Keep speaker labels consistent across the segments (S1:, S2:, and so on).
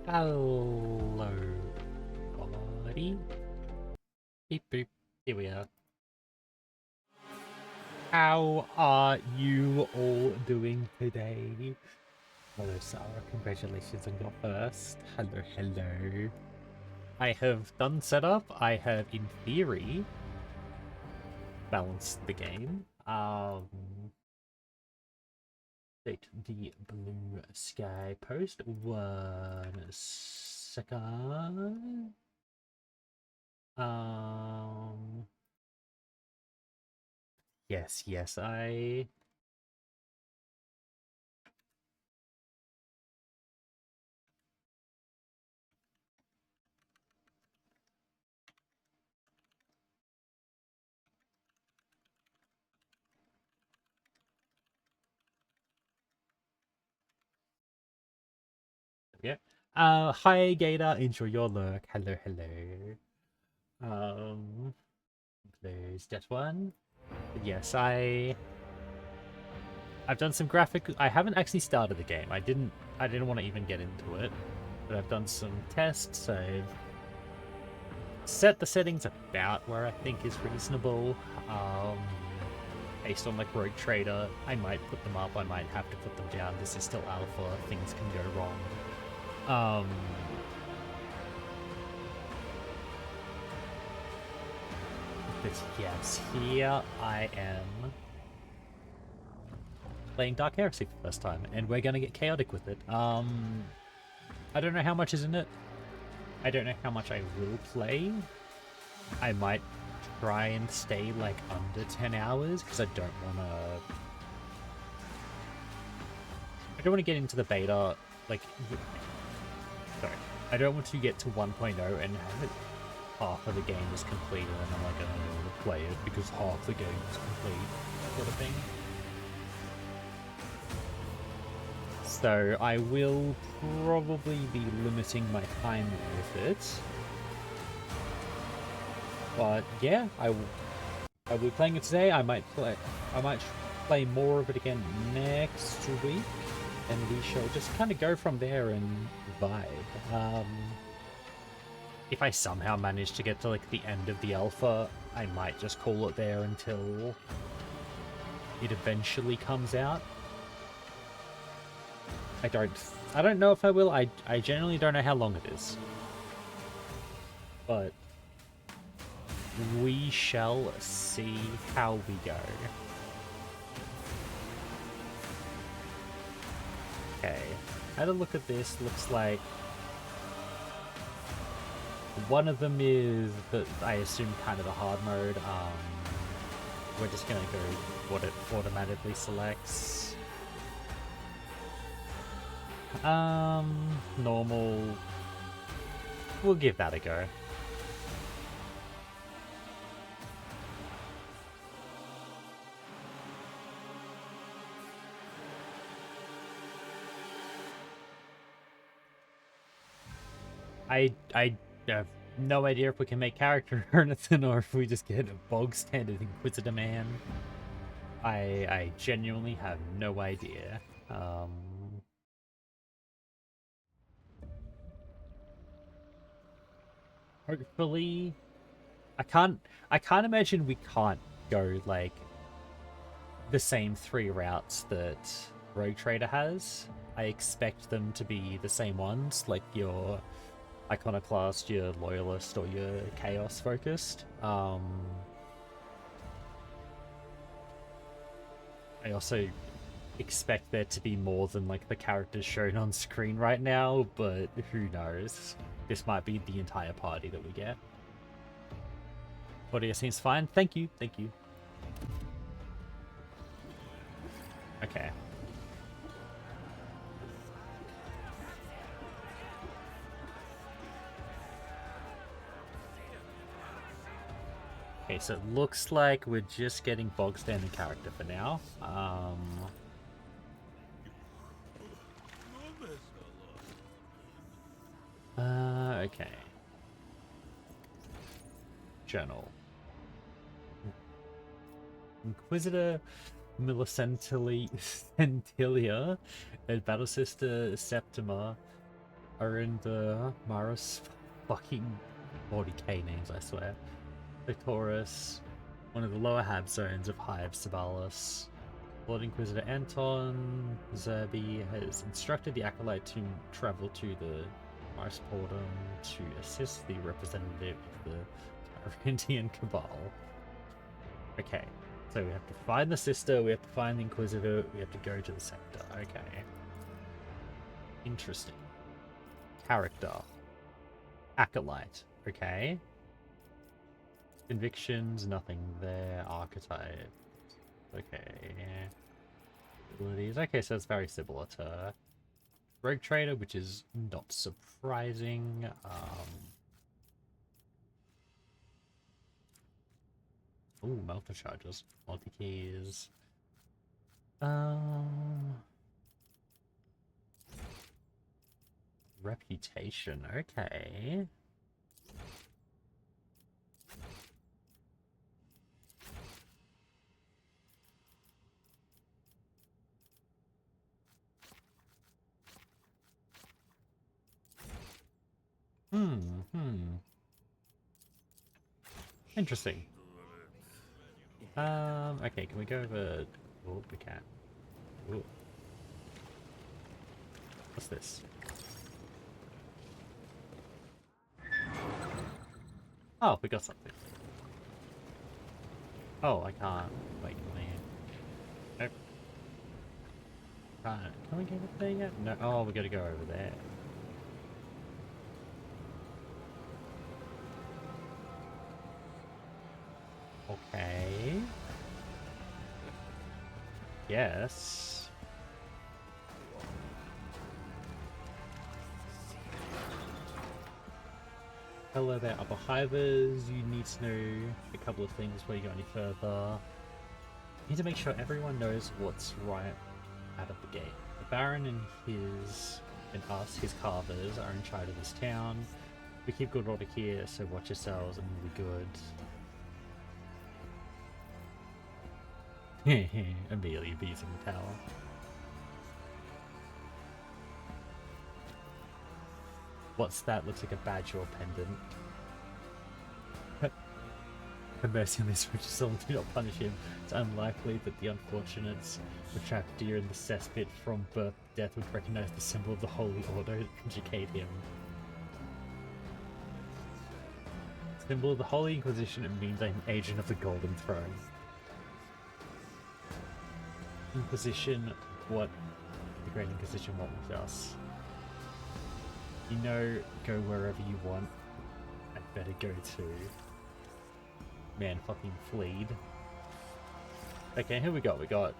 S1: Hello, buddy. Beep boop. Here we are. How are you all doing today? Hello, Sarah. Congratulations on your first. Hello, hello. I have done setup. I have, in theory, balanced the game. Date the blue sky post. 1 second. Yes, I... Yeah. Hi Gator, enjoy your lurk. Hello, hello. Close that one. But yes, I've done some graphic. I haven't actually started the game. I didn't want to even get into it, but I've done some tests. I've set the settings about where I think is reasonable. Based on like Rogue Trader, I might put them up. I might have to put them down. This is still alpha. Things can go wrong. But yes, here I am playing Dark Heresy for the first time, and we're gonna get chaotic with it. I don't know how much is in it. I don't know how much I will play. I might try and stay like under 10 hours because I don't want to get into the beta like sorry. I don't want to get to 1.0 and have it half of the game is complete and I'm like, I don't want to play it because half the game is complete, sort of thing. So I will probably be limiting my time with it. But yeah, I will be playing it today. I might play more of it again next week, and we shall just kind of go from there and vibe. If I somehow manage to get to like the end of the alpha, I might just call it there until it eventually comes out. I don't know if I will. I generally don't know how long it is. But we shall see how we go. Okay, had a look at this. Looks like one of them is, I assume, kind of the hard mode. We're just gonna go what it automatically selects. Normal. We'll give that a go. I have no idea if we can make character or anything, or if we just get a bog standard Inquisitor man. I genuinely have no idea. Hopefully, I can't imagine we can't go like the same 3 routes that Rogue Trader has. I expect them to be the same ones, like your Iconoclast, your Loyalist, or your Chaos focused. I also expect there to be more than like the characters shown on screen right now, but who knows? This might be the entire party that we get. Audio seems fine. Thank you. Okay. Okay, so it looks like we're just getting bog standard character for now. Okay. Journal. Inquisitor Millicentilia and Battle Sister Septima are in the Maris fucking 40k names, I swear. Victorus, one of the lower hab zones of Hive Sabalis. Lord Inquisitor Anton Zerby has instructed the Acolyte to travel to the Mars Portum to assist the representative of the Carindian Cabal. Okay, so we have to find the sister, we have to find the Inquisitor, we have to go to the sector. Okay. Interesting. Character. Acolyte. Okay. Convictions, nothing there. Archetype. Okay. Abilities. Okay, so it's very similar to Rogue Trader, which is not surprising. Ooh, Melter Charges. Multi-keys. Reputation, okay. Interesting. Okay, can we go over... Oh, we can. Ooh. What's this? Oh, we got something. Oh, I can't. Wait, can I... Nope. Can we get up there yet? No. Oh, we gotta go over there. Okay. Yes. Hello there, upper hivers. You need to know a couple of things before you go any further. You need to make sure everyone knows what's right out of the gate. The Baron and his carvers, are in charge of this town. We keep good order here, so watch yourselves and we'll be good. Immediately abusing the tower. What's that? Looks like a badge or a pendant. Have mercy on this rich soul, do not punish him. It's unlikely that the unfortunates were trapped deer in the cesspit from birth to death would recognize the symbol of the Holy Order to educate him. Symbol of the Holy Inquisition, it means I'm an agent of the Golden Throne. Inquisition, what the Great Inquisition want with us? You know, go wherever you want. I'd better go too. Man, fucking fleed. Okay, here we go. We got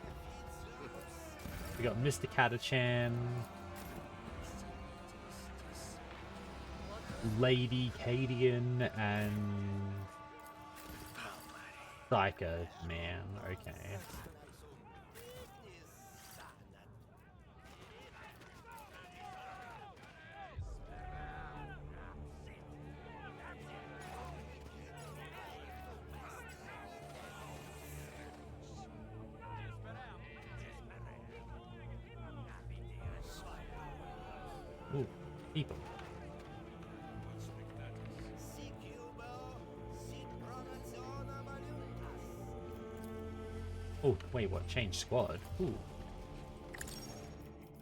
S1: Mr. Catachan, Lady Cadian, and Psycho Man. Okay. Ooh, people. Oh, wait, what? Change squad? Ooh.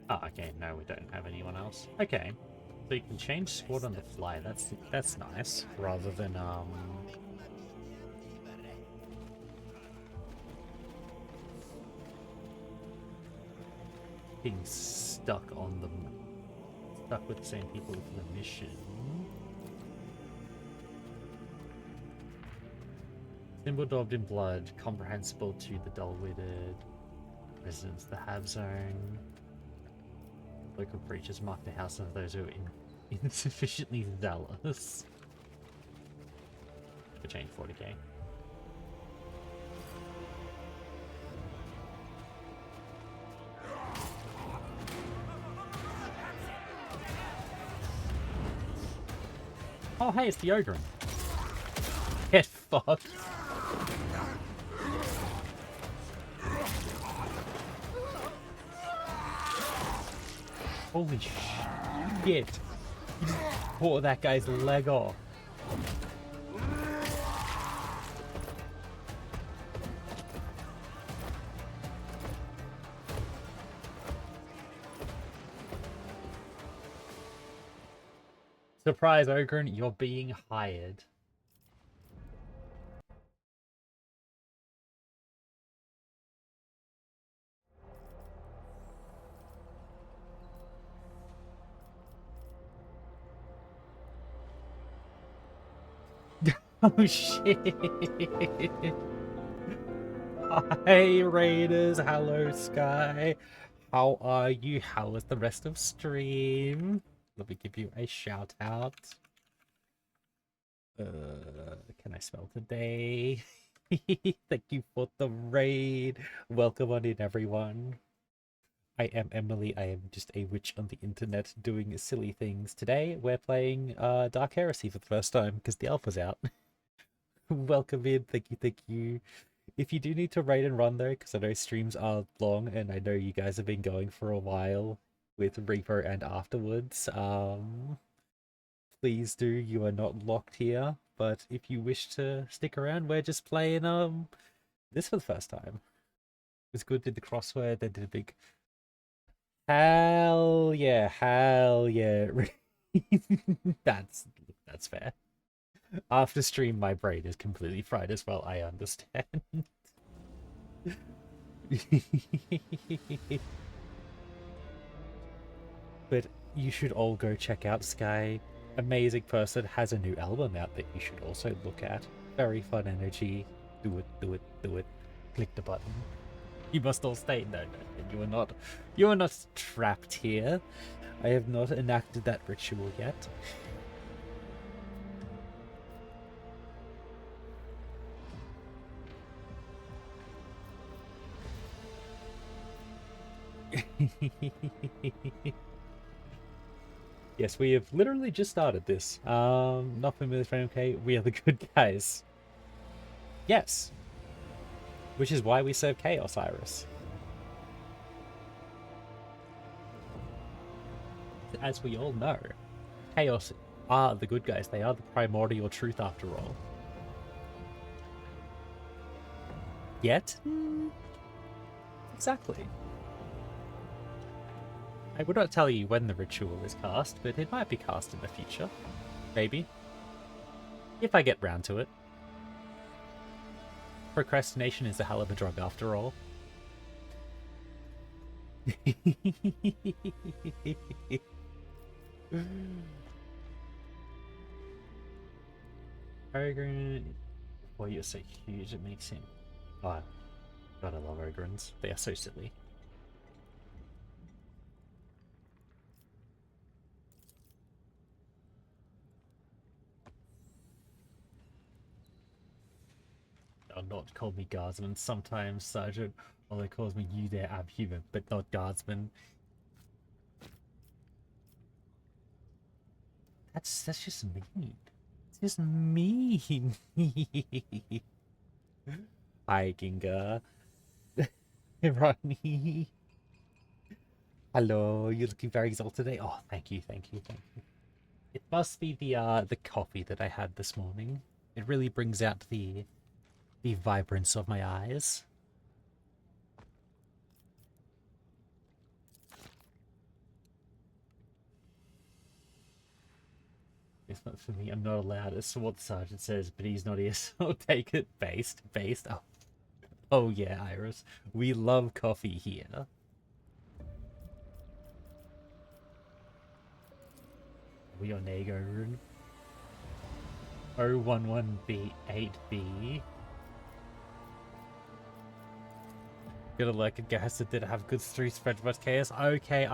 S1: Ah, okay, no, we don't have anyone else. Okay. So you can change squad on the fly, that's nice. Rather than, being stuck on them. Stuck with the same people for the mission. Symbol daubed in blood, comprehensible to the dull-witted residents of the Hab Zone. Local preachers mark the house of those who are insufficiently zealous. For change 40k. Oh hey, it's the Ogre. Get fucked. Holy shit. You just tore that guy's leg off. Surprise, Ogren, you're being hired. Oh shit. Hi Raiders, hello Sky. How are you? How was the rest of stream? Let me give you a shout out. Can I spell today? Thank you for the raid. Welcome on in, everyone. I am Emily. I am just a witch on the internet doing silly things. Today, we're playing Dark Heresy for the first time because the alpha's out. Welcome in. Thank you, thank you. If you do need to raid and run though, because I know streams are long and I know you guys have been going for a while with Reaper and afterwards, please do. You are not locked here, but if you wish to stick around, we're just playing this for the first time. It was good. Did the crossword, then did a big hell yeah, hell yeah. That's fair. After stream, my brain is completely fried as well. I understand. But you should all go check out Sky. Amazing person, has a new album out that you should also look at. Very fun energy. Do it, do it, do it. Click the button. You must all stay. No, you are not trapped here. I have not enacted that ritual yet. Yes, we have literally just started this. Not familiar with Frame K. We are the good guys. Yes. Which is why we serve Chaos, Iris. As we all know, Chaos are the good guys. They are the primordial truth after all. Yet? Exactly. I would not tell you when the ritual is cast, but it might be cast in the future. Maybe. If I get round to it. Procrastination is a hell of a drug after all. Peregrine. Boy, you're so huge, it makes him. Oh, God, I love Ogrins. They are so silly. They'll not call me guardsman. Sometimes sergeant, or they calls me you there abhuman, but not guardsman. That's just mean. It's just mean. Hi, Ginga. Ronnie. Hello, you're looking very exalted today. Oh, thank you, thank you, thank you. It must be the coffee that I had this morning. It really brings out the vibrance of my eyes. It's not for me. I'm not allowed. It's what the sergeant says, but he's not here, so I'll take it. Based. Oh, oh yeah, Iris. We love coffee here. We on Ego Rune. 011B8B. Gonna like a guess that did have good street spread but chaos. Okay,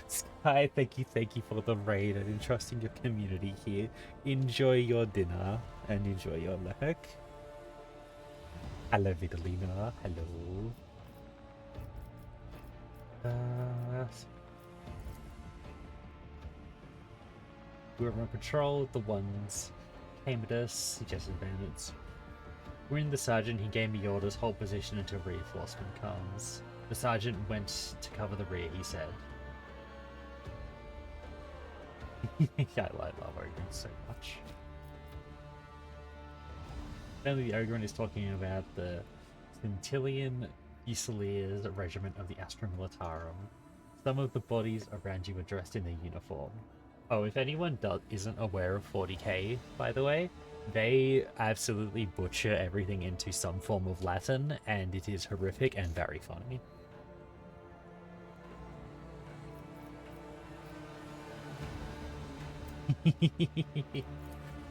S1: Sky, thank you for the raid and entrusting your community here. Enjoy your dinner and enjoy your lurk. Hello, Vitalina. Hello. We were on patrol. The ones came at us, suggested bandits. We're in the sergeant. He gave me orders, hold position until reinforcement comes. The sergeant went to cover the rear, he said. Yeah, I love Ogryn so much. Apparently the Ogryn is talking about the Centillion Fusiliers Regiment of the Astra Militarum. Some of the bodies around you are dressed in their uniform. Oh, if anyone isn't aware of 40k, by the way, they absolutely butcher everything into some form of Latin, and it is horrific and very funny.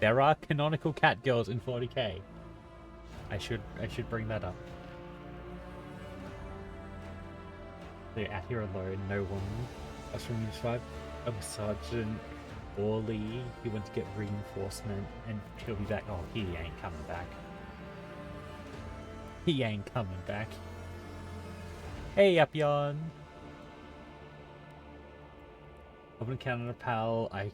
S1: There are canonical cat girls in 40k. I should bring that up. They're out here alone, no one. That's from Unit 5. Sergeant Orly, he went to get reinforcement, and he'll be back. Oh, he ain't coming back. He ain't coming back. Hey, Upyon! I've been counting a pal. I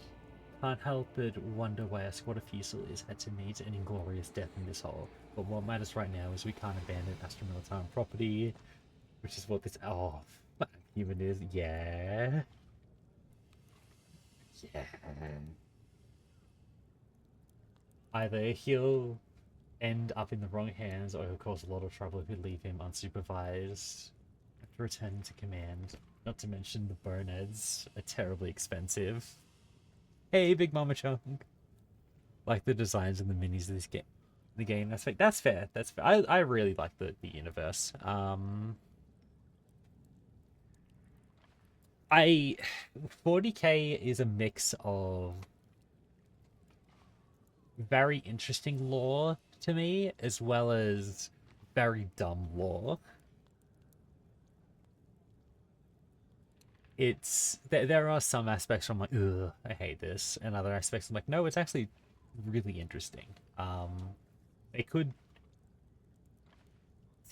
S1: can't help but wonder why a squad of Fusiliers had to meet an inglorious death in this hole. But what matters right now is we can't abandon Astra Militarum property, which is what this human is. Yeah. Yeah. Either he'll end up in the wrong hands, or he'll cause a lot of trouble if we leave him unsupervised. After returning to command, not to mention the boneheads are terribly expensive. Hey, Big Mama Chunk. Like the designs and the minis of this game. The game aspect. That's fair. That's fair. I really like the universe. 40k is a mix of very interesting lore to me, as well as very dumb lore. There are some aspects where I'm like, ugh, I hate this, and other aspects I'm like, no, it's actually really interesting. They could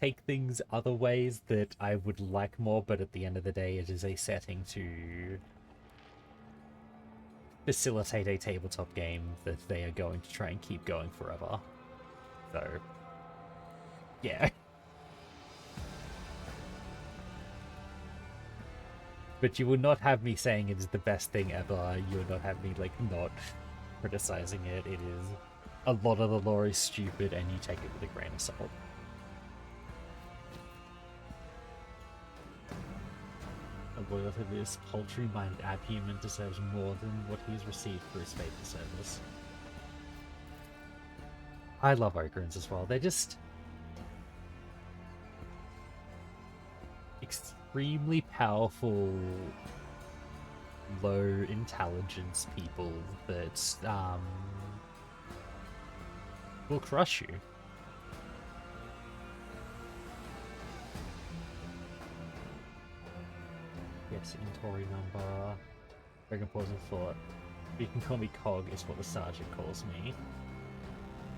S1: take things other ways that I would like more, but at the end of the day, it is a setting to facilitate a tabletop game that they are going to try and keep going forever. So, yeah. But you will not have me saying it is the best thing ever. You will not have me, like, not criticizing it. It is... A lot of the lore is stupid, and you take it with a grain of salt. A loyal to this paltry-minded abhuman deserves more than what he has received for his faithful service. I love Ogryns as well. They're just... extremely powerful, low intelligence people that will crush you. Yes, inventory number. Dragon Pause and Thought. You can call me Cog, is what the sergeant calls me.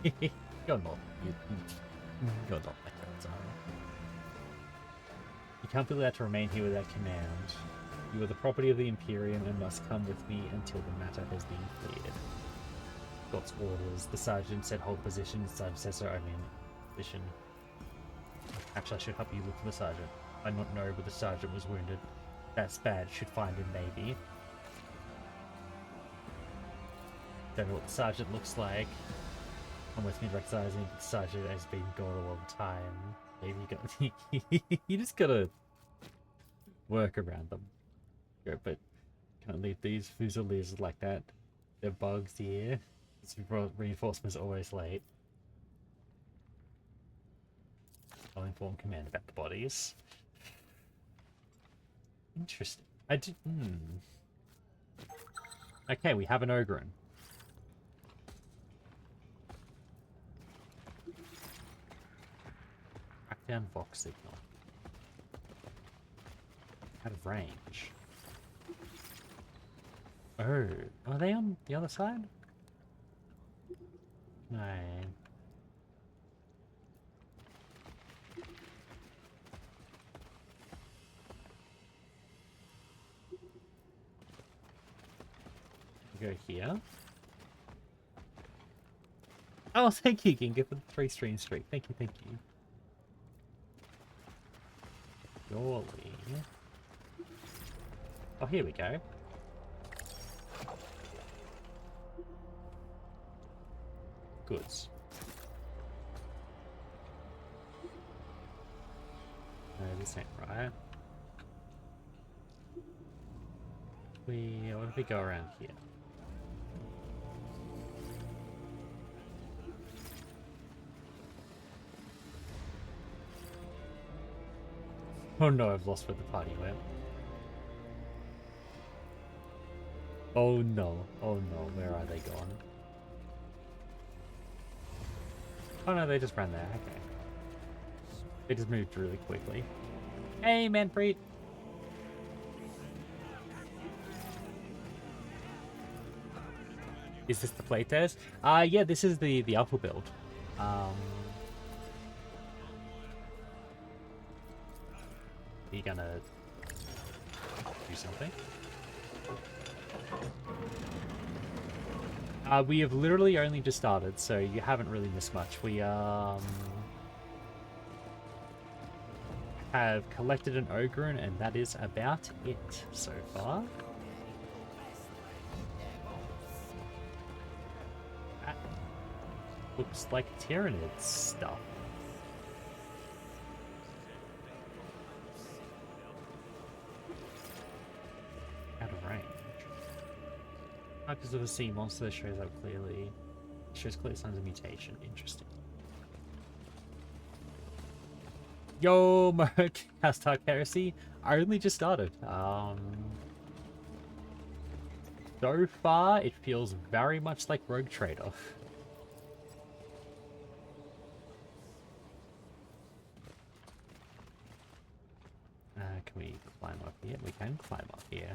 S1: You're not. You're not like that, Zara. You can't be allowed to remain here without command. You are the property of the Imperium and must come with me until the matter has been cleared. God's orders. The sergeant said hold position. The sergeant says so. I mean, position. Actually, I should help you look for the sergeant. I not know, but the sergeant was wounded. That's bad. Should find him, maybe. Don't know what the sergeant looks like. I'm with me recognizing the sergeant has been gone a long time. Maybe you got you just gotta work around them. But can't leave these Fusiliers like that. They're bugs here. Reinforcements are always late. I'll inform command about the bodies. Interesting. I did. Okay, we have an Ogryn. Track down Vox signal. Out of range. Oh, are they on the other side? No. Go here. Oh, thank you, Ginga, for the 3 stream streak. Thank you, thank you. Surely. Oh, here we go. goods. No, this ain't right. What if we go around here? Oh no, I've lost where the party went. Oh no, where are they gone? Oh no, they just ran there, okay. They just moved really quickly. Hey, Manpreet! Is this the playtest? Yeah, this is the alpha build. Are you gonna do something? We have literally only just started, so you haven't really missed much. We have collected an Ogryn, and that is about it so far. That looks like Tyrannid stuff. Out of range. Because of a sea monster that shows clear signs of mutation. Interesting. Yo, Merc, how's Dark Heresy? I only just started. So far, it feels very much like Rogue Trader. Can we climb up here? We can climb up here.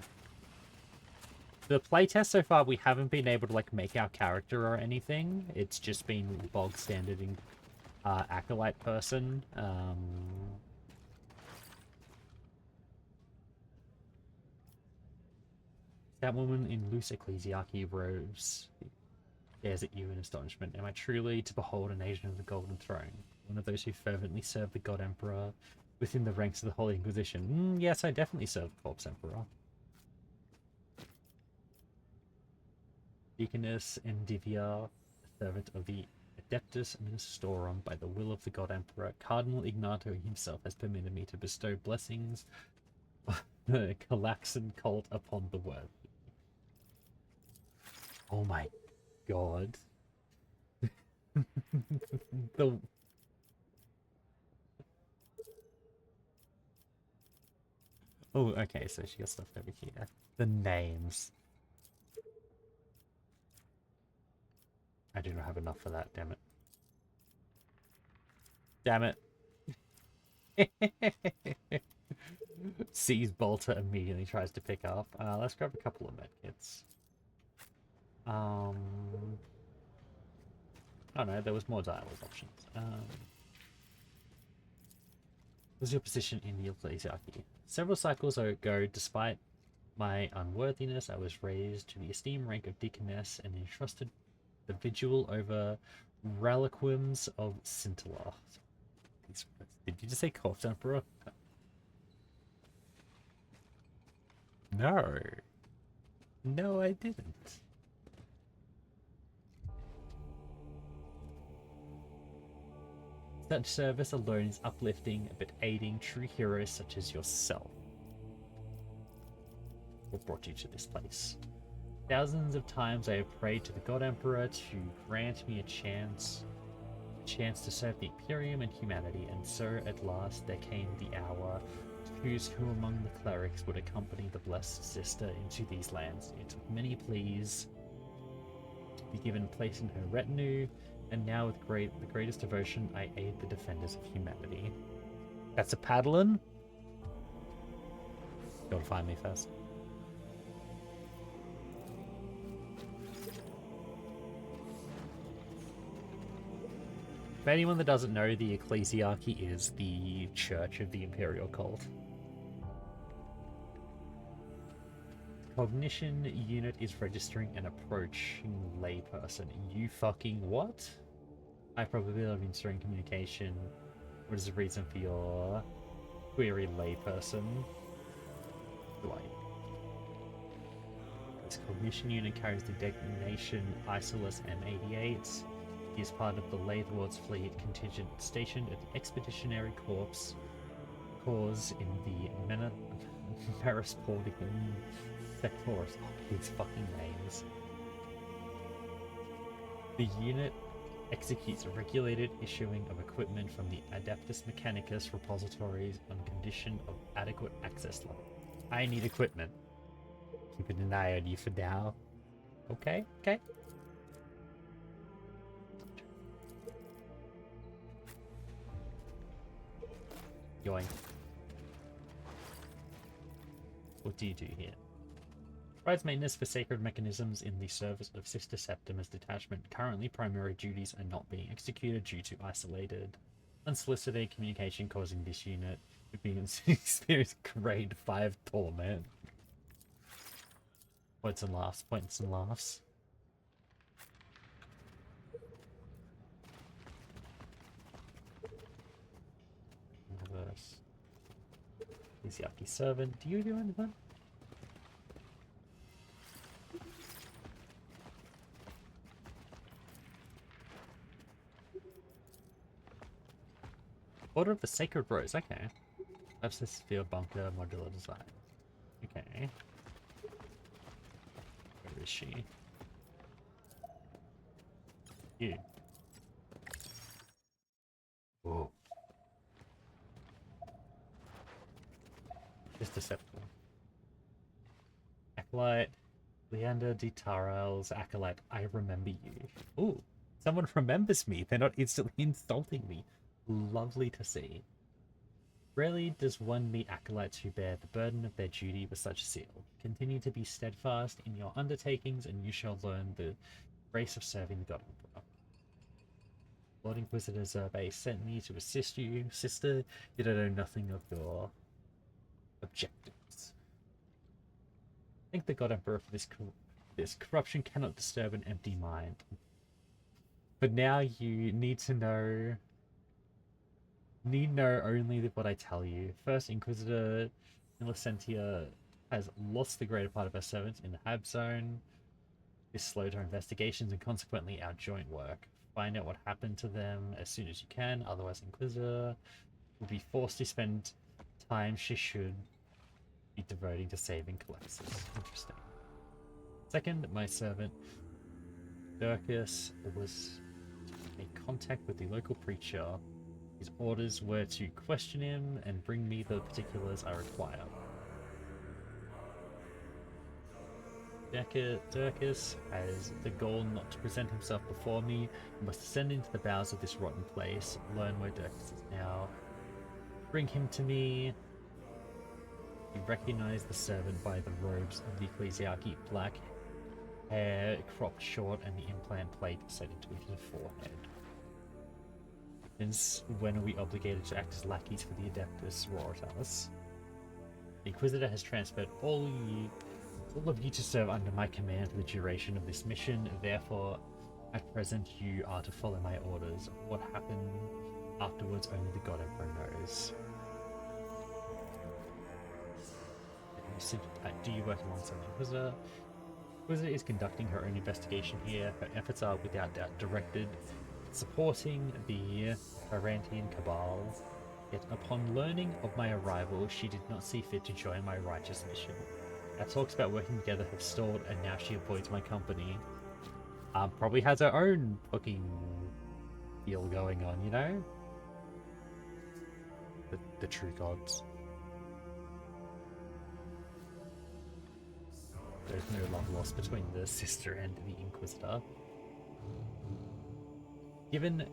S1: The playtest so far, we haven't been able to like make our character or anything. It's just been bog standard in acolyte person. That woman in loose ecclesiarchy robes stares at you in astonishment. Am I truly to behold an agent of the Golden Throne? One of those who fervently serve the God Emperor within the ranks of the Holy Inquisition? Yes, I definitely serve the Corpse Emperor. Deaconess Endivia, servant of the Adeptus Ministorum, by the will of the God Emperor, Cardinal Ignato himself has permitted me to bestow blessings of the Calaxan cult upon the worthy. Oh my god. the... Oh, okay, so she got stuff over here. The names. I do not have enough for that, damn it. Damn it. Sees Bolter, immediately tries to pick up. Let's grab a couple of medkits. Oh no, there was more dialogue options. What's your position in the ecclesiarchy? Several cycles ago, despite my unworthiness, I was raised to the esteemed rank of deaconess and entrusted the vigil over reliquiums of Scintilla. Did you just say Corpse Emperor? No. No, I didn't. Such service alone is uplifting, but aiding true heroes such as yourself. What brought you to this place? Thousands of times I have prayed to the God Emperor to grant me a chance to serve the Imperium and humanity, and so at last there came the hour to choose who among the clerics would accompany the blessed sister into these lands. It took many pleas to be given place in her retinue, and now with the greatest devotion I aid the defenders of humanity. That's a Paddlin? Gotta find me first. For anyone that doesn't know, the Ecclesiarchy is the church of the Imperial cult. Cognition unit is registering an approaching layperson. You fucking what? High probability of ensuring communication. What is the reason for your query, layperson? This cognition unit carries the designation Isolus M88. He is part of the Lathe Lord's fleet contingent stationed at the Expeditionary Corps in the Marisportican Sectors. These fucking names. The unit executes a regulated issuing of equipment from the Adeptus Mechanicus repositories on condition of adequate access level. I need equipment. Keeping an eye on you for now. Okay, okay. Yoink. What do you do here? Provides maintenance for sacred mechanisms in the service of Sister Septimus Detachment. Currently, primary duties are not being executed due to isolated, unsolicited communication causing this unit to be experience grade 5 torment. Points and laughs, points and laughs. Reverse. Iziaki servant. Do you do anything? Order of the Sacred Rose, okay. Abscess Field Bunker, Modular Design. Okay. Where is she? You. Whoa. Just deceptive. Acolyte. Leander de Tarel's Acolyte. I remember you. Ooh. Someone remembers me. They're not instantly insulting me. Lovely to see. Rarely does one meet acolytes who bear the burden of their duty with such zeal. Continue to be steadfast in your undertakings, and you shall learn the grace of serving the God Emperor. Lord Inquisitor Zerbe sent me to assist you, sister, yet I know nothing of your objectives. Thank the God Emperor for this corruption cannot disturb an empty mind. But now you need to know only what I tell you. First, Inquisitor Innocentia has lost the greater part of her servants in the Hab Zone. This slowed her investigations and consequently our joint work. Find out what happened to them as soon as you can, otherwise Inquisitor will be forced to spend time she should be devoting to saving Collapses. Interesting. Second, my servant Dirkus was in contact with the local preacher. His orders were to question him and bring me the particulars I require. Dirkus has the goal not to present himself before me, and must descend into the bowels of this rotten place, learn where Dirkus is now. Bring him to me. You recognize the servant by the robes of the ecclesiarchy, black hair cropped short and the implant plate set into his forehead. Since when are we obligated to act as lackeys for the Adeptus Roritas? The Inquisitor has transferred all of you to serve under my command for the duration of this mission, therefore, at present you are to follow my orders. What happened afterwards, only the God Emperor knows. Do you work alongside the Inquisitor? Inquisitor is conducting her own investigation here. Her efforts are without doubt directed supporting the Varantian Cabal, yet upon learning of my arrival, she did not see fit to join my righteous mission. Our talks about working together have stalled, and now she avoids my company. Probably has her own fucking deal going on, you know? The true gods. There's no love lost between the sister and the Inquisitor. Given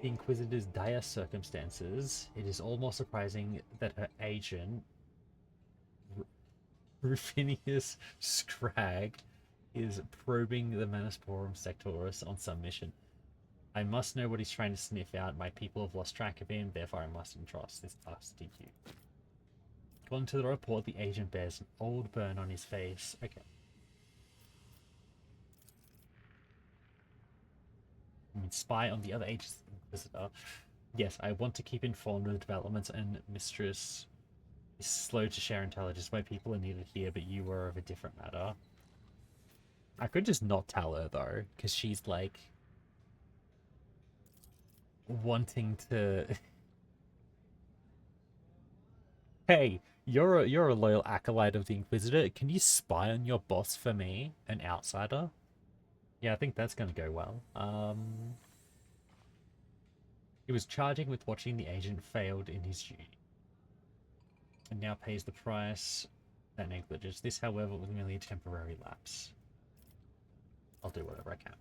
S1: the Inquisitor's dire circumstances, it is all more surprising that her agent, Rufinius Scrag, is probing the Manisporum Sectoris on some mission. I must know what he's trying to sniff out. My people have lost track of him, therefore I must entrust this task to you. According to the report, the agent bears an old burn on his face. Okay. I mean, spy on the other agents of the Inquisitor. Yes, I want to keep informed of the developments, and Mistress is slow to share intelligence. My people are needed here, but you were of a different matter. I could just not tell her, though, because she's like... wanting to. Hey, you're a loyal acolyte of the Inquisitor. Can you spy on your boss for me, an outsider? Yeah, I think that's gonna go well. He was charging with watching the agent failed in his duty, and now pays the price that negliges. This, however, was merely a temporary lapse. I'll do whatever I can.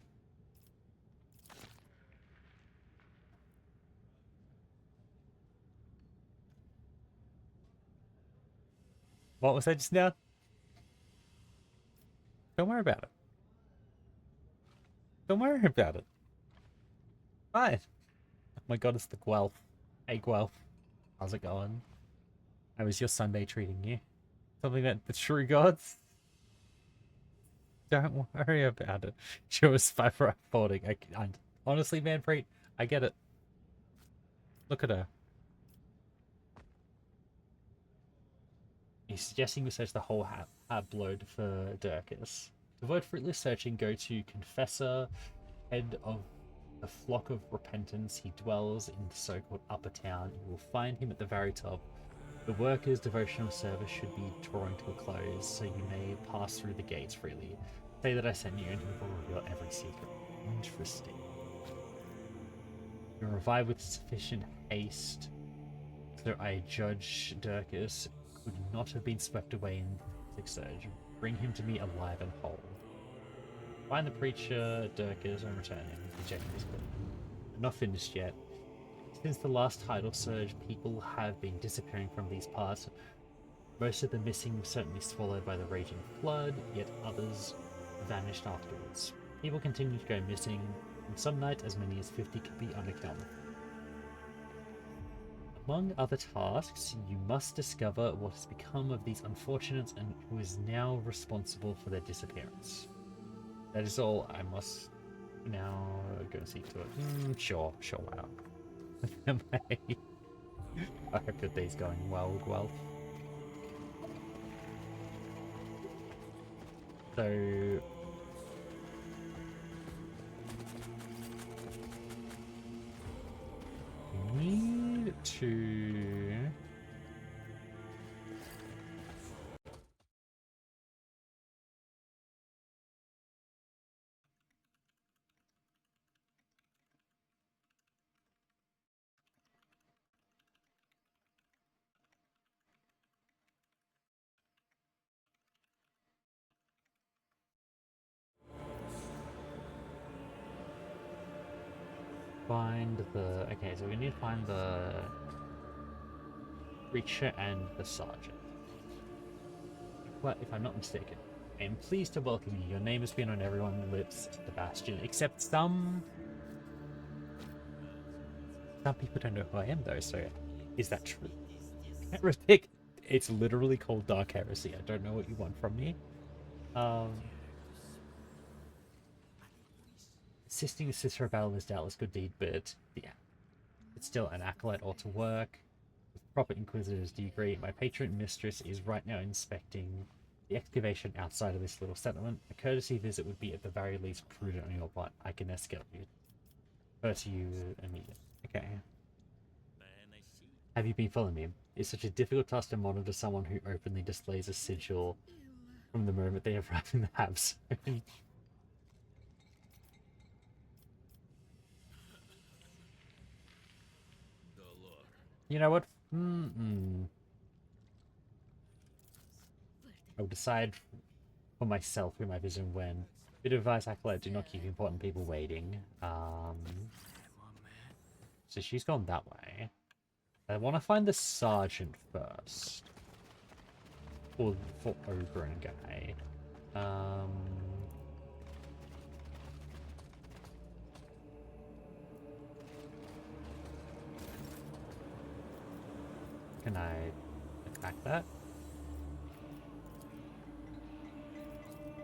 S1: What was that just now? Don't worry about it. Don't worry about it. Fine. Oh my god, it's the Guelph. Hey, Guelph. How's it going? How is your Sunday treating you? Something that the true gods? Don't worry about it. She was spy for upholding. Honestly, Manpreet, I get it. Look at her. He's suggesting we search the whole habload for Dirkus. To avoid fruitless searching, go to Confessor, head of the flock of repentance. He dwells in the so-called upper town. You will find him at the very top. The workers' devotional service should be drawing to a close, so you may pass through the gates freely. Say that I sent you, and he will reveal every secret. Interesting. You revive with sufficient haste, so I judge Dirkus could not have been swept away in the surge. Bring him to me alive and whole. Find the preacher, Dirkus, and return him. Reject this book. Not finished yet. Since the last tidal surge, people have been disappearing from these parts. Most of the missing were certainly swallowed by the raging flood, yet others vanished afterwards. People continue to go missing, and some nights as many as 50 could be unaccounted for. Among other tasks, you must discover what has become of these unfortunates and who is now responsible for their disappearance. That is all I must now go and see to it. Sure, why not? I hope that day's going well. So we need to find the... Okay, so we need to find the preacher and the sergeant. But if I'm not mistaken, I am pleased to welcome you. Your name has been on everyone's lips at the Bastion, except some people don't know who I am, though, so is that true? Heretic. It's literally called Dark Heresy. I don't know what you want from me. Assisting the Sister of Battle is doubtless good deed, but yeah, it's still an acolyte ought to work. With proper Inquisitor's degree, my patron mistress is right now inspecting the excavation outside of this little settlement. A courtesy visit would be at the very least prudent on your part. I can escort you. To you immediately. Okay. Have you been following me? It's such a difficult task to monitor someone who openly displays a sigil from the moment they arrive in the Habs. You know what? I will decide for myself who my vision when. Bit of advice, acolyte, do not keep important people waiting. So she's gone that way. I want to find the sergeant first. For Oberon guy. Can I attack that?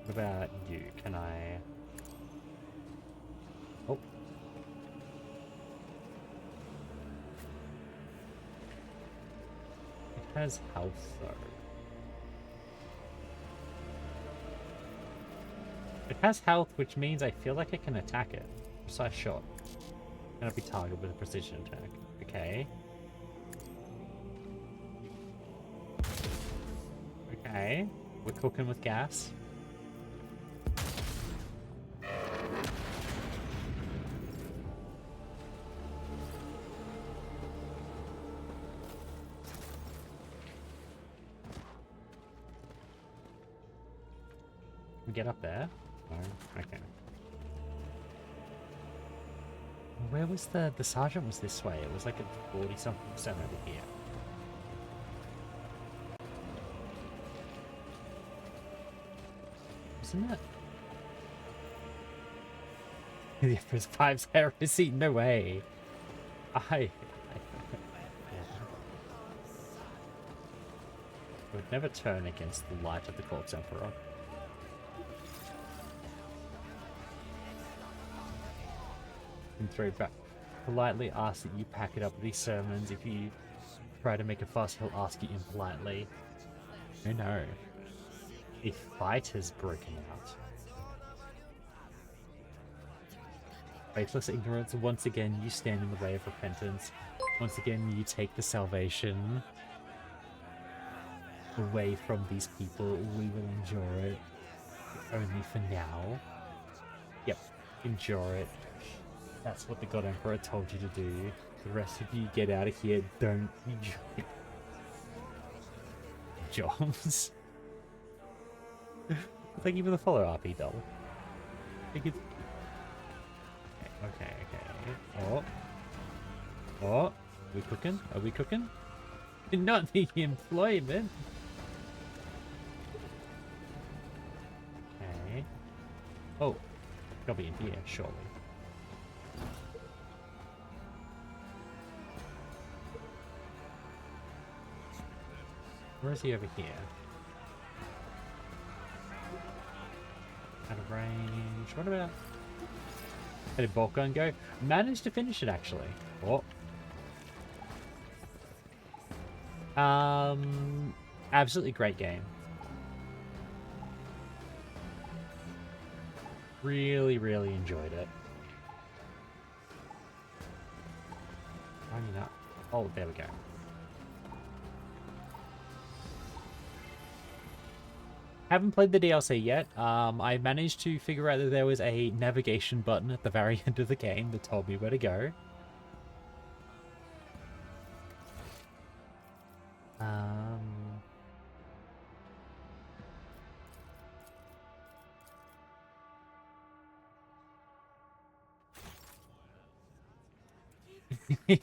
S1: What about you? Can I... Oh. It has health, though. It has health, which means I feel like I can attack it. Precise shot. Cannot be targeted with a precision attack. Okay. Okay. We're cooking with gas. We get up there? No. Okay. Where was the sergeant was this way? It was like at 40-something% over here. Isn't it? The Emperor's Pipes Heresy? No way. I would never turn against the light of the Corpse Emperor. And throw back. Politely ask that you pack it up with these sermons. If you try to make a fuss, he'll ask you impolitely. Oh no. A fight has broken out. Faithless ignorance, once again you stand in the way of repentance. Once again you take the salvation away from these people. We will endure it. Only for now. Yep, endure it. That's what the God Emperor told you to do. The rest of you get out of here. Don't enjoy it. Jobs. Thank you for the follow, RP Doll. Okay. Oh. Oh. Are we cooking? Are we cooking? Not the employment. Okay. Oh. Gotta be in here, surely. Where is he over here? Out of range. What about... How did bolt gun go? Managed to finish it, actually. Oh. Absolutely great game. Really, really enjoyed it. Finding out. Oh, there we go. Haven't played the DLC yet. I managed to figure out that there was a navigation button at the very end of the game that told me where to go. At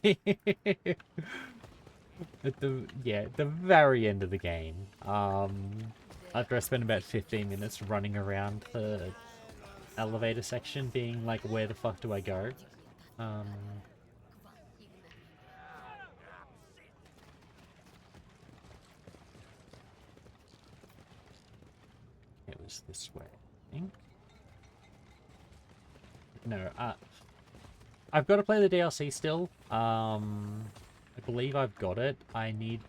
S1: the very end of the game. After I spent about 15 minutes running around the elevator section, being like, where the fuck do I go? It was this way, I think. No, I've got to play the DLC still. I believe I've got it. I need...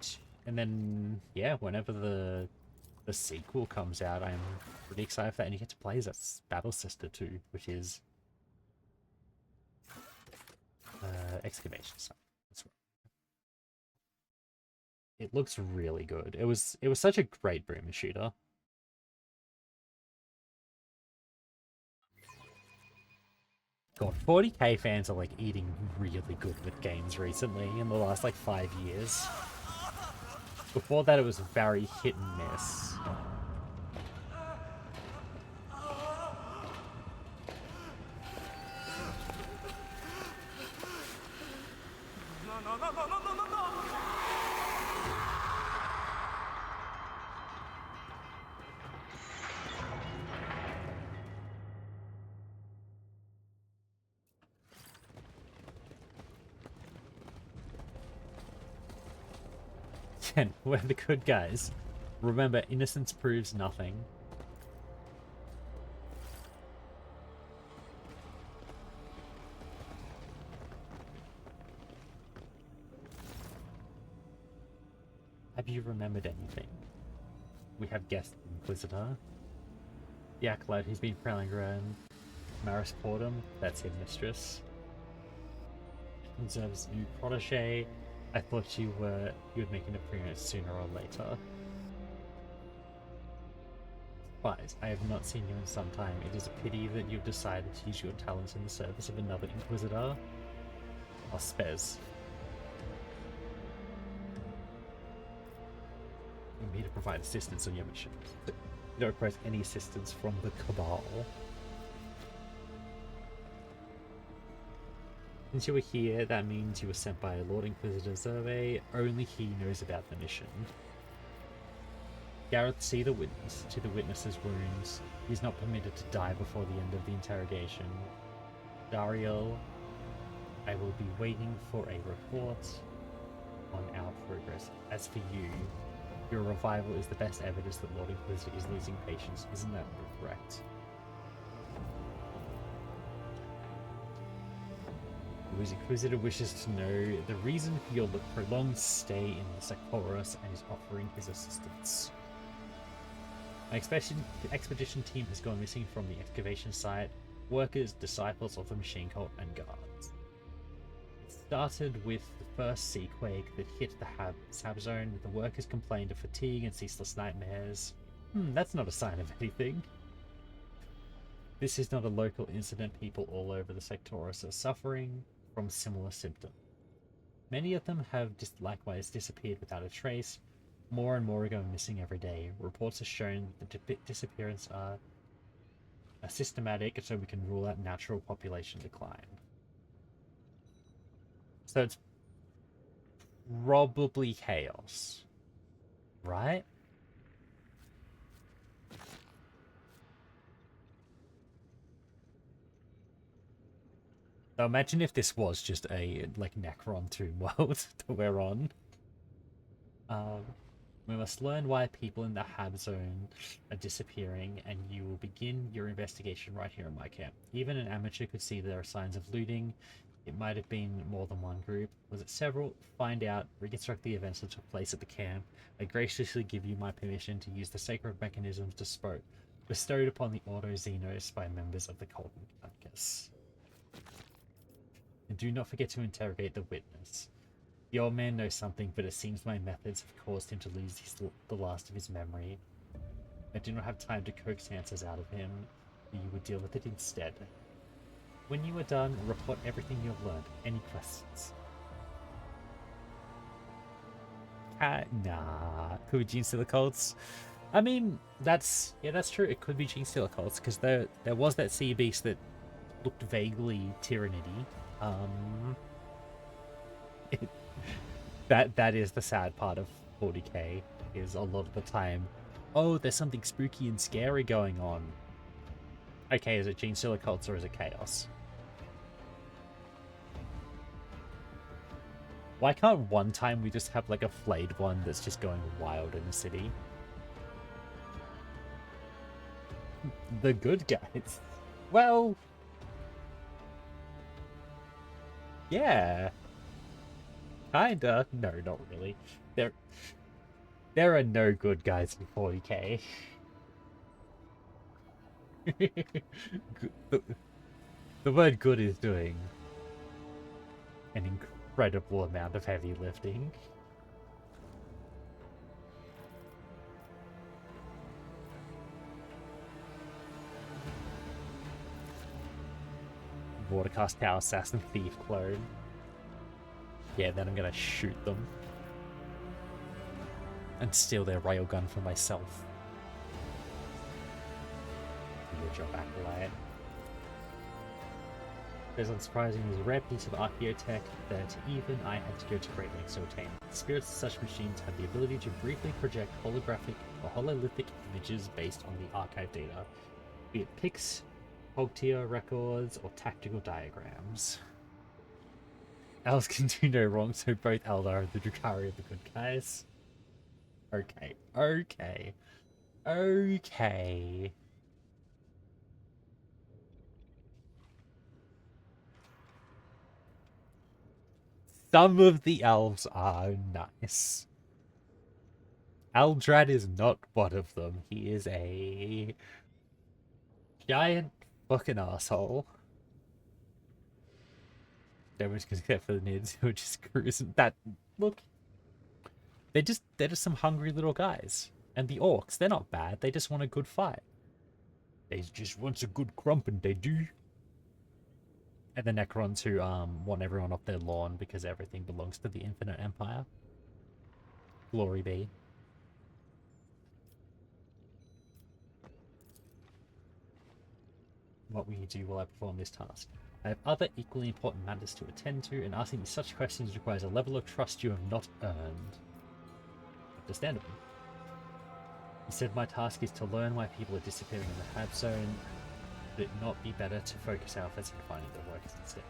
S1: And then, yeah, whenever the sequel comes out, I'm pretty excited for that. And you get to play as that Battle Sister too, which is... excavation site. That's right. It looks really good. It was such a great boomer shooter. God, 40k fans are like eating really good with games recently in the last like 5 years. Before that it was very hit and miss. We're the good guys. Remember, innocence proves nothing. Have you remembered anything? We have guest Inquisitor. The Acolyte who's been prowling around. Maris Portum, that's his mistress. Zerv's new protege. I thought you would make an appearance sooner or later. But I have not seen you in some time. It is a pity that you've decided to use your talents in the service of another Inquisitor. Or Spez. You need to provide assistance on your mission. You don't request any assistance from the Cabal. Since you were here, that means you were sent by Lord Inquisitor Zerve. Only he knows about the mission. Gareth, see the witness to the witness's wounds. He's not permitted to die before the end of the interrogation. Dariel, I will be waiting for a report on our progress. As for you, your revival is the best evidence that Lord Inquisitor is losing patience. Isn't that correct? The Inquisitor wishes to know the reason for your prolonged stay in the Sectorus and is offering his assistance. My expedition team has gone missing from the excavation site. Workers, disciples of the machine cult, and guards. It started with the first sea quake that hit the Hab zone. The workers complained of fatigue and ceaseless nightmares. That's not a sign of anything. This is not a local incident. People all over the Sectorus are suffering from similar symptoms. Many of them have likewise disappeared without a trace. More and more are going missing every day. Reports have shown that the disappearances are systematic, so we can rule out natural population decline. So it's probably chaos, right? Now imagine if this was just a Necron 2 world that we're on. We must learn why people in the Hab zone are disappearing, and you will begin your investigation right here in my camp. Even an amateur could see there are signs of looting. It might have been more than one group. Was it several? Find out, reconstruct the events that took place at the camp. I graciously give you my permission to use the sacred mechanisms bestowed upon the Ordo Xenos by members of the Colton Carcass. And do not forget to interrogate the witness. The old man knows something, but it seems my methods have caused him to lose the last of his memory. I do not have time to coax answers out of him, but you will deal with it instead. When you are done, report everything you have learned. Any questions? Nah. Could be Gene Stealer cults. I mean, that's true. It could be Gene Stealer cults, because there was that sea beast that looked vaguely Tyranidy. That is the sad part of 40k, is a lot of the time, oh, there's something spooky and scary going on. Okay, is it Gene Stealer cults or is it chaos? Why can't one time we just have like a flayed one that's just going wild in the city? The good guys. Well, yeah. Kinda. No, not really. There are no good guys in 40k. The word good is doing an incredible amount of heavy lifting. Watercast Tower Assassin Thief clone. Yeah, then I'm gonna shoot them. And steal their railgun for myself. Do your job, Acolyte. There's unsurprisingly a rare piece of archaeotech that even I had to go to great lengths to obtain. The spirits of such machines have the ability to briefly project holographic or hololithic images based on the archive data, be it pics, Hogtier records, or tactical diagrams. Elves can do no wrong, so both Eldar and the Drukhari are the good guys. Okay. Some of the elves are nice. Eldrad is not one of them. He is a giant fucking asshole. Everyone's gonna get for the nids who are just cruising. That look, they're just some hungry little guys. And the orcs, they're not bad. They just want a good fight. They just want a good crumpin', they do. And the Necrons who want everyone off their lawn because everything belongs to the Infinite Empire. Glory be. What will you do while I perform this task? I have other equally important matters to attend to, and asking me such questions requires a level of trust you have not earned. Understandable. He said my task is to learn why people are disappearing in the Hab Zone. Would it not be better to focus our efforts in finding their workers instead?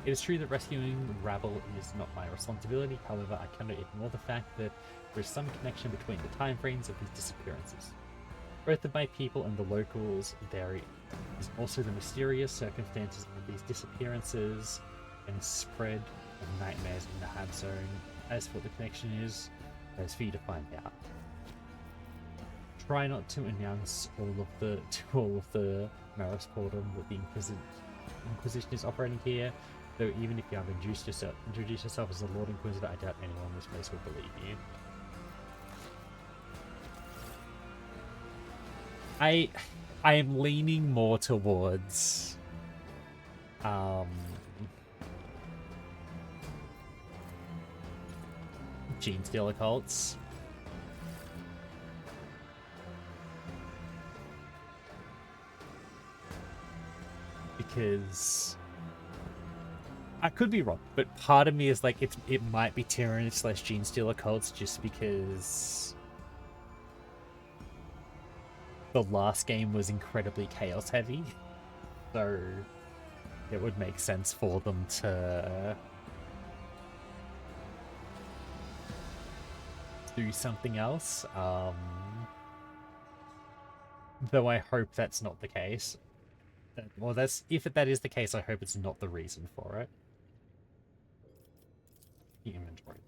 S1: It is true that rescuing rabble is not my responsibility, however I cannot ignore the fact that there is some connection between the time frames of these disappearances. Both of my people and the locals, there is also the mysterious circumstances of these disappearances and spread of nightmares in the Hab Zone. As for what the connection is, that is for you to find out. Try not to announce to all of the Maris Portum that the Inquisition is operating here, though even if you have introduced yourself as the Lord Inquisitor, I doubt anyone in this place will believe you. I am leaning more towards Gene Stealer cults. Because I could be wrong, but part of me is like it might be Tyranid / Gene Stealer cults just because the last game was incredibly chaos heavy, so it would make sense for them to do something else. Though I hope that's not the case. Well, if that is the case, I hope it's not the reason for it. The inventory.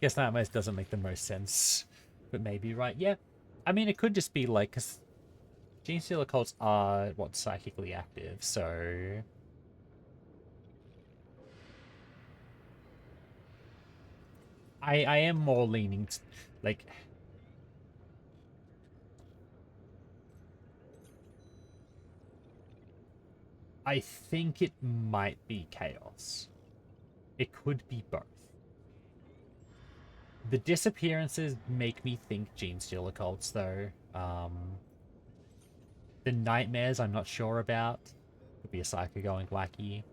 S1: Guess that almost doesn't make the most sense, but maybe right. Yeah, I mean it could just be like, because Gene Stealer cults are what, psychically active, so I am more leaning like I think it might be chaos. It could be both. The disappearances make me think Gene Stealer cults, though. The nightmares I'm not sure about. Could be a psycho going wacky.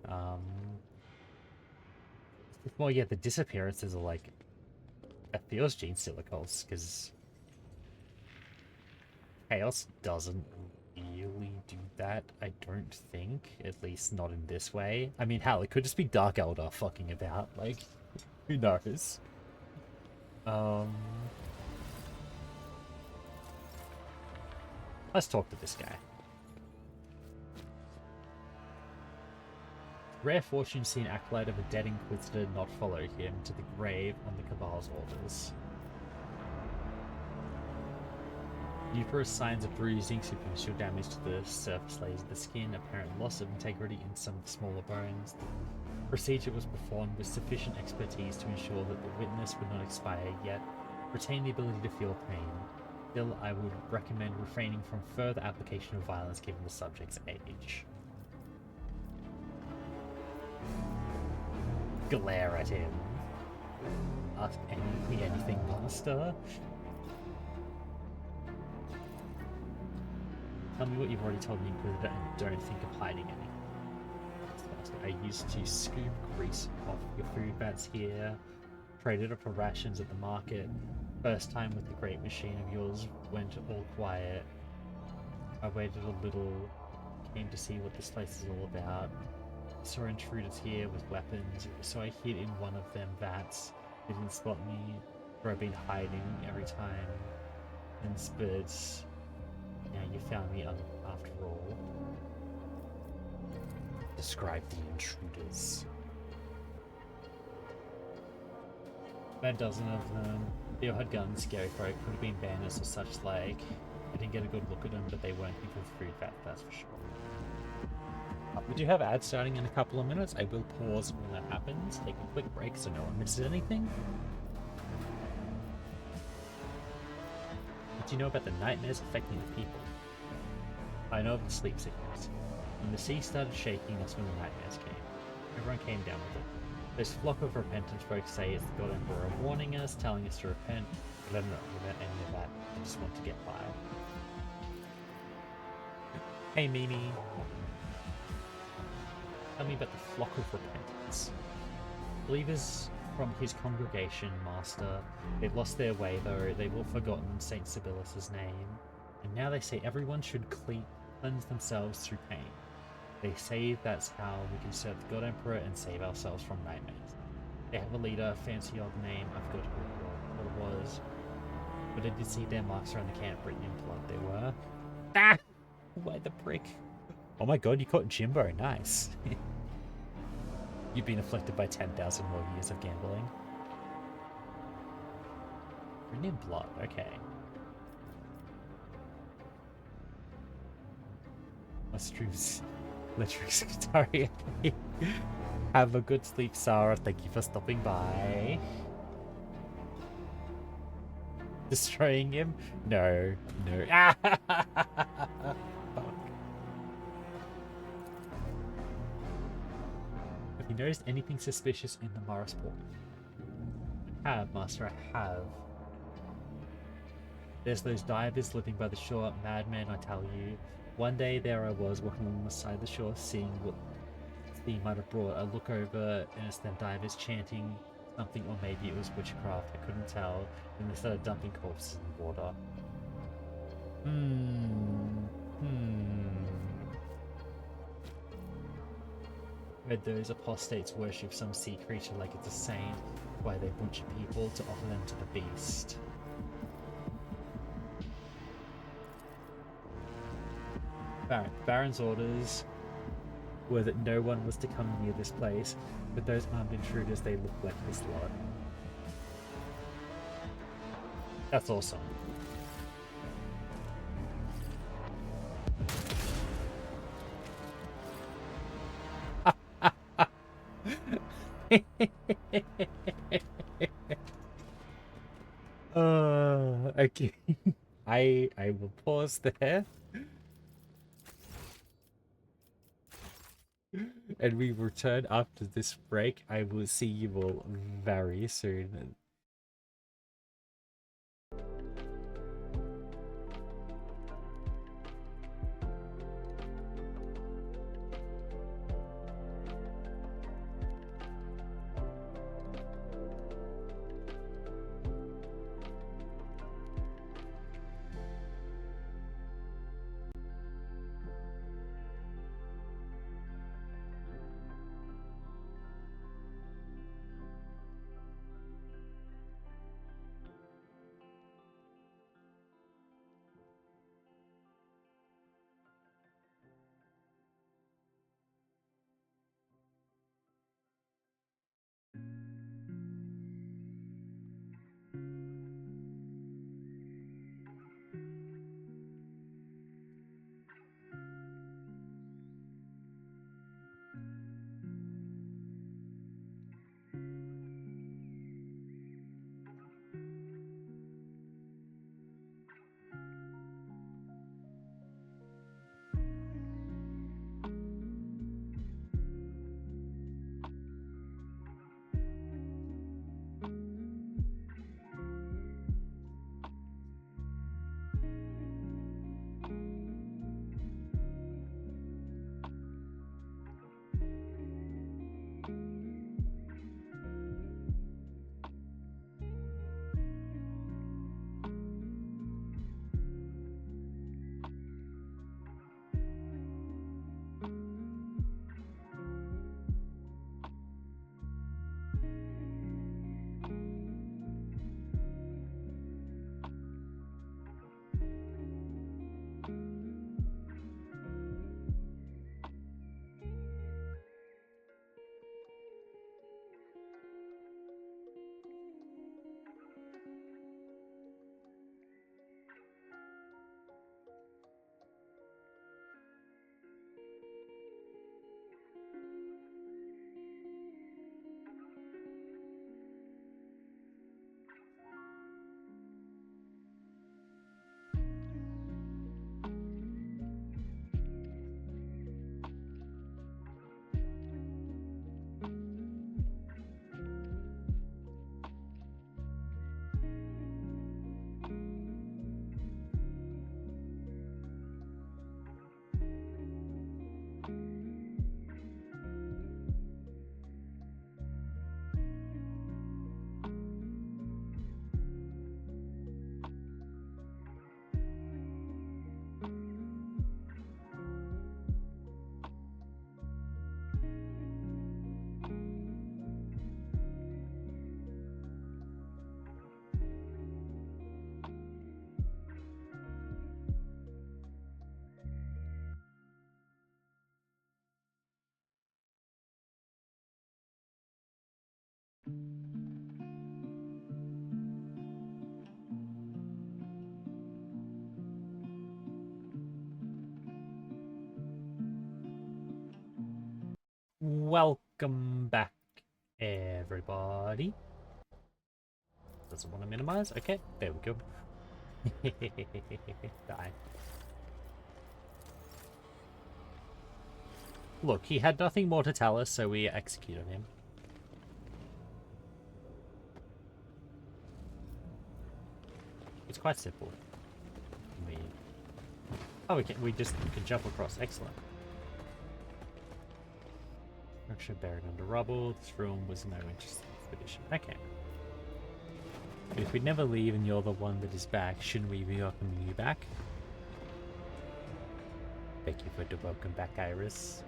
S1: Well, yeah, the disappearances are like... That feels Gene Stealer cults, because... Chaos doesn't really do that, I don't think. At least not in this way. I mean, hell, it could just be Dark Eldar fucking about. Like, who knows? Let's talk to this guy. Rare fortune to see an acolyte of a dead Inquisitor not follow him to the grave on the Cabal's orders. Numerous signs of bruising, superficial damage to the surface layers of the skin, apparent loss of integrity in some of the smaller bones. The procedure was performed with sufficient expertise to ensure that the witness would not expire, yet retain the ability to feel pain. Still, I would recommend refraining from further application of violence given the subject's age. Glare at him. Ask me anything, master. Tell me what you've already told me, Inquisitor, and don't think of hiding anything. I used to scoop grease off your food vats here, traded up for rations at the market. First time with the great machine of yours went all quiet. I waited a little, came to see what this place is all about. Saw intruders here with weapons, so I hid in one of them vats. They didn't spot me, where I've been hiding every time. But now you found me after all. Describe the intruders. About a dozen of them. They all had guns, scary folk, could have been banners or such like. I didn't get a good look at them, but they weren't people with food fat, that's for sure. We do have ads starting in a couple of minutes. I will pause when that happens, take a quick break so no one misses anything. What do you know about the nightmares affecting the people? I know of the sleep sickness. When the sea started shaking, that's when the nightmares came. Everyone came down with it. This flock of repentant folks say it's the God Emperor warning us, telling us to repent, but I don't know about any of that. I just want to get by. Hey Mimi. Tell me about the flock of repentance. Believers from his congregation, Master, they've lost their way though, they've all forgotten Saint Sibyllus' name, and now they say everyone should cleanse themselves through pain. They say that's how we can serve the God Emperor and save ourselves from nightmares. They have a leader, fancy old name, I forgot what it was, but I did see their marks around the camp written in blood they were. Ah! Why the prick? Oh my god, you caught Jimbo, nice. You've been afflicted by 10,000 more years of gambling. Written in blood, okay. Mushrooms. Electric Secretariat. Have a good sleep, Sarah. Thank you for stopping by. Destroying him? No. No. Fuck. Have you noticed anything suspicious in the Morris port? I have, Master, I have. There's those divers living by the shore, madmen, I tell you. One day there I was walking along the side of the shore, seeing what the might have brought. I look over and it's them divers chanting something, or maybe it was witchcraft, I couldn't tell, and they started dumping corpses in the water. Read those apostates worship some sea creature like it's a saint, why they butcher people to offer them to the beast. Baron's orders were that no one was to come near this place, but those armed intruders, they look like this lot. That's awesome. Okay. I will pause there. And we return after this break. I will see you all very soon. Welcome back, everybody. Doesn't want to minimize? Okay, there we go. Die. Look, he had nothing more to tell us, so we executed him. It's quite simple. We just can jump across. Excellent. Structure buried under rubble. This room was no interest in expedition. Okay. But if we never leave and you're the one that is back, shouldn't we be welcoming you back? Thank you for the welcome back, Iris.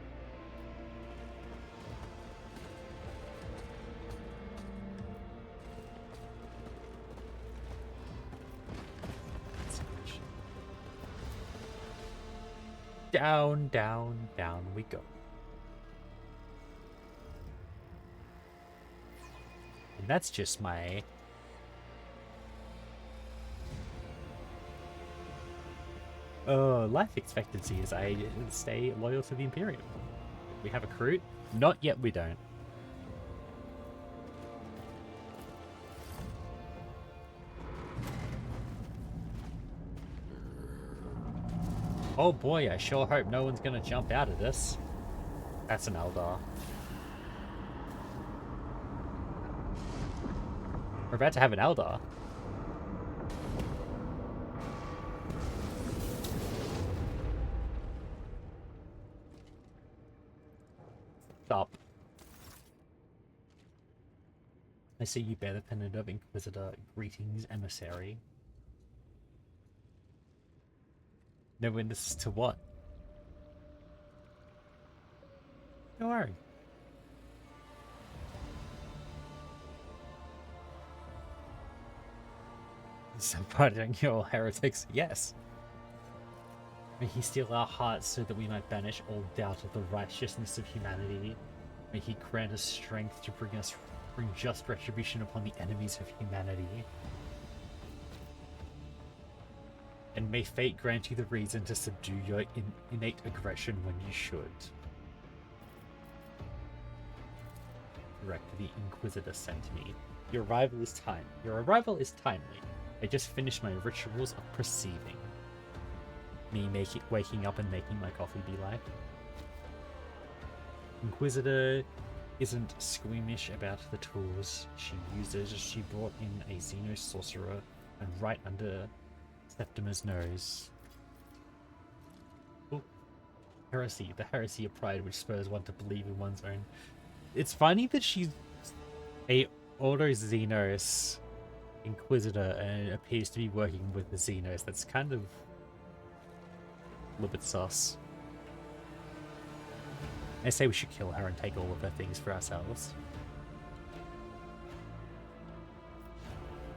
S1: Down, down, down we go. And that's just my... life expectancy as I stay loyal to the Imperium. We have a crew? Not yet, we don't. Oh boy, I sure hope no one's gonna jump out of this. That's an Eldar. We're about to have an Eldar. Stop. I see you bear the pendant of Inquisitor. Greetings, emissary. No witnesses to what? Don't worry. Supporting your heretics? Yes. May he steal our hearts so that we might banish all doubt of the righteousness of humanity. May he grant us strength to bring just retribution upon the enemies of humanity. And may fate grant you the reason to subdue your innate aggression when you should. Correct, the Inquisitor sent me. Your arrival is timely. I just finished my rituals of perceiving. Me waking up and making my coffee be like. Inquisitor isn't squeamish about the tools she uses. She brought in a Xeno sorcerer and right under Septima's nose. Ooh. Heresy, the heresy of pride which spurs one to believe in one's own. It's funny that she's a Auto-Xenos Inquisitor and appears to be working with the Xenos. That's kind of a little bit sus. I say we should kill her and take all of her things for ourselves.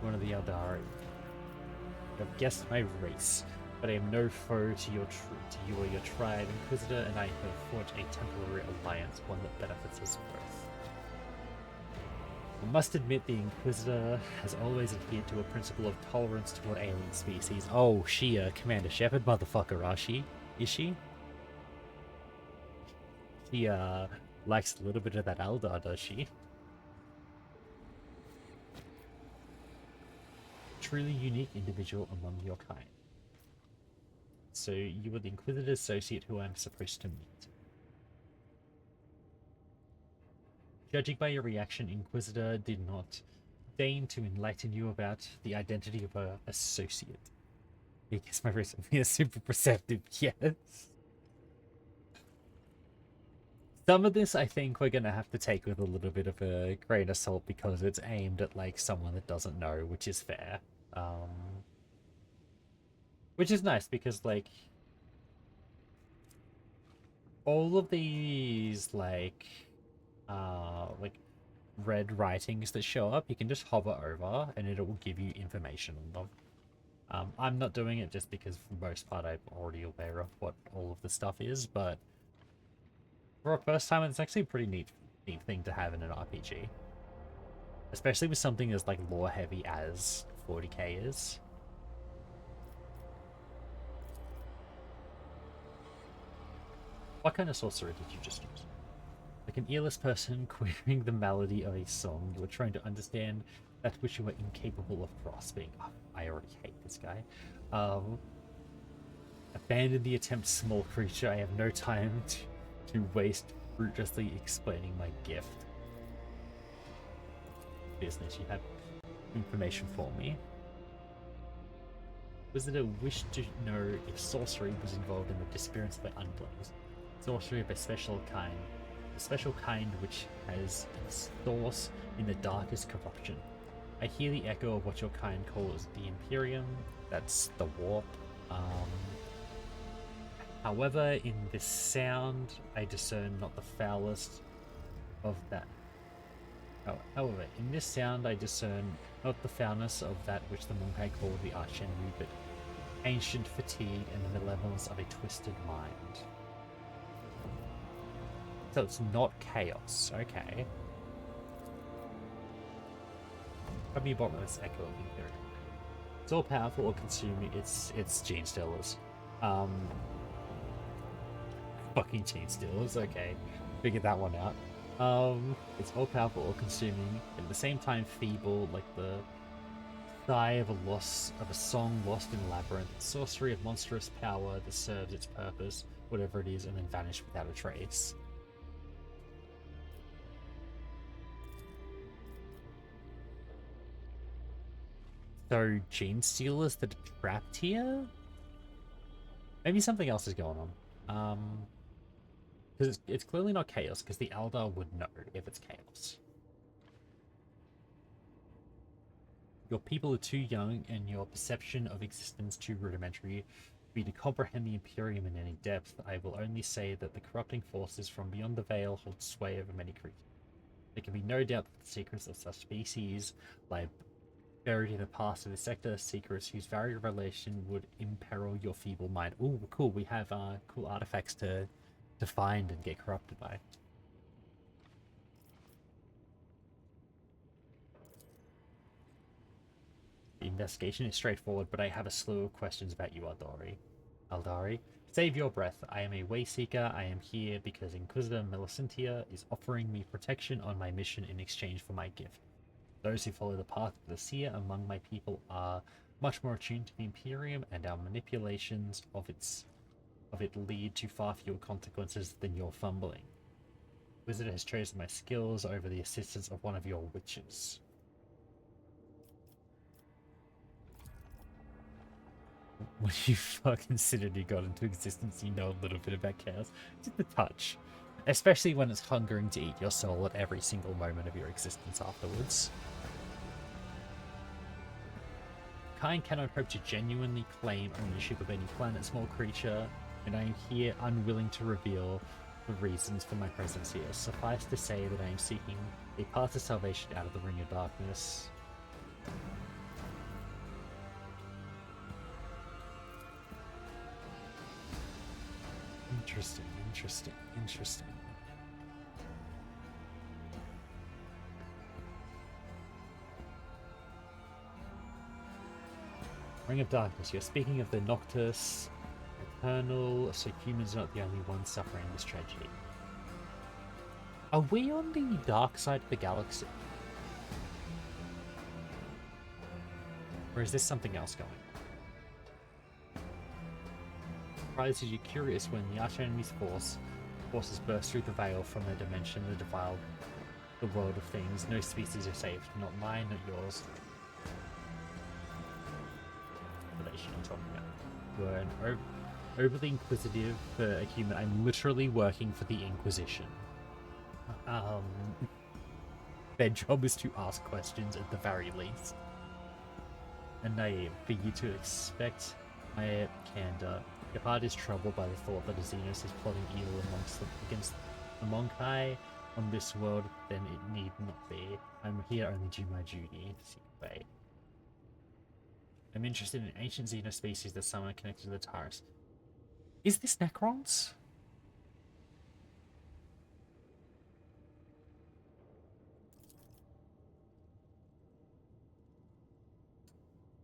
S1: One of the Eldari. I've guessed my race, but I am no foe to you or your tribe, Inquisitor, and I have forged a temporary alliance, one that benefits us both. I must admit the Inquisitor has always adhered to a principle of tolerance toward alien species. Oh, she a Commander Shepard motherfucker, is she? She likes a little bit of that Eldar, does she? Truly unique individual among your kind. So you were the Inquisitor associate who I'm supposed to meet. Judging by your reaction, Inquisitor did not deign to enlighten you about the identity of her associate. I guess my race is super perceptive, yes. Some of this I think we're gonna have to take with a little bit of a grain of salt because it's aimed at like someone that doesn't know, which is fair. Which is nice because like all of these like red writings that show up, you can just hover over and it will give you information on them. I'm not doing it just because for the most part I'm already aware of what all of the stuff is, but for a first time it's actually a pretty neat thing to have in an RPG. Especially with something as like lore heavy as 40k is. What kind of sorcerer did you just use? like an earless person querying the melody of a song. You are trying to understand that which you are incapable of grasping. Oh, I already hate this guy. Abandon the attempt, small creature. I have no time to waste fruitlessly explaining my gift. Business, you have information for me. Visitor wished to know if sorcery was involved in the disappearance of the unblings. Sorcery of a special kind which has its source in the darkest corruption. I hear the echo of what your kind calls the Imperium, that's the warp. However, in this sound, I discern not the foulest of that. However, in this sound, I discern not the foulness of that which the Monkai called the Archenry, but ancient fatigue and the malevolence of a twisted mind. So it's not chaos, okay. Probably bottom of this echo of the Imperium. It's all powerful or consuming. It's gene stealers. Fucking gene stealers. Okay, figured that one out. It's all powerful or consuming, at the same time feeble, like the sigh of a song lost in labyrinth. Sorcery of monstrous power that serves its purpose, whatever it is, and then vanish without a trace. So, gene stealers that are trapped here? Maybe something else is going on. Because it's clearly not chaos, because the Eldar would know if it's chaos. Your people are too young, and your perception of existence too rudimentary for you to comprehend the Imperium in any depth. I will only say that the corrupting forces from beyond the Veil hold sway over many creatures. There can be no doubt that the secrets of such species lie buried in the past of the sector, secrets whose very revelation would imperil your feeble mind. Ooh, cool, we have cool artifacts to find and get corrupted by. The investigation is straightforward, but I have a slew of questions about you, Aldari. Save your breath. I am a Wayseeker. I am here because Inquisitor Millicenttia is offering me protection on my mission in exchange for my gift. Those who follow the path of the Seer among my people are much more attuned to the Imperium, and our manipulations of it lead to far fewer consequences than your fumbling. Wizard has chosen my skills over the assistance of one of your witches. When you fucking considered you got into existence, you know a little bit about chaos. Just a touch. Especially when it's hungering to eat your soul at every single moment of your existence afterwards. Kind cannot hope to genuinely claim ownership of any planet, small creature, and I am here unwilling to reveal the reasons for my presence here. Suffice to say that I am seeking a path to salvation out of the ring of darkness. Interesting. Ring of Darkness. You're speaking of the Noctis Eternal, so humans are not the only ones suffering this tragedy. Are we on the dark side of the galaxy? Or is this something else going on? Surprised you're curious when the archenemy's forces burst through the veil from a dimension that defiled the world of things. No species are safe. Not mine, not yours. Relation I'm talking about. You're an overly inquisitive for a human. I'm literally working for the Inquisition. Their job is to ask questions at the very least. And naive for you to expect my candor. Your heart is troubled by the thought that Xenos is plotting evil against the Monkai on this world, then it need not be. I'm here only to do my duty. Wait. I'm interested in ancient Xeno species that somehow connected to the Taurus. Is this Necrons?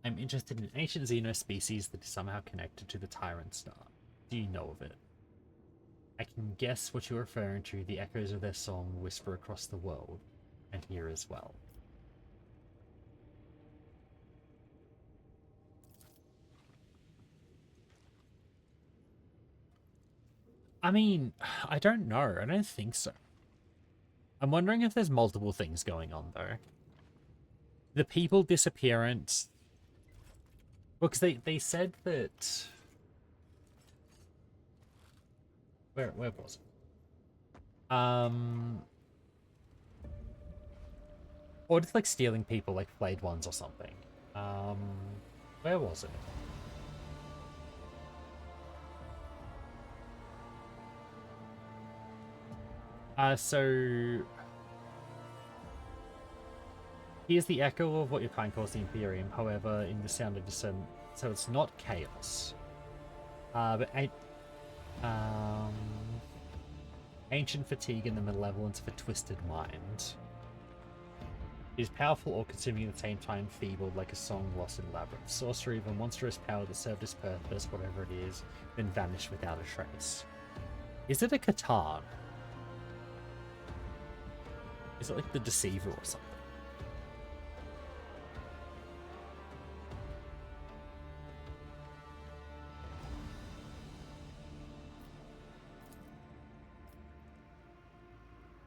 S1: I'm interested in ancient Xeno species that is somehow connected to the Tyrant Star. Do you know of it? I can guess what you're referring to. The echoes of their song whisper across the world, and here as well. I mean, I don't know. I don't think so. I'm wondering if there's multiple things going on, though. The people disappearance... Well, because they said that... Where was it? Or just like stealing people, like flayed ones or something. Where was it? So here's the echo of what your kind calls the Imperium. However, in the sound of dissent, so it's not chaos. But ancient fatigue and the malevolence of a twisted mind. It is powerful or consuming at the same time, feeble, like a song lost in labyrinth. Sorcery of a monstrous power that served its purpose, whatever it is, then vanished without a trace. Is it a Catan? Is it like the Deceiver or something?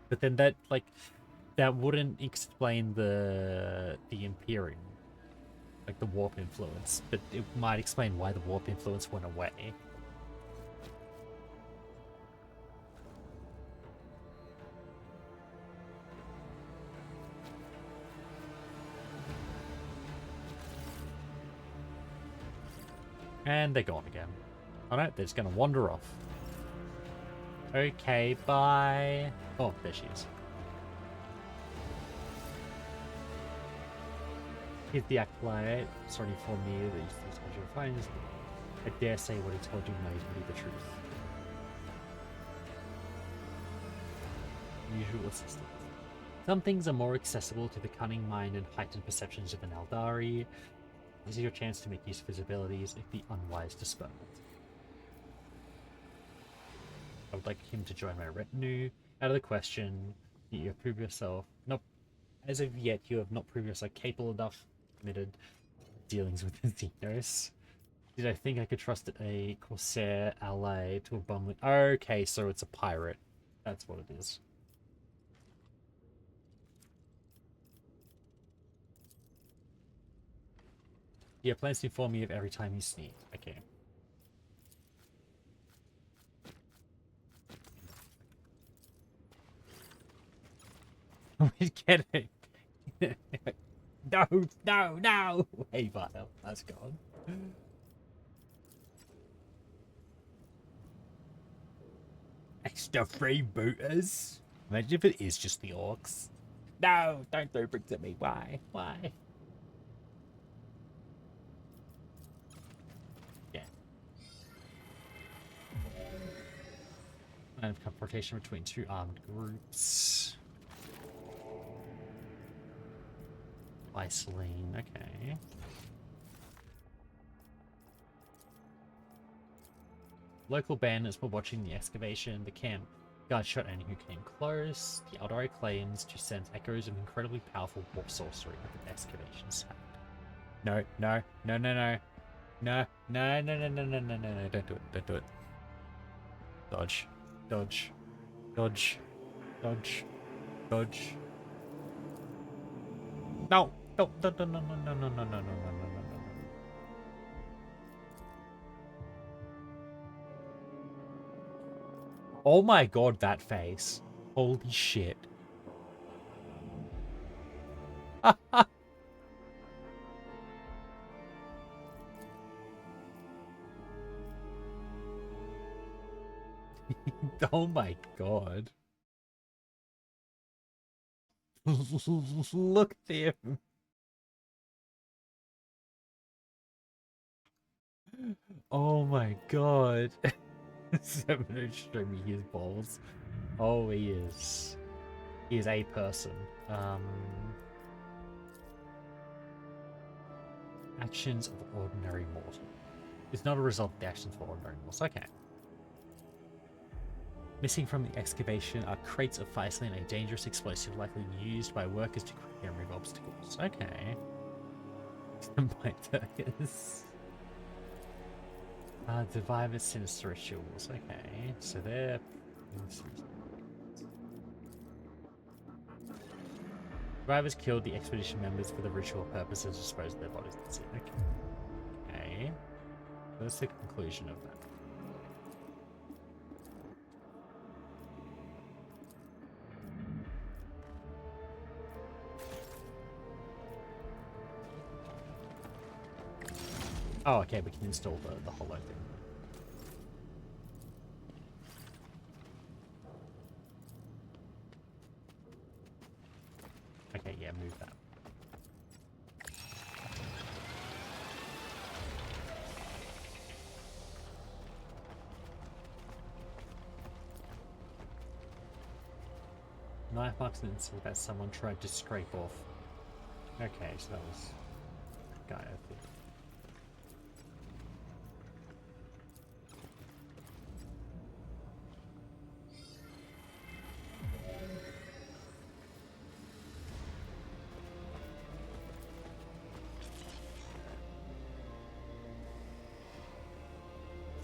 S1: But then that, like, that wouldn't explain the Imperium, like the warp influence, but it might explain why the warp influence went away. And they're gone again. Oh no, they're just gonna wander off. Okay, bye. Oh, there she is. Here's the acolyte. Sorry for me that you told you to find. I dare say what he told you might be the truth. Usual assistance. Some things are more accessible to the cunning mind and heightened perceptions of an Eldari. This is your chance to make use of his abilities if the unwise dispel it. I would like him to join my retinue. Out of the question. You have proved yourself. Nope. As of yet, you have not proved yourself capable enough committed dealings with the Xenos. Did I think I could trust a Corsair ally to a bumbling... Okay, so it's a pirate. That's what it is. Yeah, plans to inform me of every time you sneak. Okay. We're kidding. No! Hey, Vile, that's gone. Extra freebooters? Imagine if it is just the orcs. No, don't throw bricks at me. Why? Yeah. Line of confrontation between two armed groups. Isolene, okay. Local bandits were watching the excavation. The camp guard shot anyone who came close. The Eldari claims to sense echoes of incredibly powerful warp sorcery at the excavation site. No, don't do it. Dodge. No. No. Oh my god, that face. Holy shit. Oh my god. Look at him. Oh my god. Seven show me his balls. Oh, he is. He is a person. Actions of ordinary mortal. It's not a result of the actions of ordinary mortals. Okay. Missing from the excavation are crates of Fireslin, a dangerous explosive likely used by workers to quickly remove obstacles. Okay. By turkers. Survivors' sinister rituals. Okay, so they're... Survivors killed the expedition members for the ritual purposes, disposed of their bodies. That's it. Okay. Okay. That's the conclusion of that. Oh, okay, we can install the hollow thing. Okay, yeah, move that. Knife marks and insult that someone tried to scrape off. Okay, so that was a guy, I think.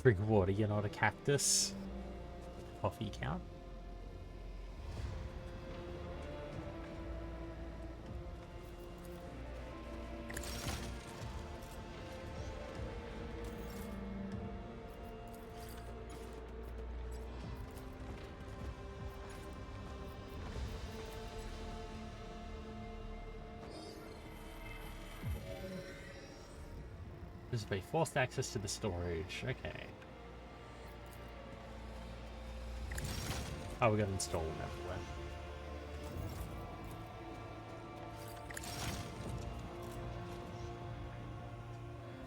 S1: Drink water, you're not a cactus. Coffee count? This will be forced access to the storage. Okay. Oh, we got to install them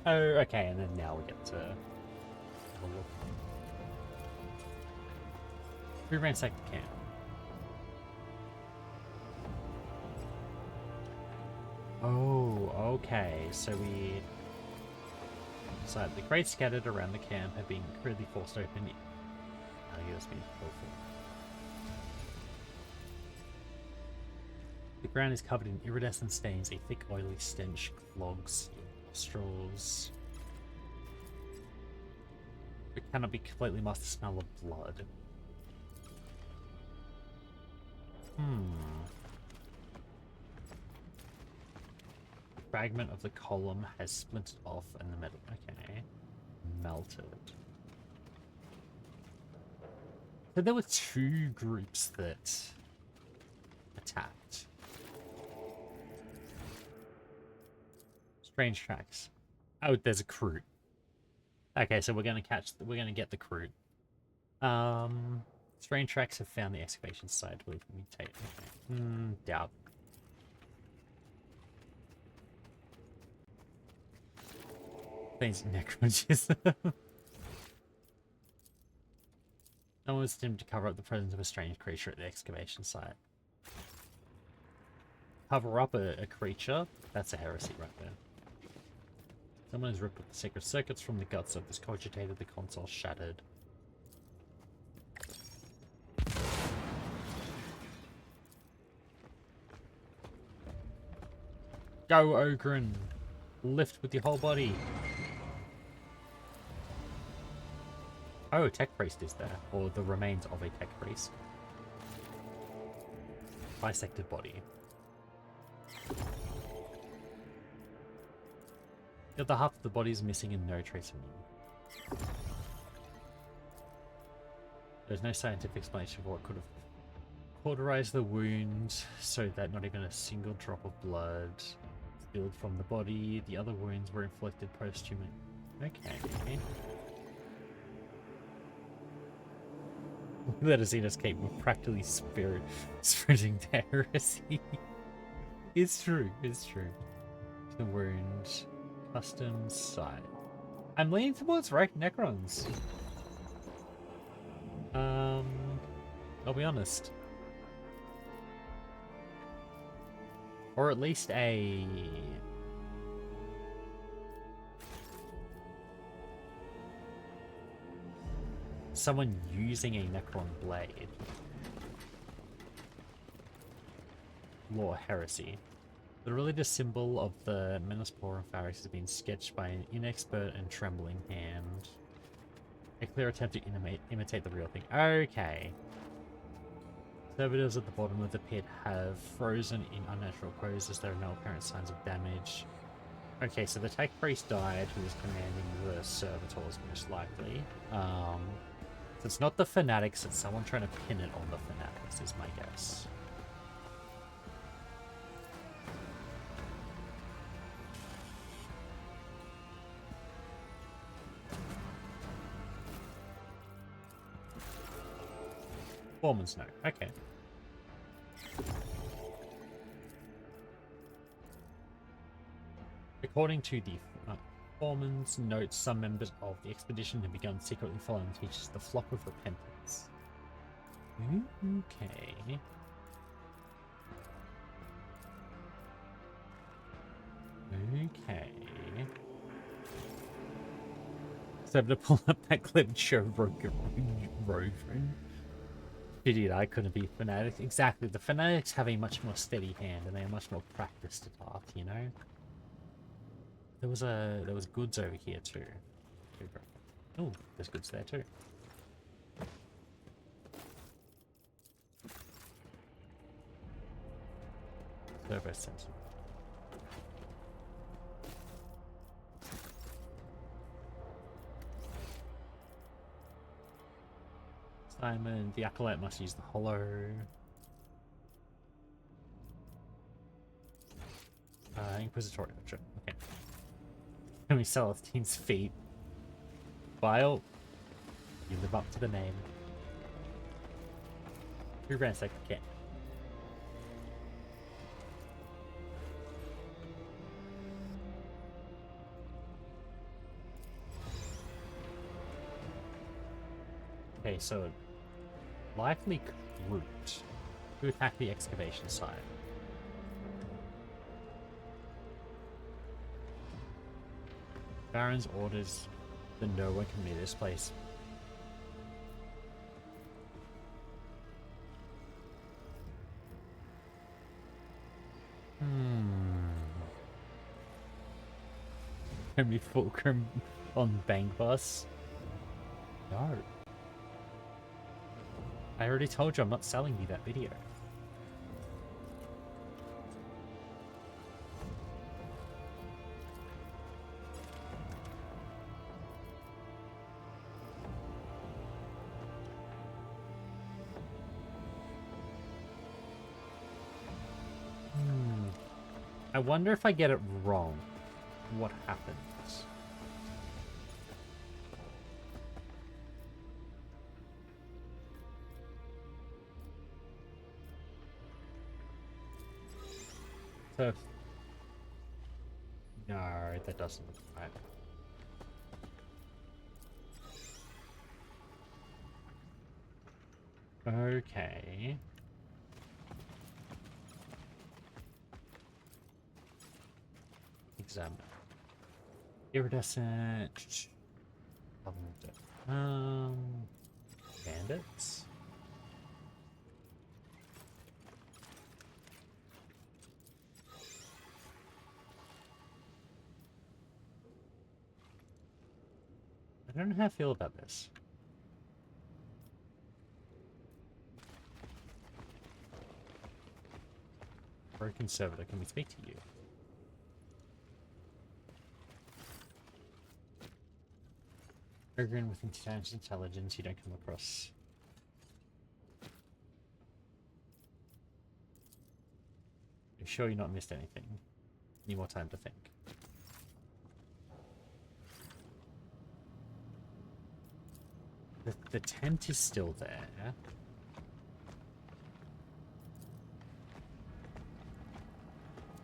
S1: everywhere. Oh, okay, and then now we get to have a look. We ransack the camp. Oh, okay, so we... So the crates scattered around the camp have been crudely forced open. USB helpful. The ground is covered in iridescent stains. A thick, oily stench clogs your nostrils. It cannot be completely masked the smell of blood. The fragment of the column has splintered off and the metal... Okay. Melted. So there were two groups that attacked. Strange tracks. Oh, there's a crew. Okay, so we're gonna get the crew. Strange tracks have found the excavation site. Will mutate. Okay. Doubt. Things necrotism. No one was attempting to cover up the presence of a strange creature at the excavation site. Cover up a creature? That's a heresy right there. Someone has ripped up the sacred circuits from the guts of this cogitated, the console shattered. Go, Ogren! Lift with your whole body! Oh, a tech priest is there, or the remains of a tech priest. Bisected body. The other half of the body is missing and no trace of him. There's no scientific explanation for what could have cauterized the wound, so that not even a single drop of blood spilled from the body. The other wounds were inflicted post-human. Okay. Let us in escape with practically spreading the heresy. It's true, it's true. The wound. Custom site. I'm leaning towards right Necrons. I'll be honest. Or at least a... someone using a Necron blade. Law Heresy. The religious symbol of the Menospore and Pharaohs has been sketched by an inexpert and trembling hand. A clear attempt to imitate the real thing. Okay. Servitors at the bottom of the pit have frozen in unnatural poses. There are no apparent signs of damage. Okay, so the tech priest died, who was commanding the servitors, most likely. So it's not the fanatics, it's someone trying to pin it on the fanatics, is my guess. Foreman's note, okay. According to the Foreman's notes, some members of the expedition have begun secretly following teachers the flock of repentance. Okay. Okay. So I'm to pull up that clip and show Rogan. Pity I couldn't be fanatics. Exactly, the fanatics have a much more steady hand and they are much more practiced at art, you know? There was goods over here too. Oh, there's goods there too. Servo sensor. Simon, the acolyte must use the hollow. Inquisitorial, sure. Okay. Can we sell Celestine's feet? Vile, you live up to the name. Who ransacked the cat? Okay, so likely Groot who attacked the excavation site. Baron's orders that no one can leave this place. Can we fulcrum on Bank Bus? No. I already told you I'm not selling you that video. I wonder if I get it wrong, what happens? So, no, that doesn't look right. Okay. Examine. Iridescent. Bandits. I don't know how I feel about this. Broken servitor, can we speak to you? Peregrine with intelligence, you don't come across. Are you sure you've not missed anything? Need more time to think. The tent is still there.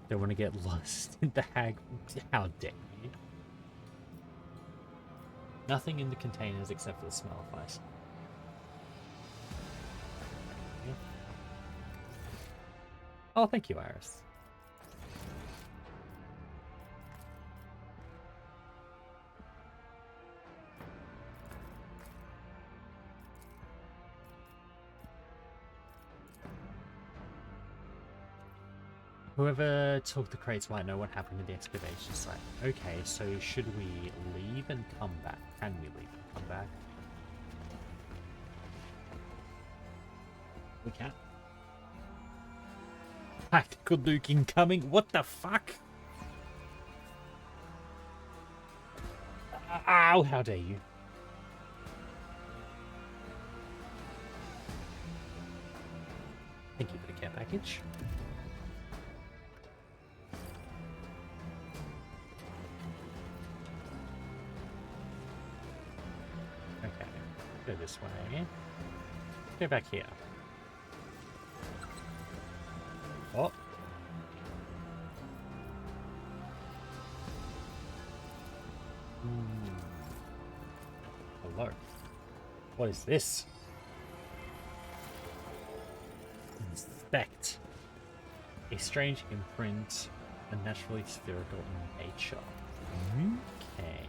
S1: Don't want to get lost in the hag. How dare you? Nothing in the containers except for the smell of ice. Yeah. Oh, thank you, Iris. Whoever took the crates might know what happened to the excavation site. Okay, so should we leave and come back? Can we leave and come back? We can. Tactical nuke incoming. What the fuck? Ow, how dare you. Thank you for the care package. Okay, go this way. Go back here. Oh. Hello. What is this? Inspect. A strange imprint, unnaturally spherical in nature. Okay.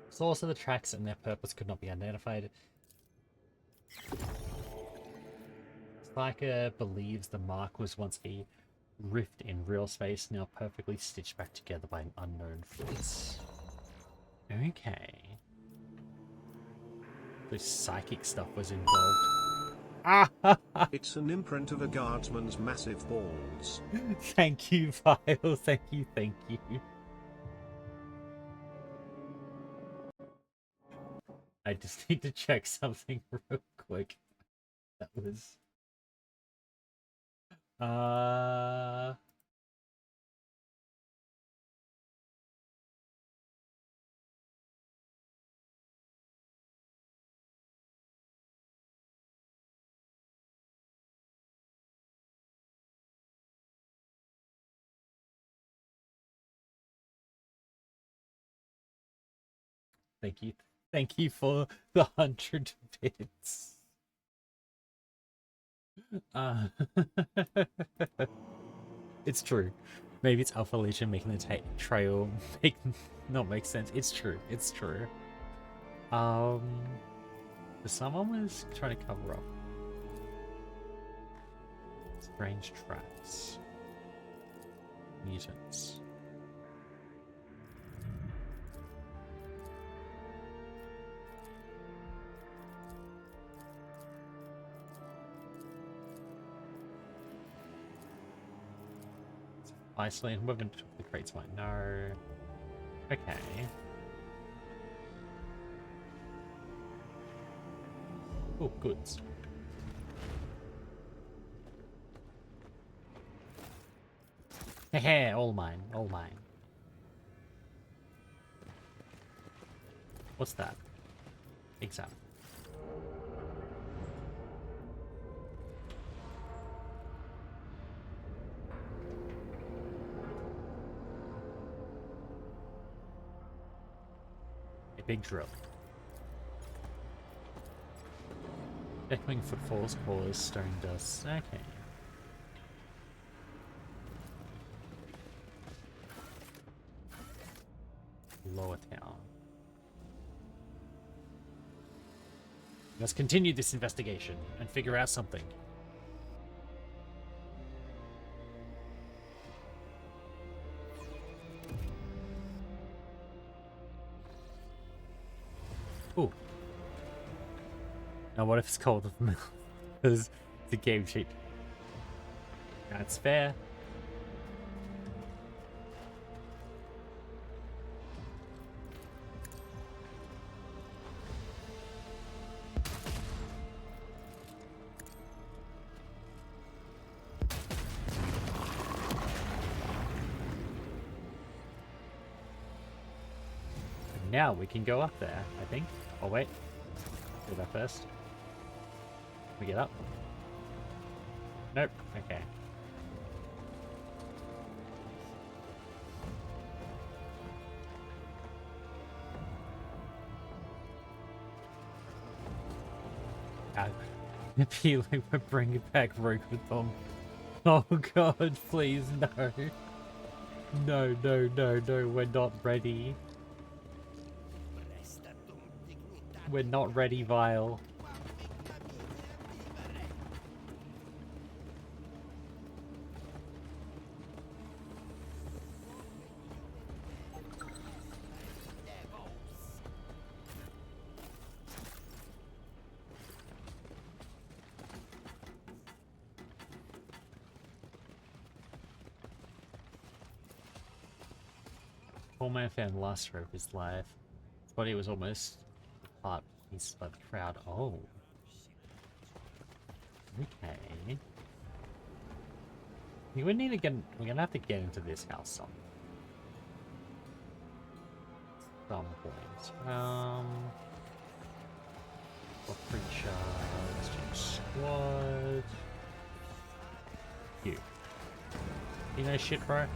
S1: Source of the tracks and their purpose could not be identified. Spiker believes the mark was once a rift in real space, now perfectly stitched back together by an unknown force. Okay. The psychic stuff was involved.
S2: It's an imprint of a guardsman's massive balls.
S1: Thank you, Vile. Thank you, thank you. I just need to check something real quick. That was... Thank you. Thank you for the 100 bits. It's true. Maybe it's Alpha Legion making the trail not make sense. It's true. It's true. Someone was trying to cover up strange tracks. Mutants. Isolate whoever took the crates might know. Okay. Oh, goods. Hehe, all mine, all mine. What's that? Exam. A big drill. Echoing footfalls cause stone dust. Okay. Lower town. Let's continue this investigation and figure out something. Ooh. Now what if it's cold? Because it's a game cheat. That's fair. Now we can go up there, I think. Oh wait. Do that first. We get up? Nope. Okay. Appealing, we're bringing back Rokothom. Oh god, please, no. No, no, no, no, we're not ready. We're not ready, Vile. Poor man found the last hope of his life. His body was almost part piece by the crowd. Oh. Okay. We need to get. We're gonna have to get into this house some point. What creature? Let's change squad. You. You know shit, bro.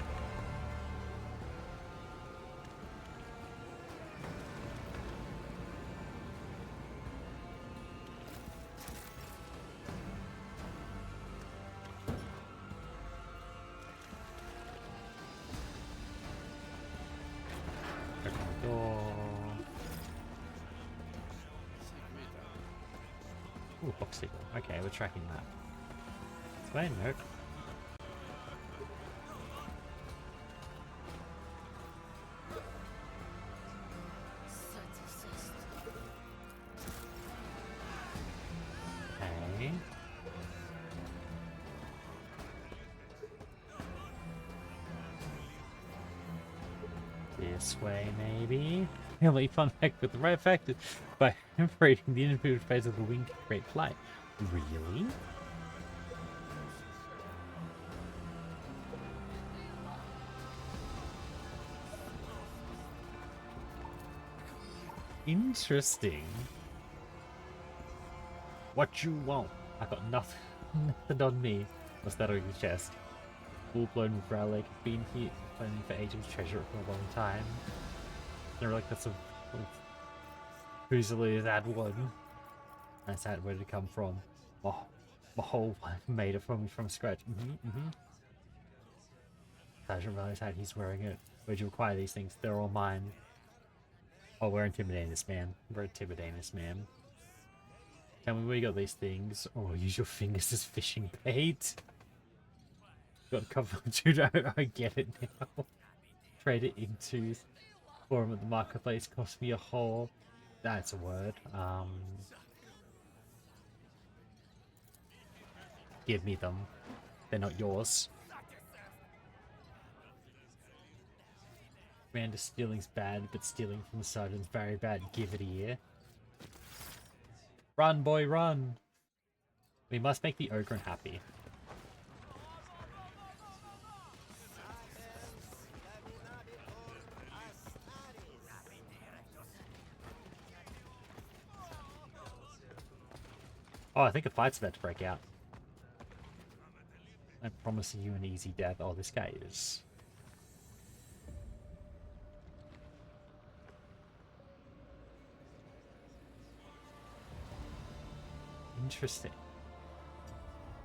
S1: Ooh, box signal. Okay, we're tracking that. Explain, nope. Okay. This way, maybe. Really fun heck with the right factor by separating the individual phase of the wing to create flight. Really? Interesting. What you want? I got nothing, nothing on me. What's that on your chest? Full-blown relic. Been here planning for ages. Treasure it for a long time. They're like that's a Who's that one? That's that where did it come from? My whole one made it from scratch. I didn't realize that he's wearing it. Where'd you acquire these things? They're all mine. Oh, we're intimidating this man. We're intimidating this man. Tell me where you got these things. Oh, use your fingers as fishing bait. Got a couple of dude. I get it now. Trade it into forum at the marketplace. Cost me a whole. That's a word. Give me them. They're not yours. Commander stealing's bad, but stealing from the sergeant's very bad. Give it a year. Run, boy, run! We must make the ogre happy. Oh, I think a fight's about to break out. I'm promising you an easy death. Oh, this guy is... interesting.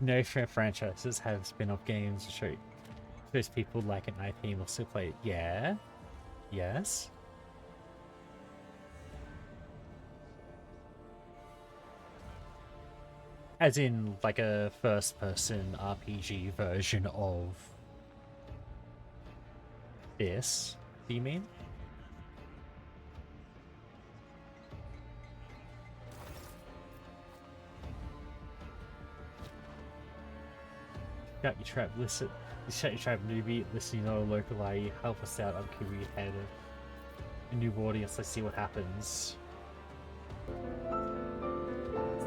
S1: No franchises have spin-off games to show those people like an IP and will still play it. Yeah. Yes. As in, like a first-person RPG version of this, do you mean? Shut your trap, listen. Shut your trap, newbie. Listen, you know, local IE. Help us out. I'm curious. Head a new audience. Let's see what happens.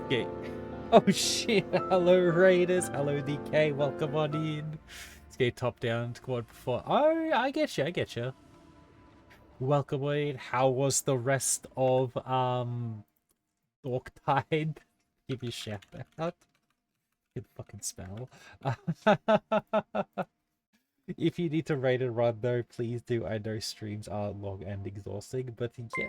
S1: Okay. Oh shit! Hello Raiders, hello DK, welcome on in. Let's get top down squad before. Oh, I get you, I get you. Welcome in. How was the rest of Dorktide? Give you a shout out. Good fucking spell. If you need to raid and run though, please do. I know streams are long and exhausting, but yeah.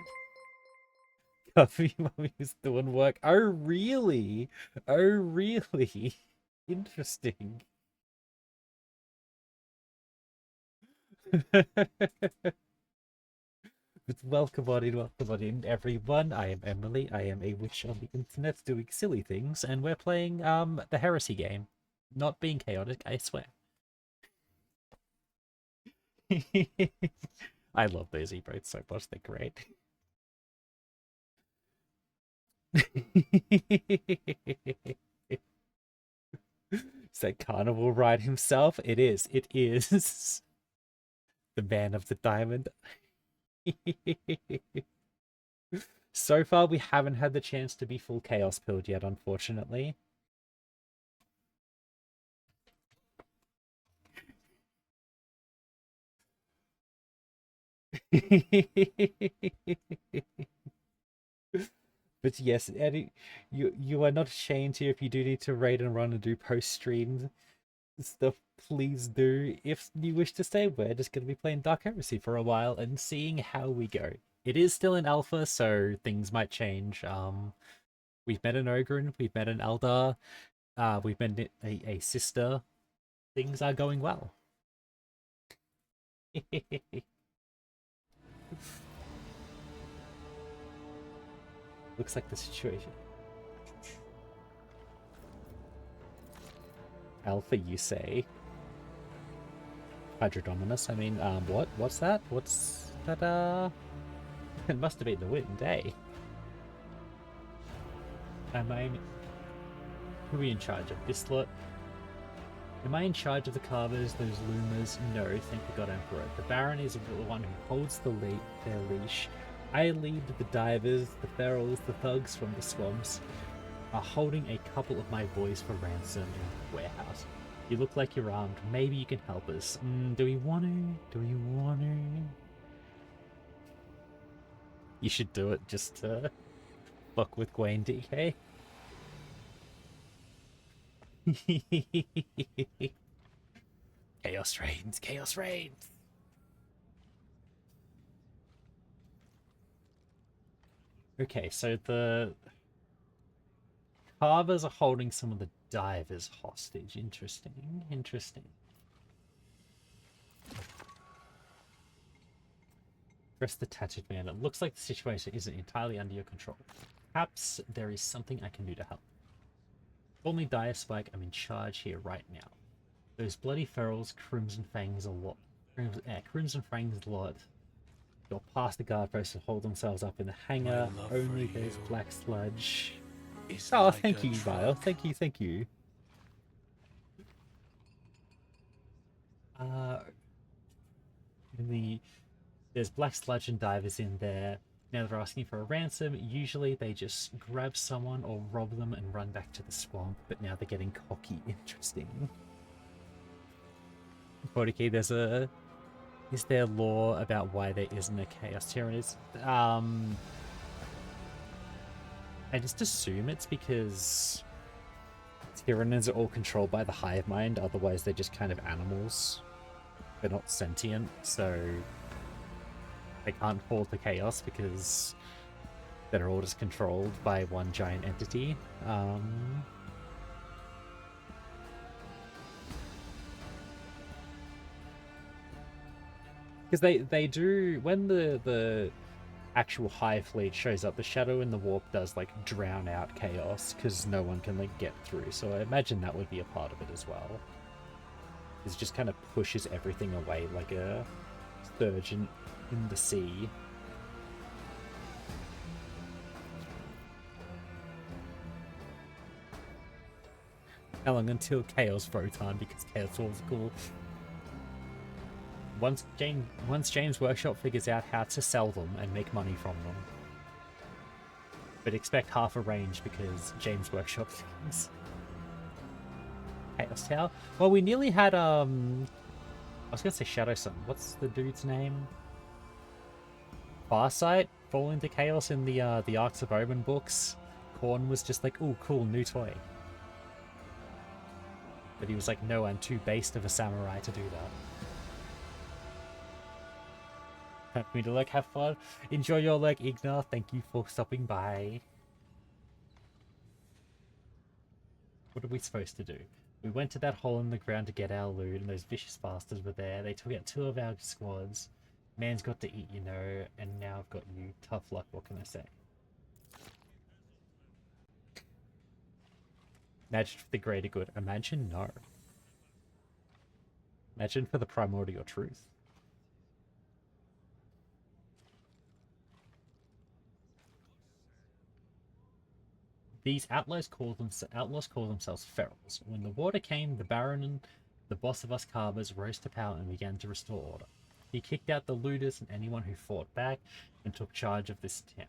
S1: Coffee Mummy's doing work. Oh, really? Oh, really? Interesting. But welcome on in, everyone. I am Emily. I am a witch on the internet doing silly things, and we're playing the Heresy game. Not being chaotic, I swear. I love those emotes so much, they're great. Is that Carnival Ride himself? It is. It is. The man of the diamond. So far, we haven't had the chance to be full chaos pilled yet, unfortunately. But yes, Eddie, you are not ashamed here. If you do need to raid and run and do post stream stuff, please do. If you wish to stay, we're just going to be playing Dark Heresy for a while and seeing how we go. It is still in alpha, so things might change. We've met an Ogryn, we've met an Eldar, we've met a sister. Things are going well. Looks like the situation. Alpha, you say? Hydrodominus, I mean, what? What's that? What's that, It must have been the wind, eh? Am I... Who are we in charge of? This lot? Am I in charge of the carvers, those loomers? No, thank the God Emperor. The Baron is the one who holds their leash. I lead the divers, the ferals, the thugs from the swamps are holding a couple of my boys for ransom in the warehouse. You look like you're armed. Maybe you can help us. Do we want to? Do we want to? You should do it just to fuck with Gwen DK. Chaos reigns, chaos reigns. Okay, so the carvers are holding some of the divers hostage. Interesting, interesting. Press the tattooed man. It looks like the situation isn't entirely under your control. Perhaps there is something I can do to help. Call me Dire Spike, I'm in charge here right now. Those bloody ferals, Crimson Fangs a lot. Crimson Fangs a lot. Go past the guard post and hold themselves up in the hangar. Only there's black sludge. Oh, like thank you, Vile. Thank you, thank you. There's black sludge and divers in there. Now they're asking for a ransom. Usually they just grab someone or rob them and run back to the swamp, but now they're getting cocky. Interesting. 40k, is there law about why there isn't a Chaos Tyrannus? I just assume it's because Tyrannus are all controlled by the hive mind, otherwise they're just kind of animals. They're not sentient, so they can't fall to chaos because they're all just controlled by one giant entity. Because they do, when the actual Hive fleet shows up, the Shadow in the Warp does like drown out chaos because no one can like get through. So I imagine that would be a part of it as well. It just kind of pushes everything away like a sturgeon in the sea. How long until Chaos Photon, because Chaos Swords are cool. Once James Workshop figures out how to sell them and make money from them. But expect half a range because James Workshop things. Chaos Tower? Well, we nearly had, I was gonna say Shadow Sun. What's the dude's name? Farsight fall into chaos in the Arcs of Omen books. Korn was just like, "Ooh, cool, new toy." But he was like, "No, I'm too based of a samurai to do that." Time for me to have fun. Enjoy your Ignar. Thank you for stopping by. What are we supposed to do? We went to that hole in the ground to get our loot, and those vicious bastards were there. They took out 2 of our squads. Man's got to eat, you know, and now I've got you. Tough luck, what can I say? Imagine for the greater good. Imagine no. Imagine for the primordial truth. These outlaws call themselves ferals. When the water came, the Baron and the boss of us carvers rose to power and began to restore order. He kicked out the looters and anyone who fought back and took charge of this town.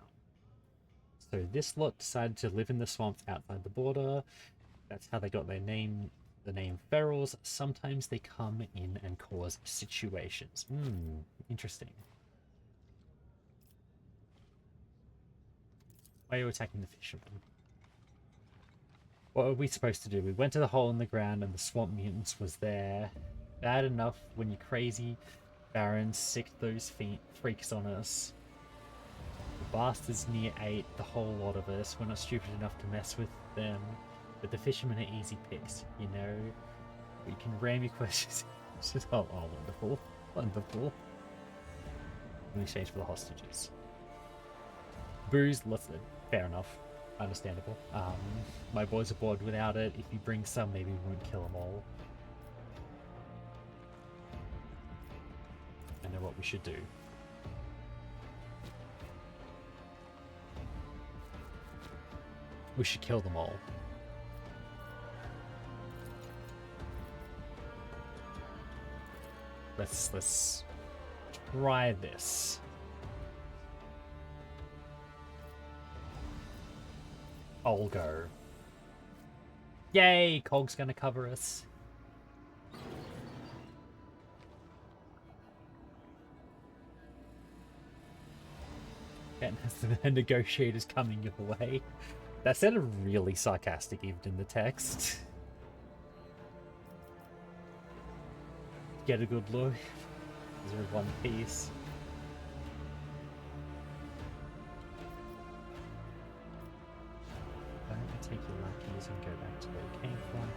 S1: So this lot decided to live in the swamps outside the border. That's how they got their name, the name ferals. Sometimes they come in and cause situations. Interesting. Why are you attacking the fishermen? What were we supposed to do? We went to the hole in the ground and the swamp mutants was there. Bad enough when you crazy barons sicked those freaks on us. The bastards near ate the whole lot of us. We're not stupid enough to mess with them. But the fishermen are easy picks, you know? We can ram your questions. Oh, wonderful. Wonderful. In exchange for the hostages. Booze, fair enough. Understandable. My boys are bored without it. If you bring some, maybe we won't kill them all. I know what we should do. We should kill them all. Let's try this. I'll go. Yay! Cog's gonna cover us. And the negotiators coming your way. That sounded really sarcastic even in the text. Get a good look. Is there one piece? Why don't you take your lackeys and go back to where you came from?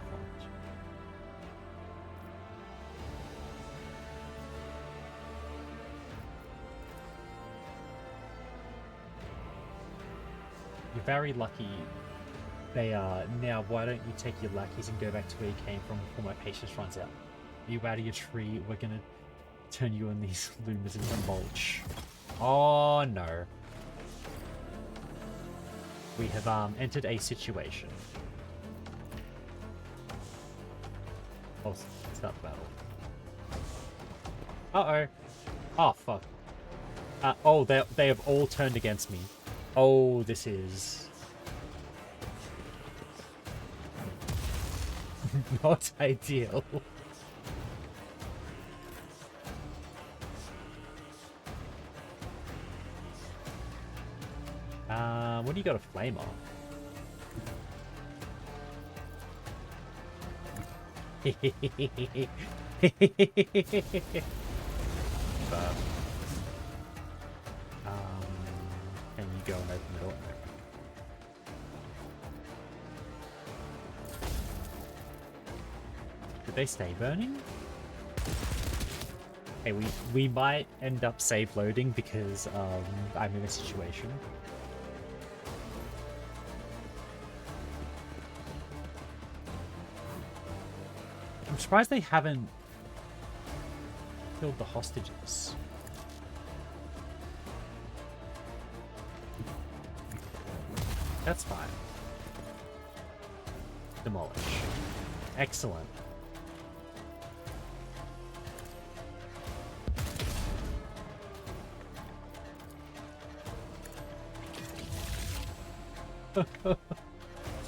S1: You're very lucky they are. Now, why don't you take your lackeys and go back to where you came from before my patience runs out? You out of your tree, we're gonna turn you and these loomers into mulch. Oh no. We have entered a situation. Oh, start the battle. Uh-oh. Oh, fuck. Oh, they have all turned against me. Oh, this is... not ideal. What do you got a flame on? Can you go and open the door? Did they stay burning? Hey, we might end up save loading because I'm in a situation. I'm surprised they haven't killed the hostages. That's fine. Demolish. Excellent.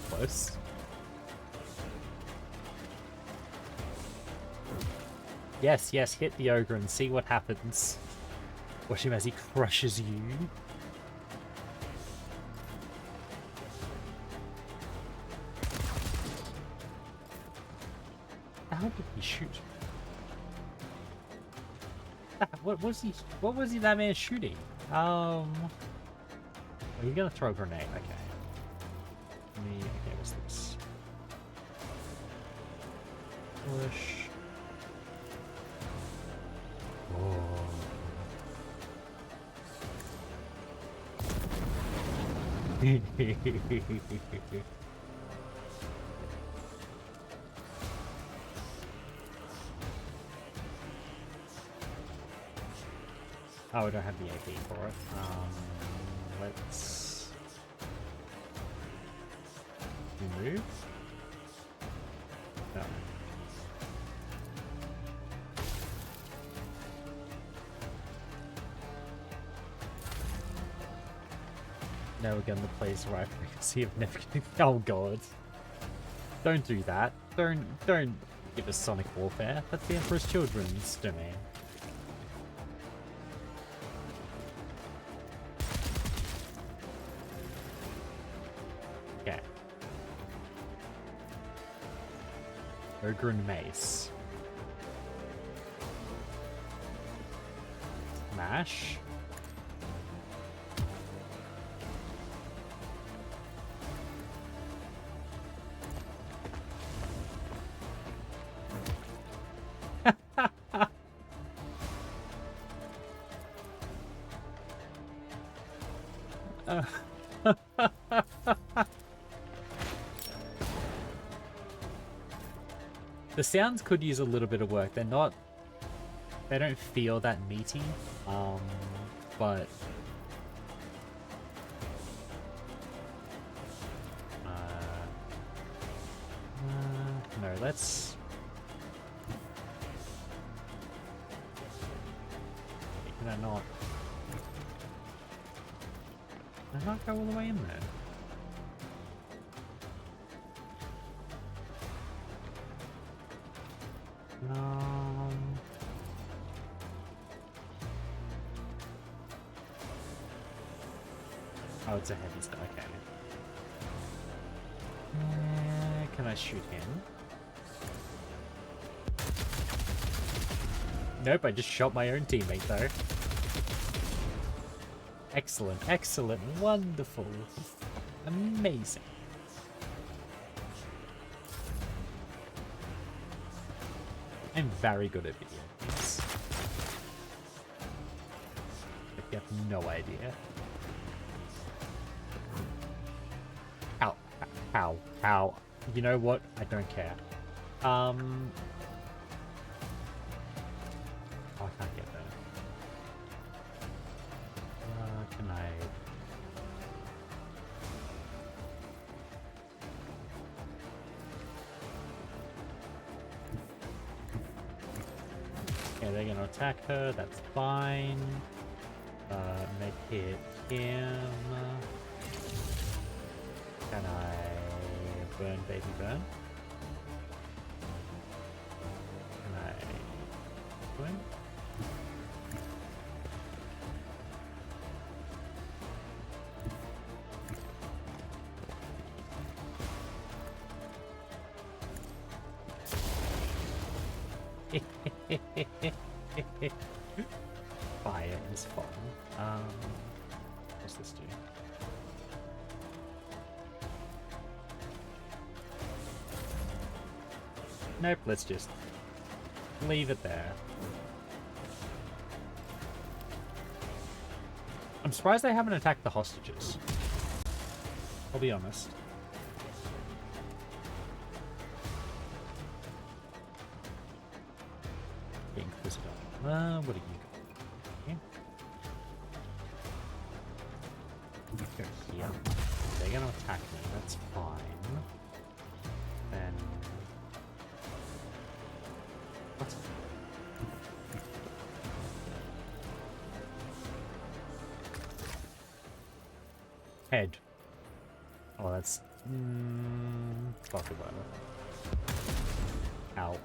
S1: Close. Yes, yes, hit the ogre and see what happens. Watch him as he crushes you. How did he shoot? What was he that man shooting? Are you gonna throw a grenade? Okay. Okay, what's this? Push. Oh, we don't have the AP for it. Let's move. No. No gun that plays right frequency of never. Oh god. Don't do that. Don't give us Sonic Warfare. That's the Emperor's Children's domain. Okay. Ogre and Mace. Smash. The sounds could use a little bit of work. They don't feel that meaty. But no, let's can I not go all the way in there? Oh, it's a heavy stuff. Okay. Can I shoot him? Nope, I just shot my own teammate though. Excellent, excellent, wonderful, amazing. I'm very good at video games. If you have no idea. Ow. You know what? I don't care. Oh, I can't get there. Can I... Okay, they're gonna attack her. That's fine. Med hit him. Can I burn, baby, burn? Can I burn? Fire is fun. What's this do? Nope, let's just leave it there. I'm surprised they haven't attacked the hostages. I'll be honest. The Inquisitor. What are you going? Go here. They're gonna attack me, that's fine. Then... What? Head. Oh, that's... fuck about it. Ow.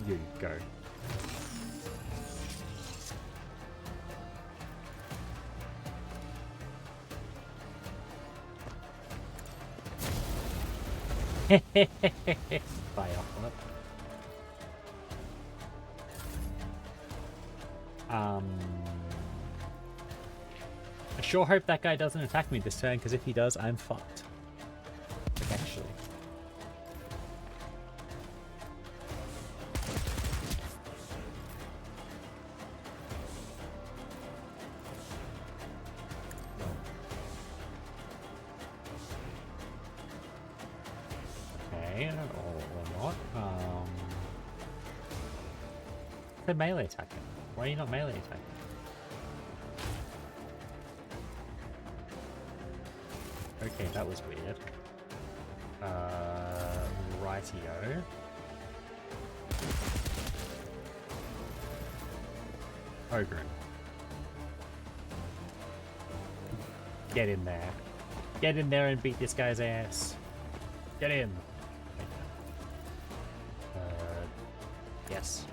S1: You go. Fire off on it. I sure hope that guy doesn't attack me this turn, because if he does, I'm fucked. Actually. Or not. They're melee attacking. Why are you not melee attacking? Okay, that was weird. Rightio. Ogre. Get in there. Get in there and beat this guy's ass. Get in. Yes.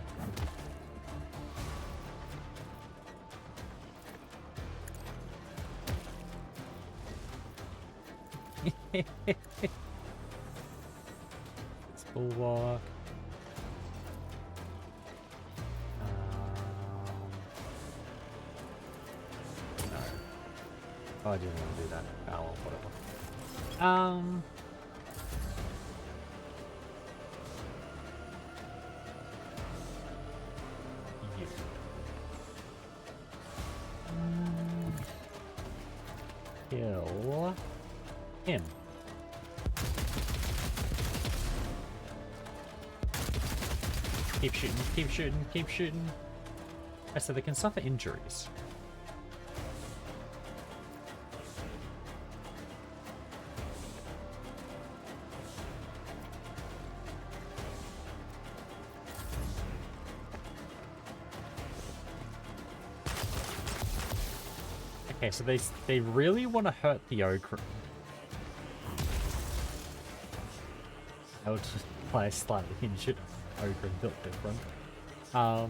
S1: It's bulwark. No. Oh, I didn't want to do that. Oh, well, whatever. You. Kill him. Keep shooting, keep shooting, keep shooting. Oh, so they can suffer injuries. Okay, so they really want to hurt the ogre. I would just play a slightly injured ogre and built different. Hi.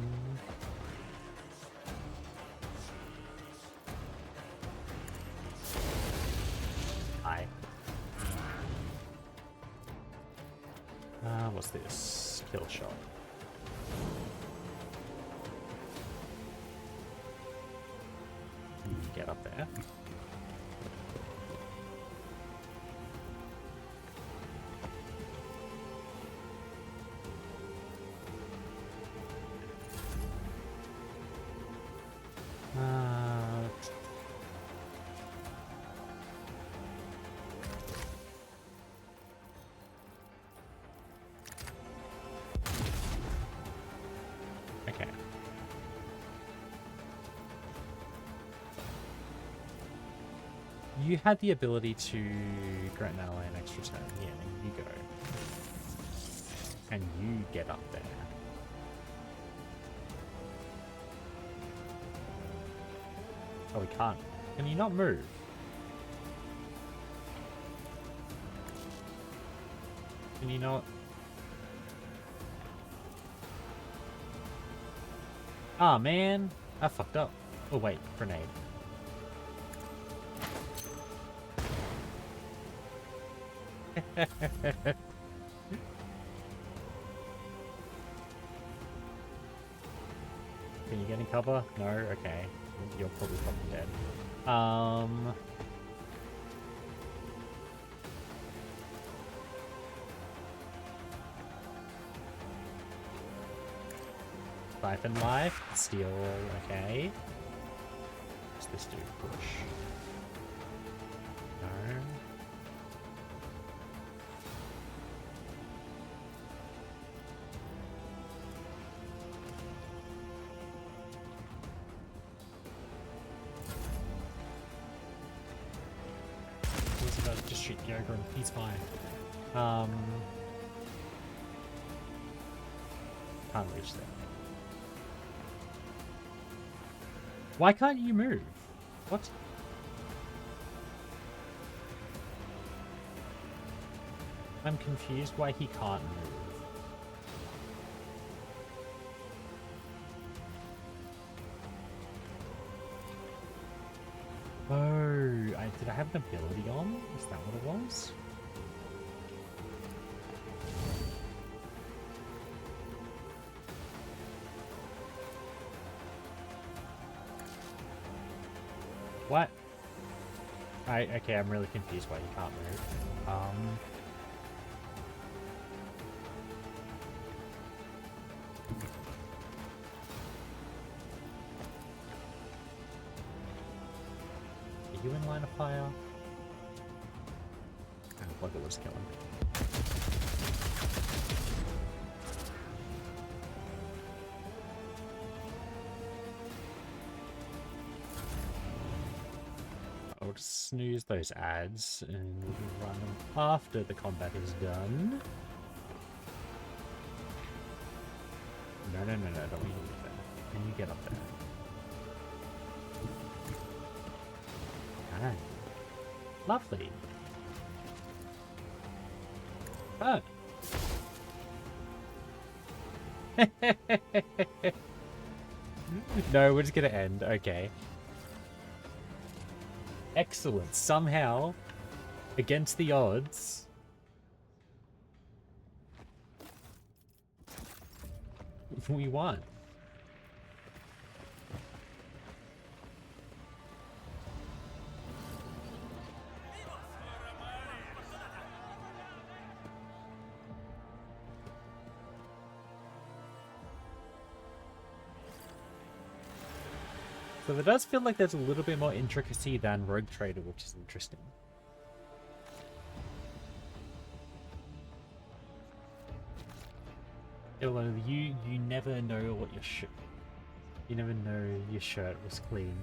S1: What's this? Kill shot. Get up there. Okay. You had the ability to grant an ally an extra turn. Yeah, you go. And you get up there. Oh, we can't. Can you not move? Can you not? Ah, man. I fucked up. Oh, wait. Grenade. Can you get any cover? No? Okay. You're probably fucking dead. Siphon life. Steal. Okay. What's this do? Push. No. He's about to just shoot the ogre and he's fine. Can't reach there. Why can't you move? What? I'm confused why he can't move. Oh, did I have an ability on? Is that what it was? What? Okay, I'm really confused why you can't move. Are you in line of fire? Oh, look at what's killing. we'll just snooze those ads and we'll run them after the combat is done. No, don't you get up there. Can you get up there? Ah, lovely. Fun. No, we're just gonna end. Okay. Excellent. Somehow, against the odds, we won. So it does feel like there's a little bit more intricacy than Rogue Trader, which is interesting. Although you never know what your you never know your shirt was clean.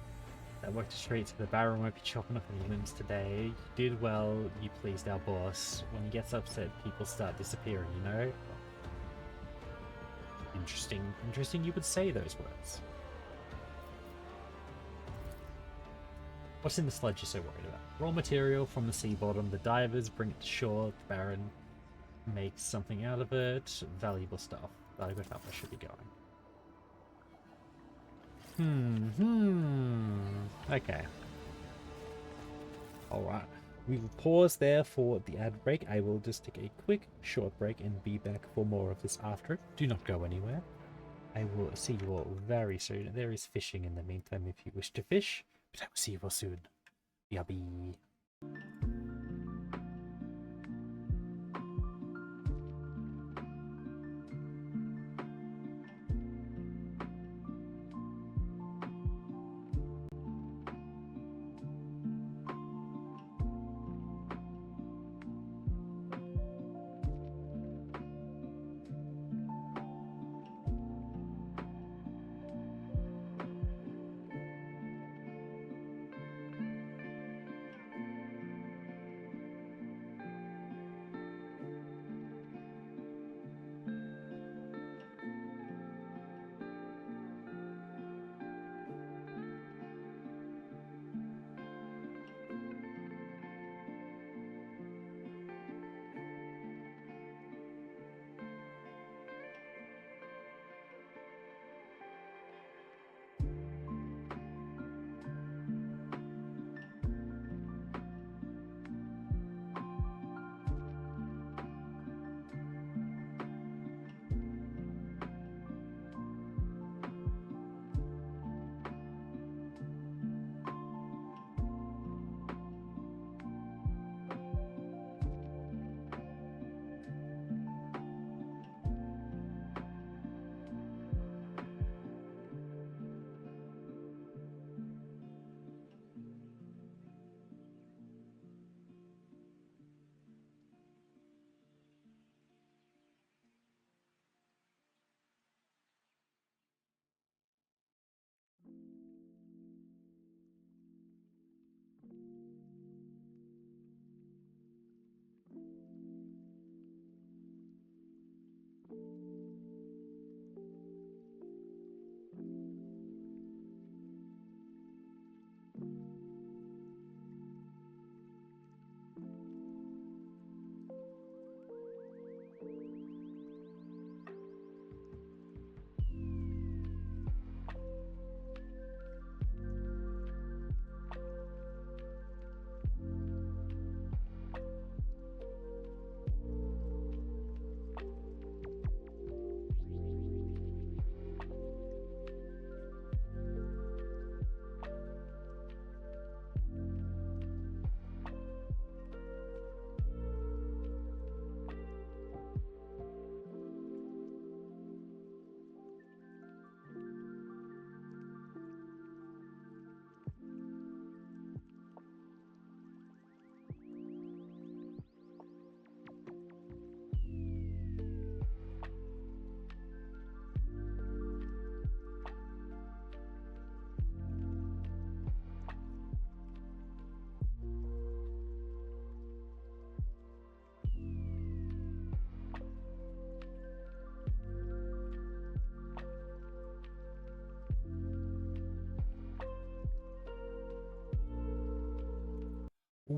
S1: That worked straight to the Baron won't be chopping up any limbs today. You did well, you pleased our boss. When he gets upset, people start disappearing, you know? Interesting you would say those words. What's in the sludge you're so worried about? Raw material from the sea bottom. The divers bring it to shore. The Baron makes something out of it. Valuable stuff. That good help I should be going. Okay. Alright. We will pause there for the ad break. I will just take a quick short break and be back for more of this after. Do not go anywhere. I will see you all very soon. There is fishing in the meantime if you wish to fish. But I will see you all soon. Yabby.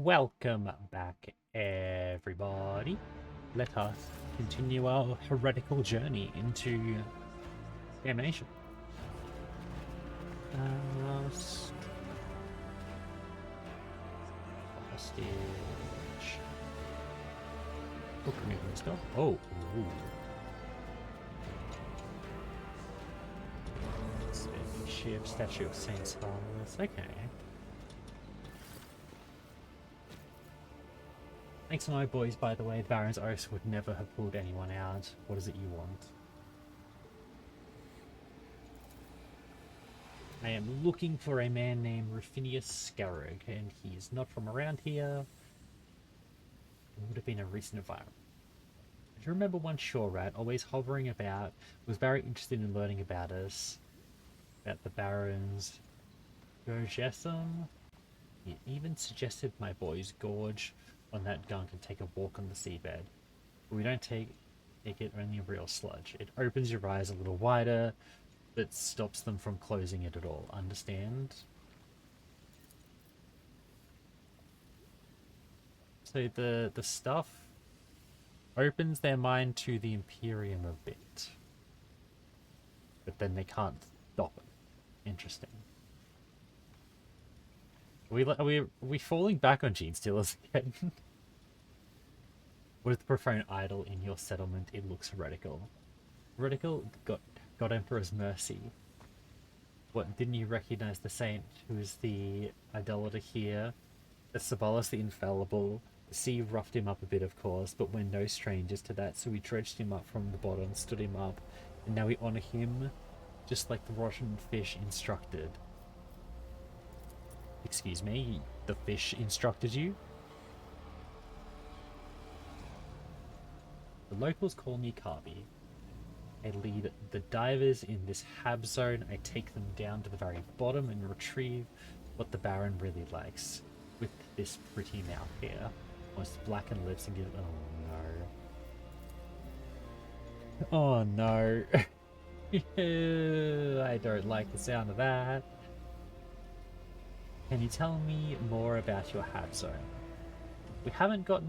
S1: Welcome back, everybody. Let us continue our heretical journey into damnation. Hostage. Book movement stuff. Oh, ooh. Spaceship, statue of Saint Silas. Okay. Thanks to my boys, by the way. Baron's Oath would never have pulled anyone out. What is it you want? I am looking for a man named Ruffinius Scarrig, and he is not from around here. It would have been a recent environment. Do you remember one shore rat, always hovering about, was very interested in learning about us, about the Barons Gorgesum? He even suggested my boys gorge on that gunk and take a walk on the seabed. But we don't take it only real sludge. It opens your eyes a little wider, but stops them from closing it at all. Understand? So the stuff opens their mind to the Imperium a bit, but then they can't stop it. Interesting. Are we falling back on Gene Stealers again? What is the profane idol in your settlement? It looks heretical. Heretical? God Emperor's mercy. What, didn't you recognize the saint who is the idolater here? The Sabalas the Infallible. The sea roughed him up a bit, of course, but we're no strangers to that, so we dredged him up from the bottom, stood him up, and now we honor him just like the rotten fish instructed. Excuse me, the fish instructed you? The locals call me Carby. I lead the divers in this hab zone. I take them down to the very bottom and retrieve what the Baron really likes. With this pretty mouth here. Almost blacken lips and give it... Oh no. Oh no. I don't like the sound of that. Can you tell me more about your hab zone? We haven't got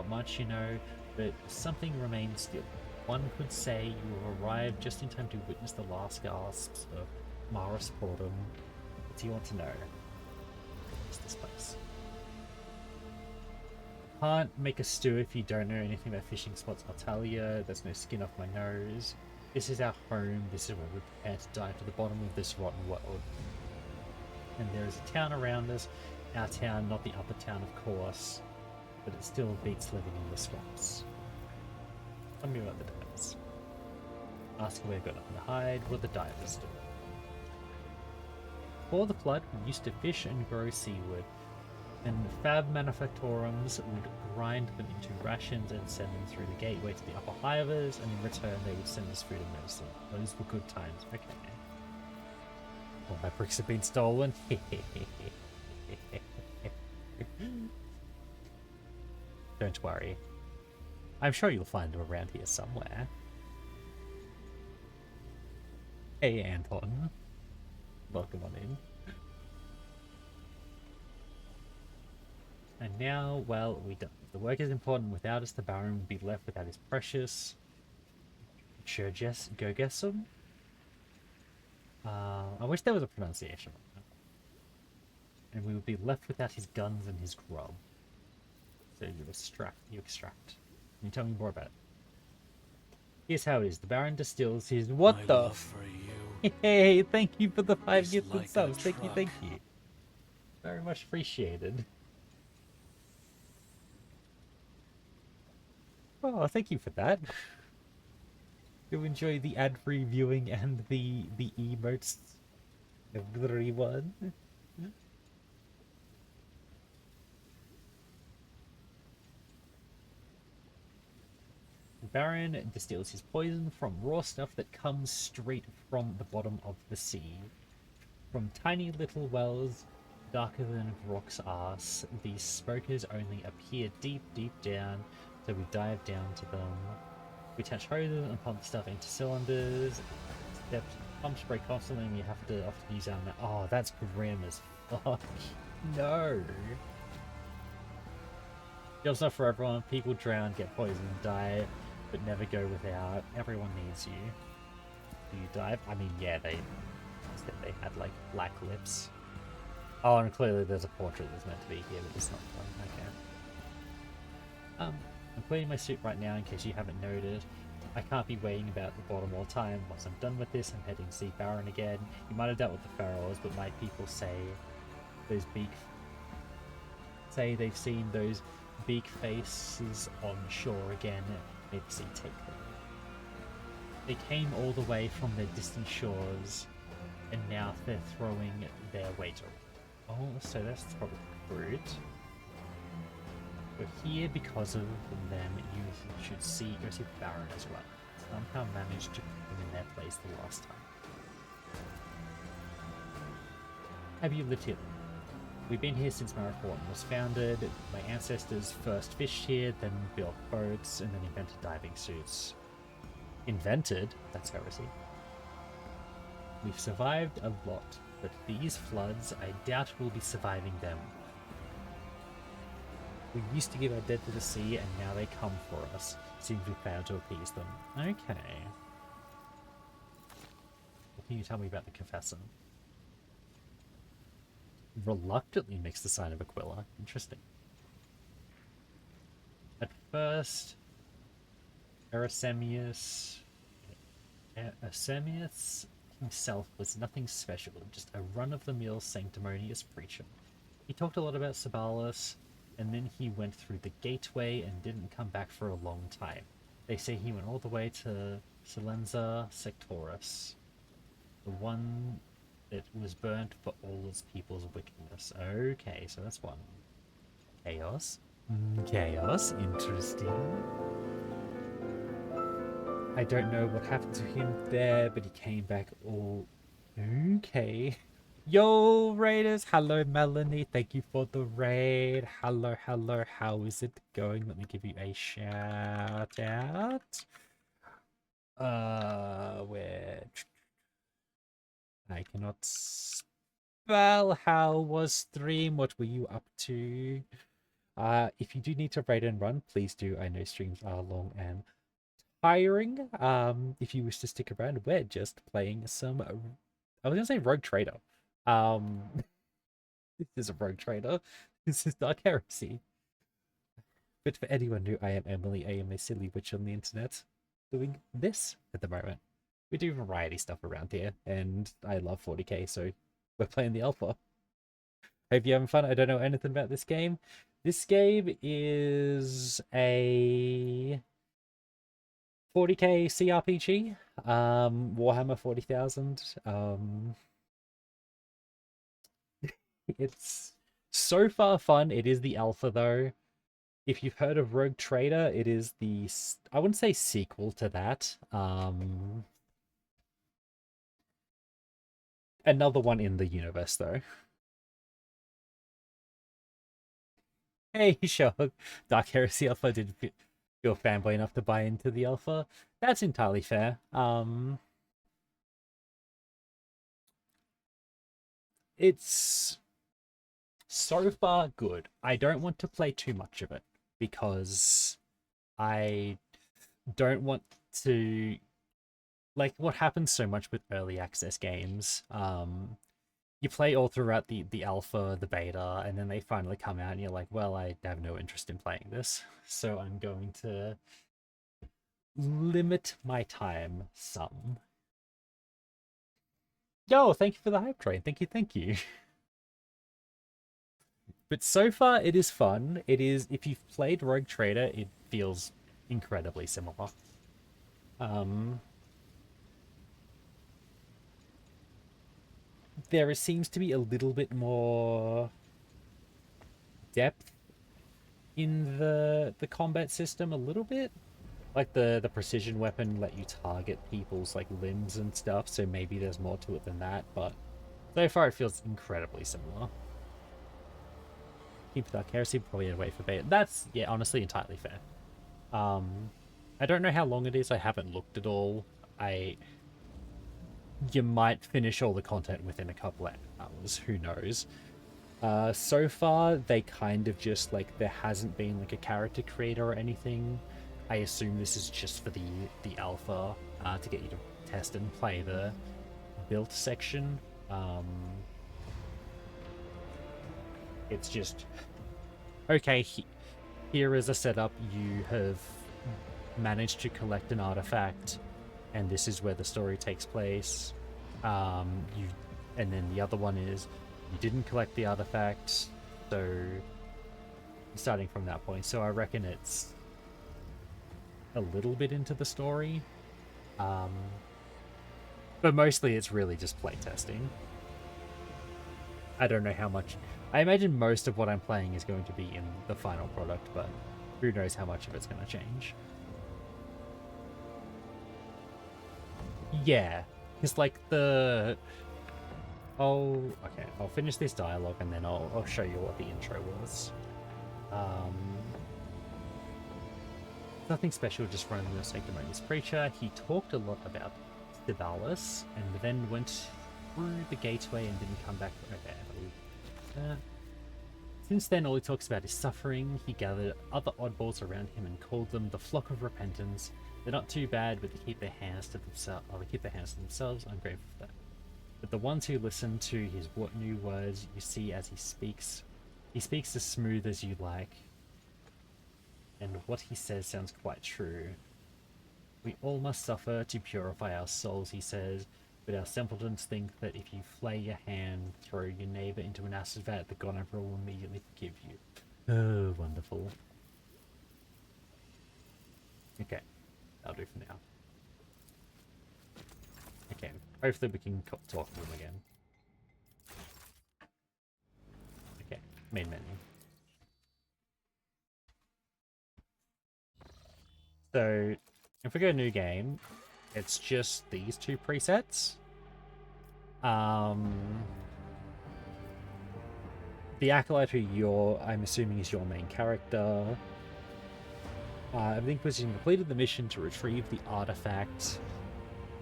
S1: much, you know, but something remains still. One could say you arrived just in time to witness the last gasps of Maris Portum. What do you want to know? What's this place? Can't make a stew if you don't know anything about fishing spots, I'll tell you. There's no skin off my nose. This is our home. This is where we prepare to dive to the bottom of this rotten world. And there is a town around us. Our town, not the upper town, of course. But it still beats living in the swamps. Tell me about the divers. Ask where we've got nothing to hide. What the divers do. Before the flood, we used to fish and grow seaweed. And fab manufactorums would grind them into rations and send them through the gateway to the upper hivers, and in return they would send us food and medicine. Those were good times. Okay. All my bricks have been stolen. Don't worry. I'm sure you'll find them around here somewhere. Hey, Anton. Welcome on in. And now, well, we don't. If the work is important, without us, the Baron would be left without his precious Gorgesum. I wish there was a pronunciation on that. And we would be left without his guns and his grub. So you extract. Can you tell me more about it? Here's how it is. The Baron distills his... What
S3: My
S1: the...
S3: love for you
S1: Hey, thank you for the 5
S3: is
S1: gifted
S3: like
S1: subs.
S3: a
S1: Thank you,
S3: truck.
S1: thank you. Very much appreciated. Oh, thank you for that. You enjoy the ad-free viewing and the emotes. Everyone. Baron distills his poison from raw stuff that comes straight from the bottom of the sea. From tiny little wells darker than Grok's arse, these smokers only appear deep, deep down, so we dive down to them. We attach hoses and pump stuff into cylinders. Steps, pump spray constantly, and you have to often use our... Oh, that's grim as fuck. No. Job's not for everyone. People drown, get poisoned, die, but never go without. Everyone needs you. Do you dive? I mean, yeah, they said they had like black lips. Oh, and clearly there's a portrait that's meant to be here, but it's not fun. Okay. I'm cleaning my suit right now in case you haven't noted. I can't be waiting about the bottom all the time. Once I'm done with this, I'm heading to see Baron again. You might have dealt with the pharaohs, but my people say they've seen those big faces on shore again. Maybe see take them. They came all the way from their distant shores, and now they're throwing their weight around. Oh, so that's probably rude. We're here because of them. You should go see the Baron as well. Somehow managed to put them in their place the last time. Have you lived here? We've been here since Marathon was founded. My ancestors first fished here, then built boats, and then invented diving suits. Invented? That's heresy. We've survived a lot, but these floods, I doubt we'll be surviving them. We used to give our dead to the sea, and now they come for us. Seems we failed to appease them. Okay. What can you tell me about the Confessor? Reluctantly makes the sign of Aquila. Interesting. At first, Ersemius himself was nothing special, just a run-of-the-mill sanctimonious preacher. He talked a lot about Sabalas, and then he went through the gateway and didn't come back for a long time. They say he went all the way to Silenza Sectoris, the one that was burnt for all its people's wickedness. Okay, so that's one. Chaos. Chaos, interesting. I don't know what happened to him there, but he came back all... Okay. Yo, Raiders! Hello, Melanie. Thank you for the raid. Hello, hello. How is it going? Let me give you a shout out. Where... I cannot spell. How was stream? What were you up to? If you do need to raid and run, please do. I know streams are long and tiring. If you wish to stick around, we're just playing some... I was gonna say Rogue Trader. This is a Rogue Trader. This is Dark Heresy. But for anyone new, I am Emily. I am a silly witch on the internet doing this at the moment. We do variety stuff around here, and I love 40k, so we're playing the alpha. Hope you're having fun. I don't know anything about this game. This game is a 40k CRPG, Warhammer 40,000. It's so far fun. It is the alpha, though. If you've heard of Rogue Trader, it is the... I wouldn't say sequel to that. Another one in the universe, though. Hey, sure. Dark Heresy Alpha didn't feel fanboy enough to buy into the alpha. That's entirely fair. It's so far good. I don't want to play too much of it because I don't want to... Like, what happens so much with early access games, you play all throughout the alpha, the beta, and then they finally come out and you're like, well, I have no interest in playing this, so I'm going to limit my time some. Yo, thank you for the hype train. Thank you. But so far, it is fun. It is, if you've played Rogue Trader, it feels incredibly similar. There seems to be a little bit more depth in the combat system, a little bit. Like the precision weapon let you target people's like limbs and stuff, so maybe there's more to it than that, but so far it feels incredibly similar. Keep Dark Heresy, probably a way for beta. That's, yeah, honestly entirely fair. I don't know how long it is, I haven't looked at all. You might finish all the content within a couple of hours, who knows. So far, they kind of just, like, there hasn't been, like, a character creator or anything. I assume this is just for the alpha, to get you to test and play the built section. It's just, okay, here is a setup. You have managed to collect an artifact, and this is where the story takes place. And then the other one is, you didn't collect the artifact, so starting from that point. So I reckon it's a little bit into the story. But mostly it's really just playtesting. I don't know how much. I imagine most of what I'm playing is going to be in the final product, but who knows how much of it's going to change. Yeah, because like the... Oh, okay, I'll finish this dialogue and then I'll show you what the intro was. Nothing special, just running the sanctimonious preacher. He talked a lot about Stivalis and then went through the gateway and didn't come back. Okay, since then, all he talks about is suffering. He gathered other oddballs around him and called them the flock of repentance. They're not too bad, but they keep their hands to themselves. They keep their hands to themselves. I'm grateful for that. But the ones who listen to his what new words, you see as he speaks as smooth as you like. And what he says sounds quite true. We all must suffer to purify our souls, he says, but our simpletons think that if you flay your hand, throw your neighbor into an acid vat, the God Emperor will immediately forgive you. Oh, wonderful. Okay, that'll do for now. Okay, hopefully we can talk to them again. Okay, main menu. So, if we go new game, it's just these two presets. The Acolyte, who I'm assuming is your main character. The Inquisition completed the mission to retrieve the artifact,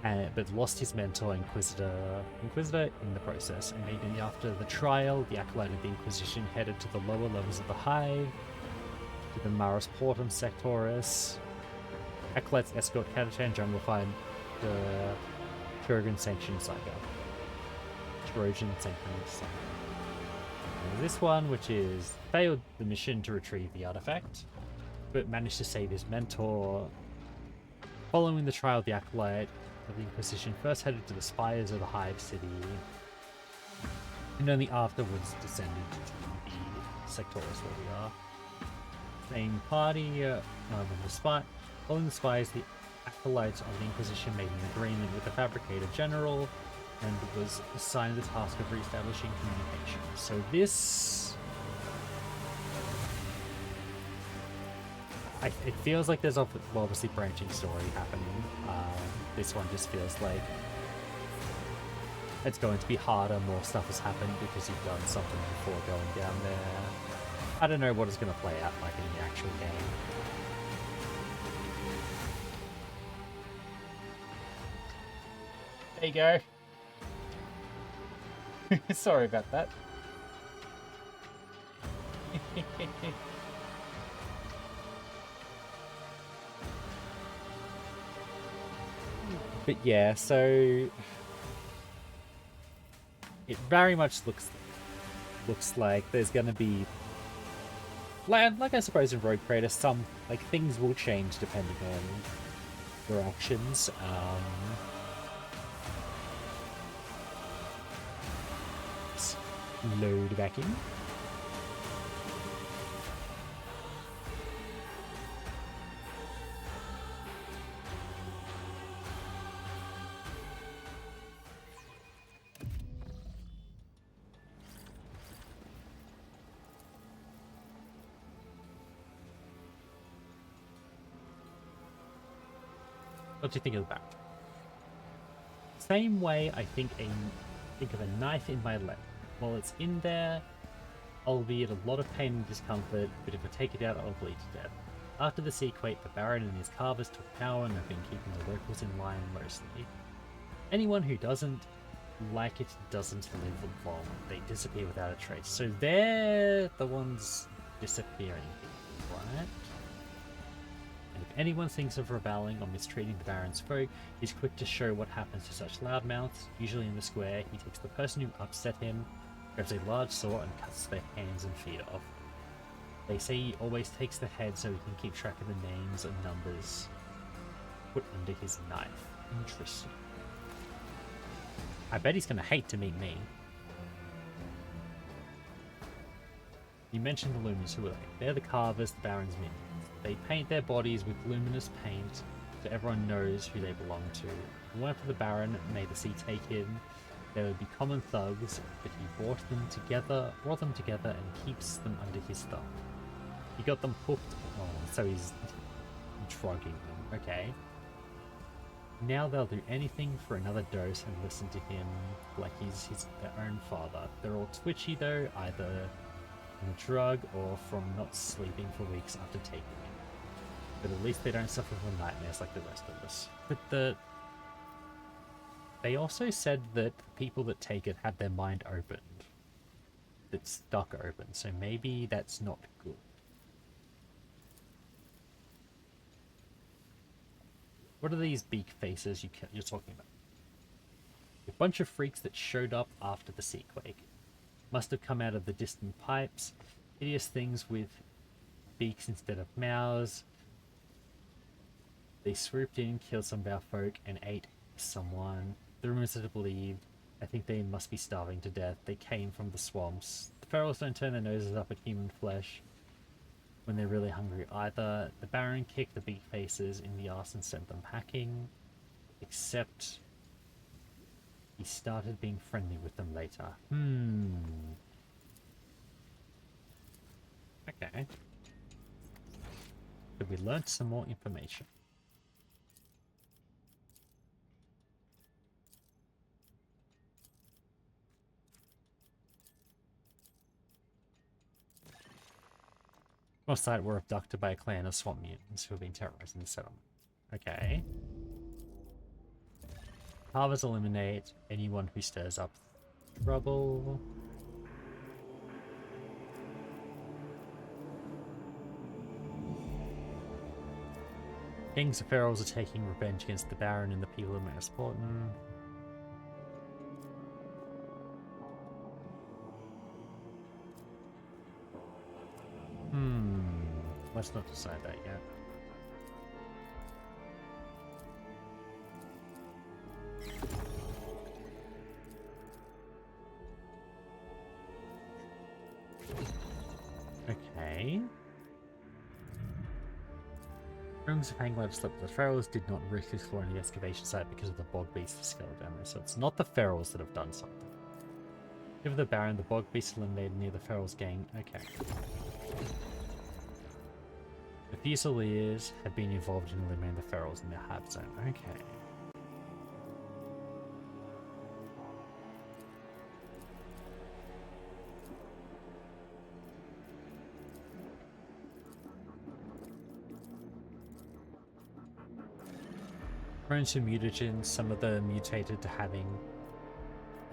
S1: but lost his mentor, Inquisitor in the process. Immediately after the trial, the Acolyte of the Inquisition headed to the lower levels of the Hive, to the Maris Portum Sectoris. Acolytes escort Catachan Jungle find the Trojan Sanctioned Saga. Trojan Sanctioned Saga. And this one, which is failed the mission to retrieve the artifact, but managed to save his mentor. Following the trial, the Acolyte of the Inquisition first headed to the spires of the Hive City, and only afterwards descended to the Sectoris where we are. Same party, following the spies, the Acolytes of the Inquisition made an agreement with the Fabricator General and was assigned the task of re-establishing communication. So this... it feels like there's obviously branching story happening. This one just feels like it's going to be harder, more stuff has happened because you've done something before going down there. I don't know what it's going to play out like in the actual game. There you go. Sorry about that. But yeah, so it very much looks like there's going to be, like I suppose in Rogue Creator, some like things will change depending on your actions. Load back in. What do you think of the back? Same way I think of a knife in my leg. While it's in there, I'll be at a lot of pain and discomfort, but if I take it out, I'll bleed to death. After the Sequate, the Baron and his carvers took power and have been keeping the locals in line mostly. Anyone who doesn't like it doesn't live long. They disappear without a trace. So they're the ones disappearing, right? And if anyone thinks of rebelling or mistreating the Baron's folk, he's quick to show what happens to such loudmouths. Usually in the square, he takes the person who upset him, grabs a large saw and cuts their hands and feet off. They say he always takes the head so he can keep track of the names and numbers put under his knife. Interesting. I bet he's gonna hate to meet me. You mentioned the Lumens, who are they? They're the carvers, the Baron's minions. They paint their bodies with luminous paint so everyone knows who they belong to. If it weren't for the Baron, may the sea take him, they would be common thugs, but he brought them together and keeps them under his thumb. He got them hooked, so he's drugging them, okay. Now they'll do anything for another dose and listen to him like he's their own father. They're all twitchy though, either from the drug or from not sleeping for weeks after taking it. But at least they don't suffer from nightmares like the rest of us. But they also said that people that take it have their mind opened. That's stuck open, so maybe that's not good. What are these beak faces you're talking about? A bunch of freaks that showed up after the seaquake. Must have come out of the distant pipes. Hideous things with beaks instead of mouths. They swooped in, killed some of our folk, and ate someone. The rumors are believed. I think they must be starving to death. They came from the swamps. The ferals don't turn their noses up at human flesh when they're really hungry either. The Baron kicked the beak faces in the arse and sent them packing. Except he started being friendly with them later. Okay. But we learned some more information. Most side were abducted by a clan of swamp mutants who have been terrorizing the settlement. Okay. Carvers eliminate anyone who stirs up trouble. Kings of Ferals are taking revenge against the Baron and the people of Marasportan. Let's not decide that yet. Okay. Rooms of Hanglab slept with the Ferals did not risk exploring the excavation site because of the bog beast of Skeleton. So it's not the Ferals that have done something. Give the Baron the bog beast eliminated near the Ferals gang. Okay. The Fusiliers have been involved in eliminating the Ferals in their hab zone. Okay. Prone to mutagens, some of them mutated to having...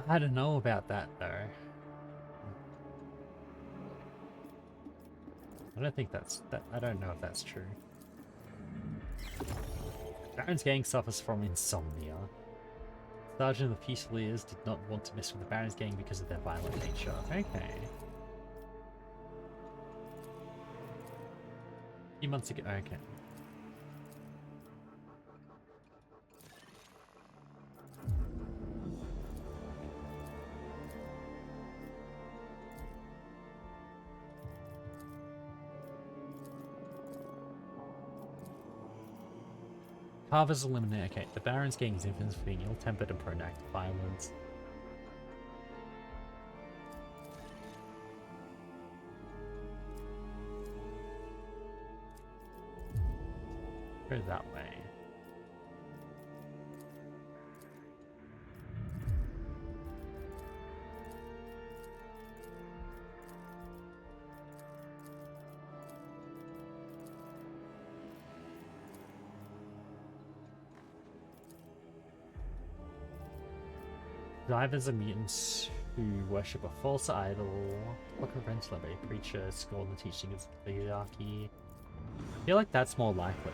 S1: I don't know about that though. I don't think that's... I don't know if that's true. Baron's gang suffers from insomnia. Sergeant of the Fusiliers did not want to mess with the Baron's gang because of their violent nature. Okay. A few months ago, okay. Carvers eliminate. Okay, the Baron's gang is infamous for being ill-tempered and prone to act violence. Go that way. Divers are mutants who worship a false idol. What prevents them? A preacher, scorn the teachings of the hierarchy. I feel like that's more likely.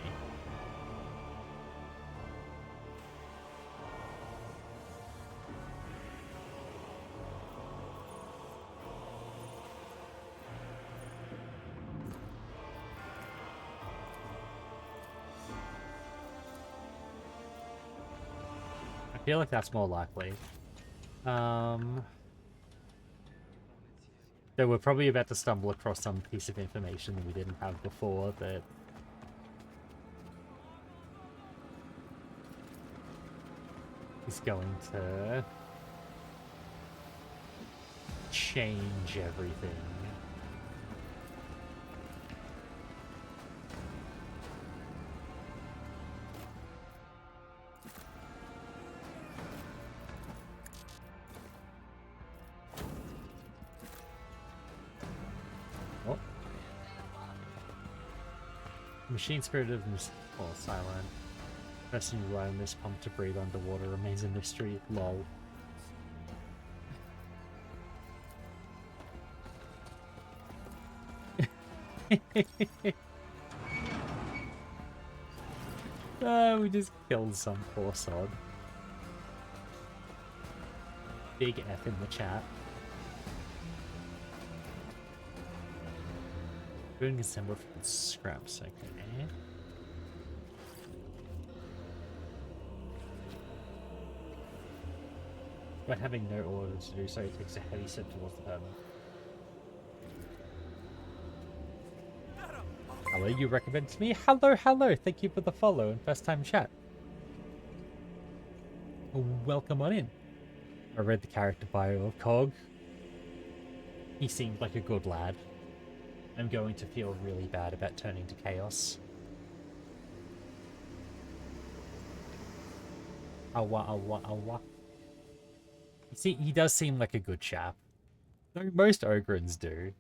S1: I feel like that's more likely. Though we're probably about to stumble across some piece of information that we didn't have before that is going to change everything. Oh. Machine spirit of silent. Pressing you right on this pump to breathe underwater remains a mystery. Lol. We just killed some poor sod. Big F in the chat. Doing December for scraps, okay. But having no order to do so, it takes a heavy step towards the permanent. Hello, you recommended me? Hello, hello! Thank you for the follow and first time chat. Welcome on in. I read the character bio of Cog. He seemed like a good lad. I'm going to feel really bad about turning to chaos. Awa, awa, awa. See, he does seem like a good chap. Though most Ogrins do.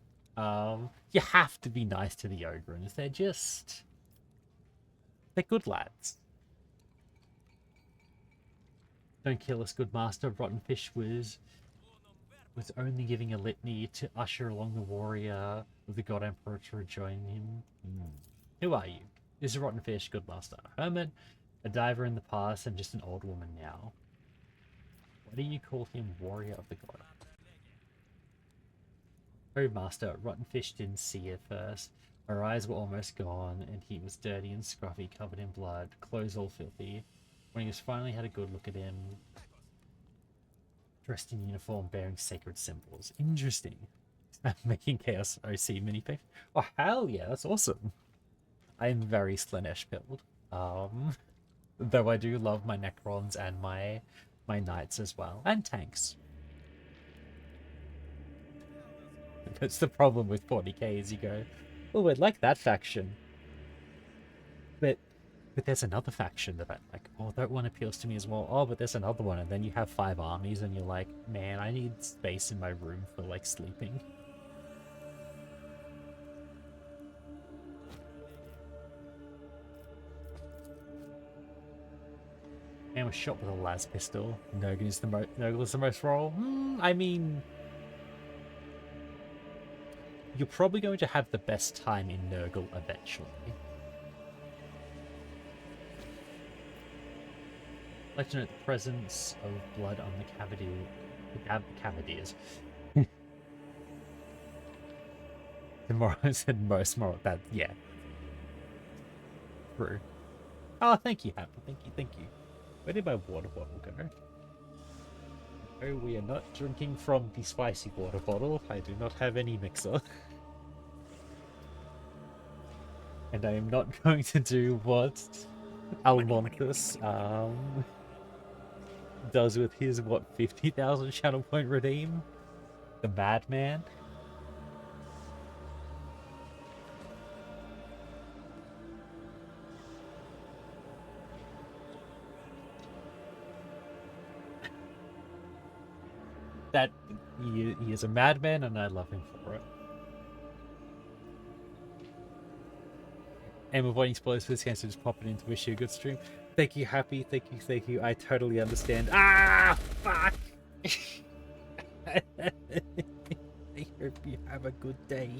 S1: You have to be nice to the Ogrins. They're good lads. Don't kill us, good master. Rotten Fish was only giving a litany to usher along the warrior of the God Emperor to rejoin him. Who are you? This is Rotten Fish, good master. Hermit, a diver in the past, and just an old woman now. Why do you call him warrior of the God? Oh, master, Rotten Fish didn't see it first. Her eyes were almost gone, and he was dirty and scruffy, covered in blood, clothes all filthy. When he was finally had a good look at him, dressed in uniform, bearing sacred symbols. Interesting. Making Chaos OC minifig. Oh, hell yeah, that's awesome. I am very Slanesh build. Though I do love my Necrons and my Knights as well. And tanks. That's the problem with 40k is you go, oh, I like that faction. But there's another faction that I like. Oh, that one appeals to me as well. Oh, but there's another one. And then you have 5 armies and you're like, man, I need space in my room for, like, sleeping. Man was shot with a las pistol. Nurgle is the most royal. I mean, you're probably going to have the best time in Nurgle eventually. Like to note the presence of blood on the cavaliers. Tomorrow said most moral. That, yeah. True. Oh, thank you, Happy. Thank you. Where did my water bottle go? Oh, we are not drinking from the spicy water bottle. I do not have any mixer. And I am not going to do what Almonthus does with his, what, 50,000 channel point redeem? The madman? That he is a madman, and I love him for it. And avoiding spoilers for this game, so just popping in to wish you a good stream. Thank you, Happy. Thank you. I totally understand. Ah, fuck! I hope you have a good day.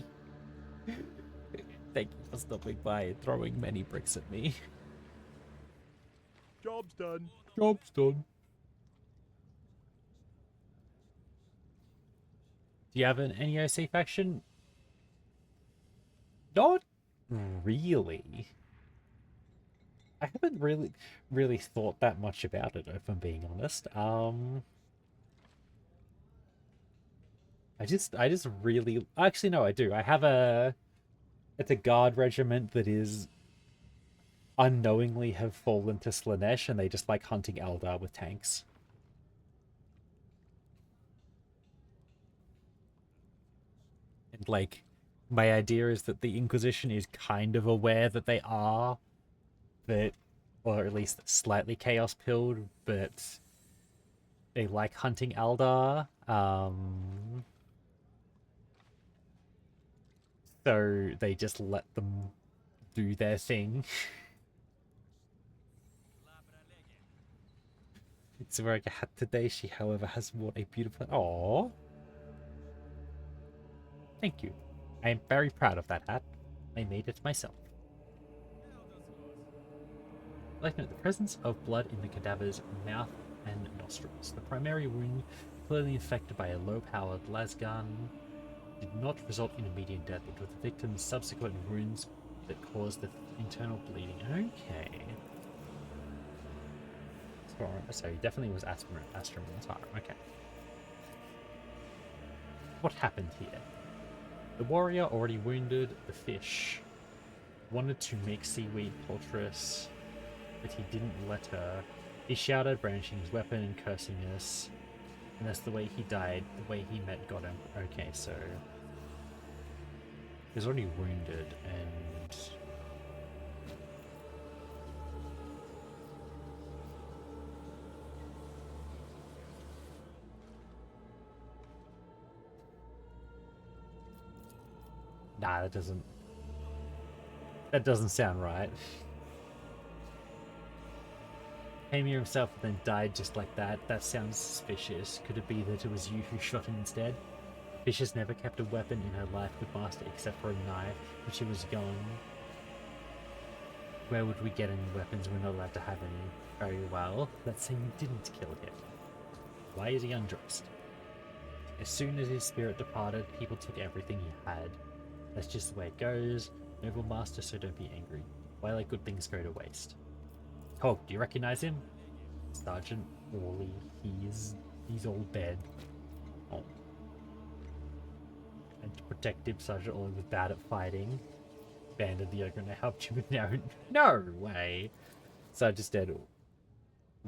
S1: Thank you for stopping by and throwing many bricks at me.
S2: Job's done.
S1: Job's done. Do you have an NEOC faction? Not really. I haven't really thought that much about it, if I'm being honest. I just really, actually no, I do. I have it's a guard regiment that is unknowingly have fallen to Slanesh, and they just like hunting Eldar with tanks. And like, my idea is that the Inquisition is kind of aware that they are, that, or at least slightly chaos pilled, but they like hunting Eldar. So they just let them do their thing. It's wearing a hat today. She, however, has worn a beautiful... Aww. Thank you. I am very proud of that hat. I made it myself. Like note, the presence of blood in the cadaver's mouth and nostrils. The primary wound, clearly infected by a low-powered lasgun, did not result in immediate death. It was the victim's subsequent wounds that caused the internal bleeding. Okay. So he definitely was Astrum okay. What happened here? The warrior, already wounded, the fish, wanted to make seaweed poultice, but he didn't let her. He shouted, brandishing his weapon and cursing us. And that's the way he died, the way he met God. Okay, so he was already wounded, and nah, that doesn't sound right. Came here himself and then died just like that. That sounds suspicious. Could it be that it was you who shot him instead? Fish has never kept a weapon in her life with Master except for a knife when she was young. Where would we get any weapons? We're not allowed to have any. Very well. Let's say you didn't kill him. Why is he undressed? As soon as his spirit departed, people took everything he had. That's just the way it goes. Noble Master, so don't be angry. Why let good things go to waste? Oh, do you recognize him? Sergeant Orley. He's all dead. Oh. And to protect him, Sergeant Orley was bad at fighting. Abandoned the ogre and I helped you with now. No way! Sergeant's dead.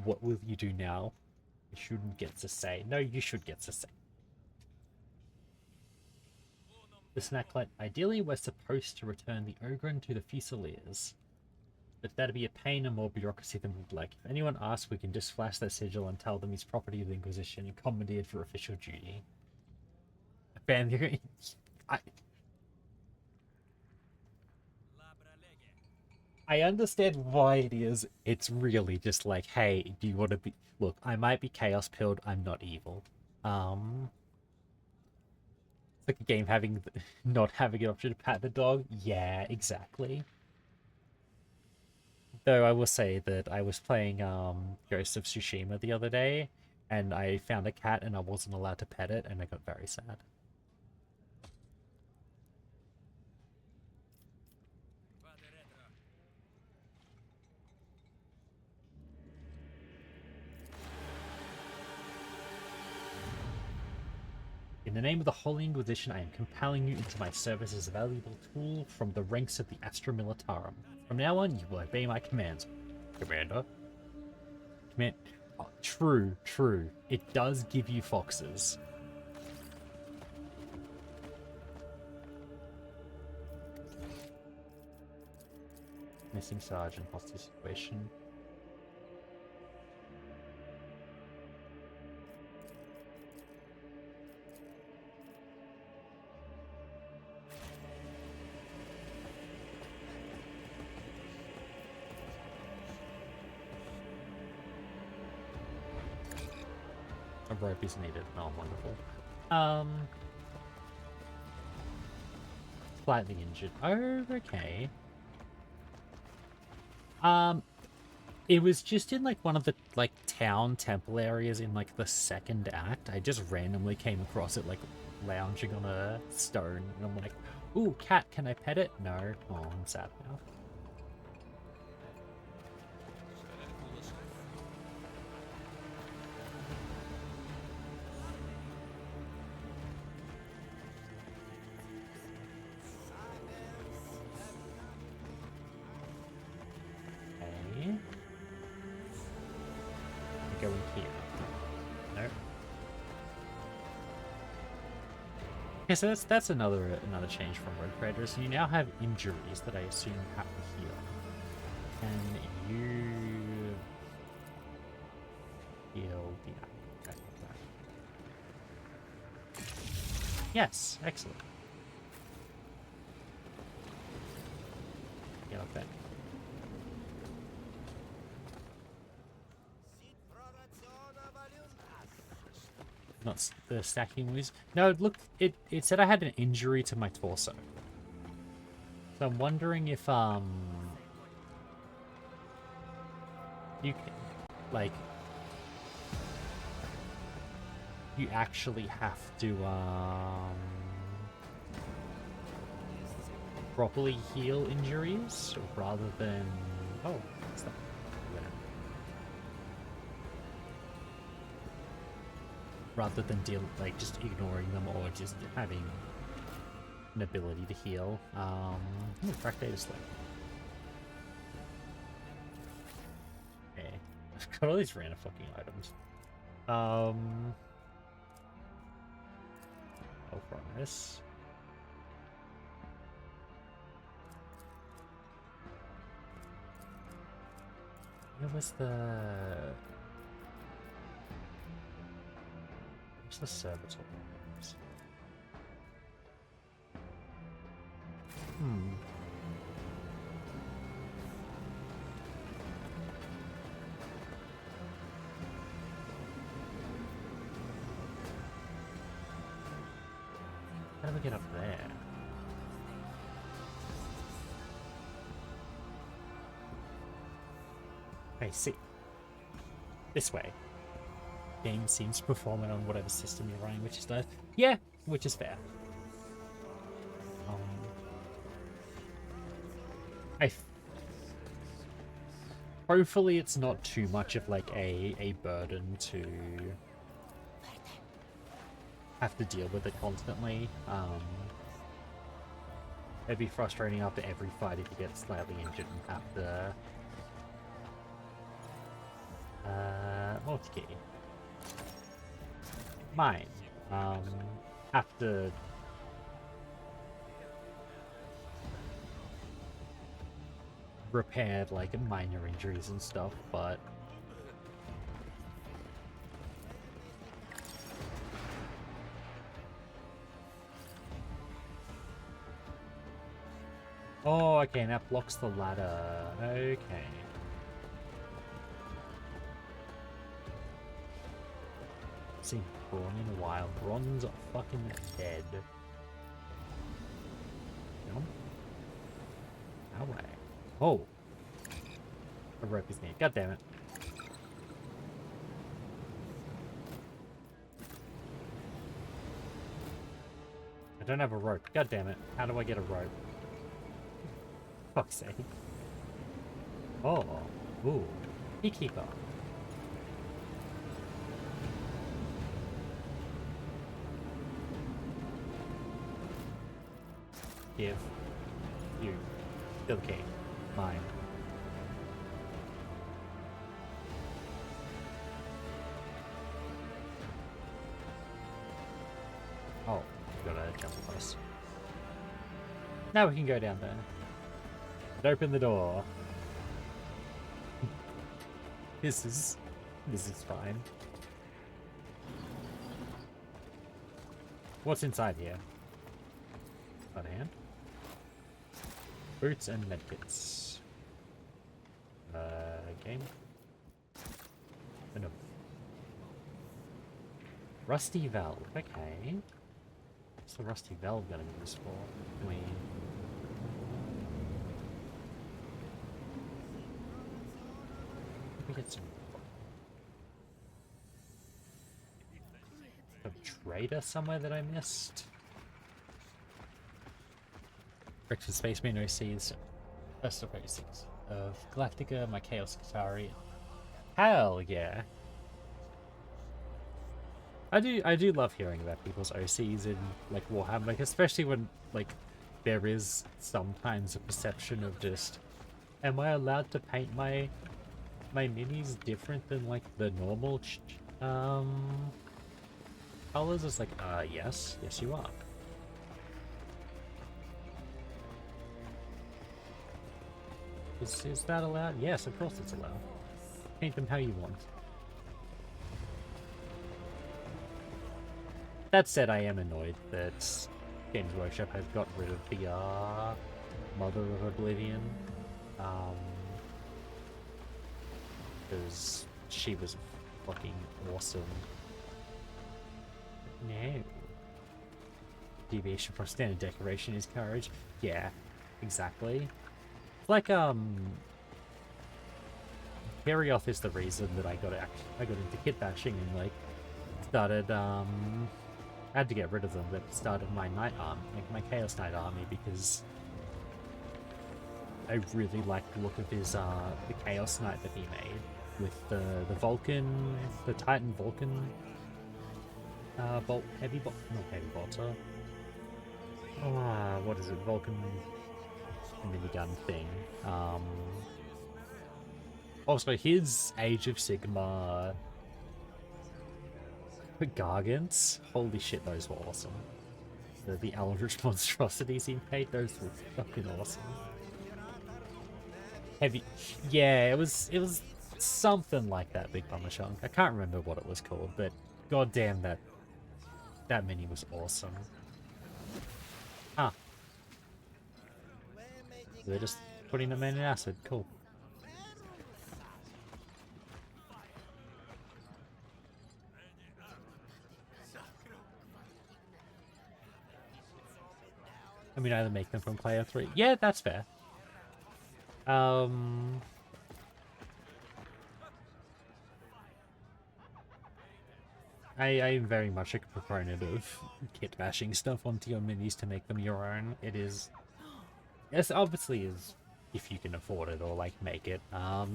S1: What will you do now? You shouldn't get to say. No, you should get to say. The Snacklight. Ideally, we're supposed to return the Ogren to the Fusiliers. But that'd be a pain and more bureaucracy than we'd like. If anyone asks, we can just flash their sigil and tell them he's property of the Inquisition and commandeered for official duty. I understand why it is. It's really just like, hey, do you want to be... Look, I might be chaos pilled, I'm not evil. It's like a game having... not having an option to pat the dog. Yeah, exactly. Though I will say that I was playing Ghost of Tsushima the other day, and I found a cat and I wasn't allowed to pet it, and I got very sad. In the name of the Holy Inquisition, I am compelling you into my service as a valuable tool from the ranks of the Astra Militarum. From now on, you will obey my commands, Commander. Oh, true. It does give you foxes. Missing Sergeant, hostage situation. A rope is needed. Oh, wonderful. Slightly injured. Oh, okay. It was just in, like, one of the, like, town temple areas in, like, the second act. I just randomly came across it, like, lounging on a stone, and I'm like, ooh, cat, can I pet it? No. Oh, I'm sad now. Okay. Go in here. No. Okay, so that's another change from Road Creators. You now have injuries that I assume have to heal. Can you heal the okay. Yes, excellent. Get up there. Not the stacking wheels. No, look, it said I had an injury to my torso. So I'm wondering if you can, like, you actually have to properly heal injuries rather than what's that? Rather than just ignoring them or just having an ability to heal. Crack data slate. Okay. I've got all these random fucking items. Oh, from this. Where was the... Where's the servitor? How do we get up there? Okay, see. This way. Game seems to perform it on whatever system you're running, which is the... Yeah, which is fair. Hopefully it's not too much of, like, a burden to have to deal with it constantly. It'd be frustrating after every fight if you get slightly injured and have to... multi-key. Mine. Have to... repair, like, minor injuries and stuff, but... Oh, okay, and that blocks the ladder. Okay. Seen Brawn in a while. Brawn's fucking dead. Jump. That way. Oh! A rope is near. God damn it. I don't have a rope. God damn it. How do I get a rope? Fuck's sake. Oh. Ooh. Beekeeper. Give. You. Still the key. Mine. Oh, we gotta jump across. Now we can go down there. And open the door. This is fine. What's inside here? Got a hand. Boots and medkits. Game. Enough. Rusty Valve, okay. What's the Rusty Valve gonna be used for? Can we get some... A trader somewhere that I missed? Breakfast Space Marine OCs. First of OCs. Of Galactica, my Chaos Katari. Hell yeah! I do love hearing about people's OCs in like Warhammer, like especially when like there is sometimes a perception of just, am I allowed to paint my minis different than like the normal colors? It's like, yes you are. Is that allowed? Yes, of course it's allowed. Paint them how you want. That said, I am annoyed that Games Workshop has got rid of the Mother of Oblivion. Because she was fucking awesome. No. Deviation from standard decoration is courage. Yeah, exactly. Like, Perioth is the reason that I got into kit bashing and like started I had to get rid of them, but started my Knight army, like my Chaos Knight army, because I really liked the look of his the Chaos Knight that he made with the Vulcan, the Titan Vulcan heavy bolter. What is it? Vulcan minigun thing. Also, his Age of Sigmar Gargants. Holy shit, those were awesome. The Eldritch monstrosities he made, those were fucking awesome. Heavy, yeah, it was something like that, Big Bummer Chunk. I can't remember what it was called, but goddamn that mini was awesome. Ah. They're just putting them in acid. Cool. I mean, either make them from Player 3. Yeah, that's fair. I'm very much a proponent of kit bashing stuff onto your minis to make them your own. It is... Yes, obviously is if you can afford it or like make it. But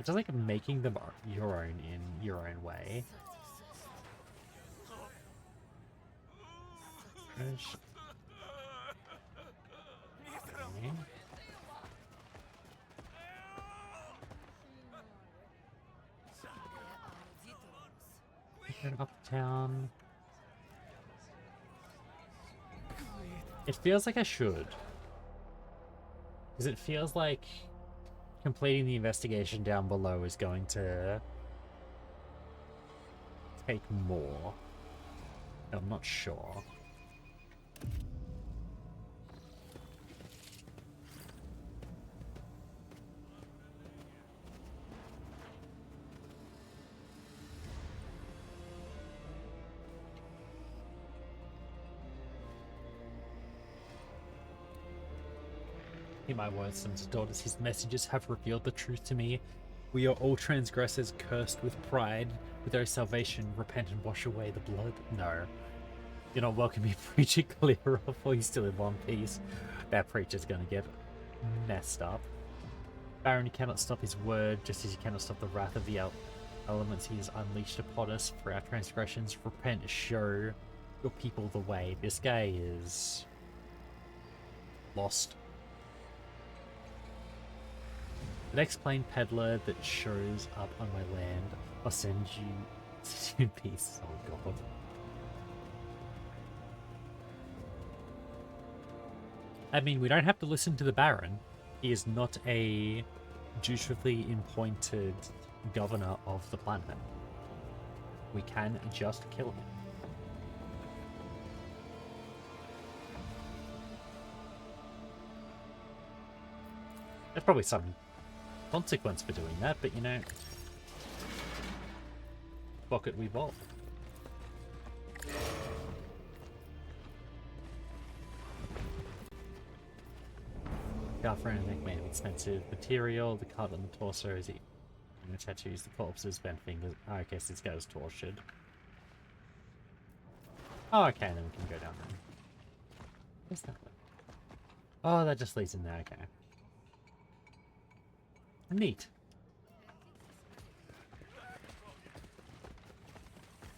S1: just like making them your own in your own way. Okay. Uptown. It feels like I should. Because it feels like completing the investigation down below is going to take more. I'm not sure. Hear my words, sons and daughters, his messages have revealed the truth to me. We are all transgressors cursed with pride. With our salvation, repent and wash away the blood. No. You're not welcome here, preacher. Clear off while he's still in one piece. That preacher's gonna get messed up. Baron, you cannot stop his word, just as you cannot stop the wrath of the elements he has unleashed upon us for our transgressions. Repent, show your people the way. This guy is lost. The next plane peddler that shows up on my land, I'll send you in peace. Oh god. I mean, we don't have to listen to the Baron. He is not a dutifully appointed governor of the planet. We can just kill him. There's probably some consequence for doing that, but you know, bucket we bought. Girlfriend and neck may have expensive material. The cut on the torso is eating the tattoos, the corpses, bent fingers. Oh, I guess this guy's tortured. Oh, okay, then we can go down there. Where's that one? Oh, that just leads in there, okay. Neat.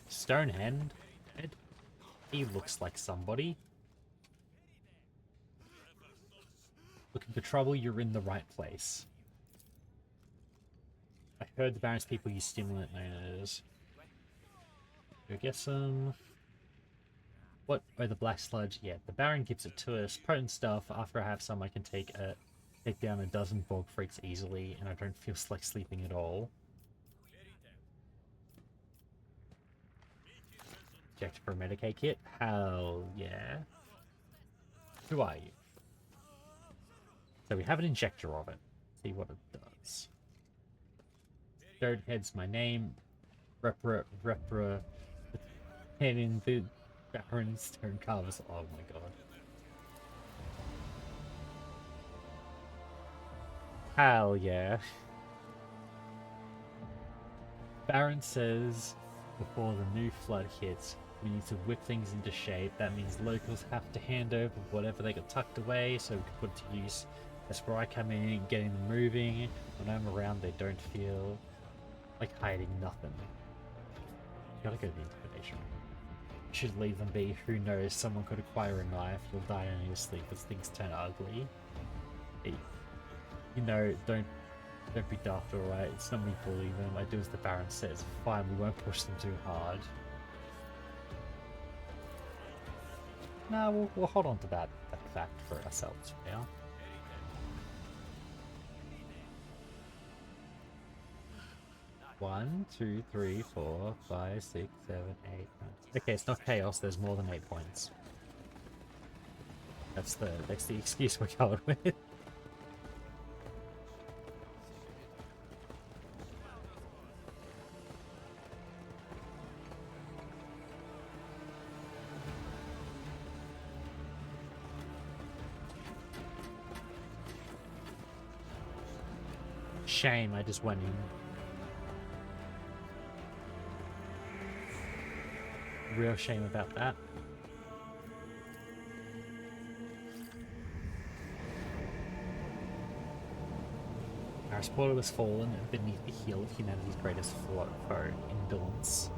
S1: Stonehenge. He looks like somebody. Looking for trouble, you're in the right place. I heard the Baron's people use stimulant known. Go get some. What? Oh, the black sludge. Yeah, the Baron gives it to us. Potent stuff. After I have some, I can take down a dozen bog freaks easily, and I don't feel like sleeping at all. Checked for a Medicaid kit. Hell yeah. Who are you? So we have an injector of it. See what it does. Third head's my name. Head in the Baron's stone carves. Oh my god. Hell yeah. Baron says before the new flood hits, we need to whip things into shape. That means locals have to hand over whatever they got tucked away so we can put it to use. That's where I come in, getting them moving. When I'm around, they don't feel like hiding nothing. You gotta go to the intimidation. Should leave them be. Who knows? Someone could acquire a knife. You'll die in your sleep as things turn ugly. Hey, you know, don't be daft, alright? It's not me bullying them. I do as the Baron says. Fine, we won't push them too hard. No, we'll hold on to that fact for ourselves for now. One, two, three, 4, 5, 6, 7, 8, 9. Okay, it's not chaos. There's more than 8 points. That's the excuse we're going with. Shame, I just went in. Real shame about that. Our supporter was fallen beneath the heel of humanity's greatest foe, indolence.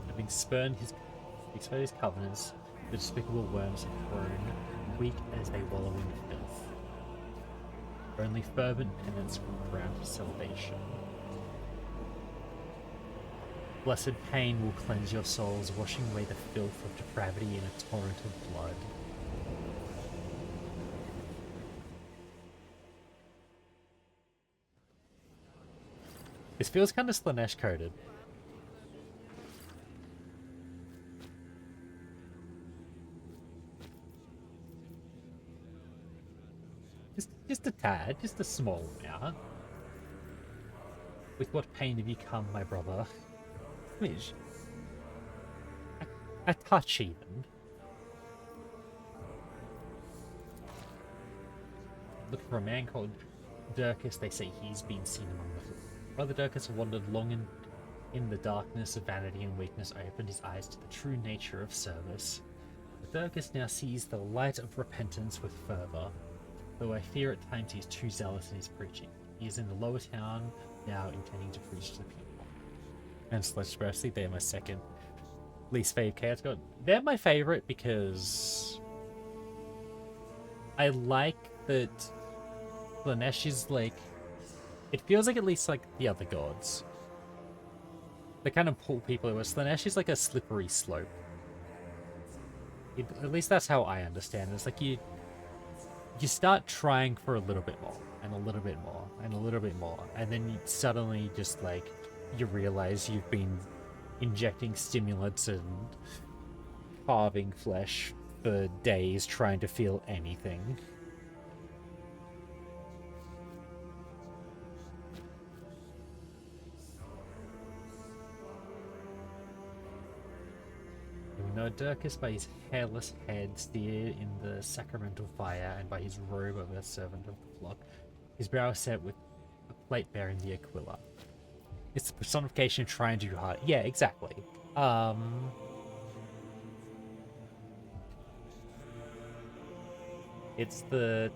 S1: Having spurned his covenants, the despicable worms have grown, weak as they wallow in filth. Only fervent penance will ground for salvation. Blessed pain will cleanse your souls, washing away the filth of depravity in a torrent of blood. This feels kind of Slanesh coded. Just a tad, just a small amount. With what pain have you come, my brother? Smidge. A touch even. Looking for a man called Dirkus. They say he's been seen among the Brother Dirkus wandered long in the darkness of vanity and weakness, opened his eyes to the true nature of service. Dirkus now sees the light of repentance with fervor, though I fear at times he is too zealous in his preaching. He is in the lower town now, intending to preach to the people. And Sledge Mercy, they're my second least favorite Chaos God. They're my favorite because I like that Slanesh is like, it feels like at least like the other gods. They kind of pull people away. Slanesh is like a slippery slope. At least that's how I understand it. It's like you start trying for a little bit more, and a little bit more, and a little bit more, and then you suddenly just like, you realize you've been injecting stimulants and carving flesh for days trying to feel anything. know, Dirkus by his hairless head steered in the sacramental fire, and by his robe of a servant of the flock, his brow set with a plate bearing the aquila. It's the personification of trying too hard. Yeah, exactly. It's the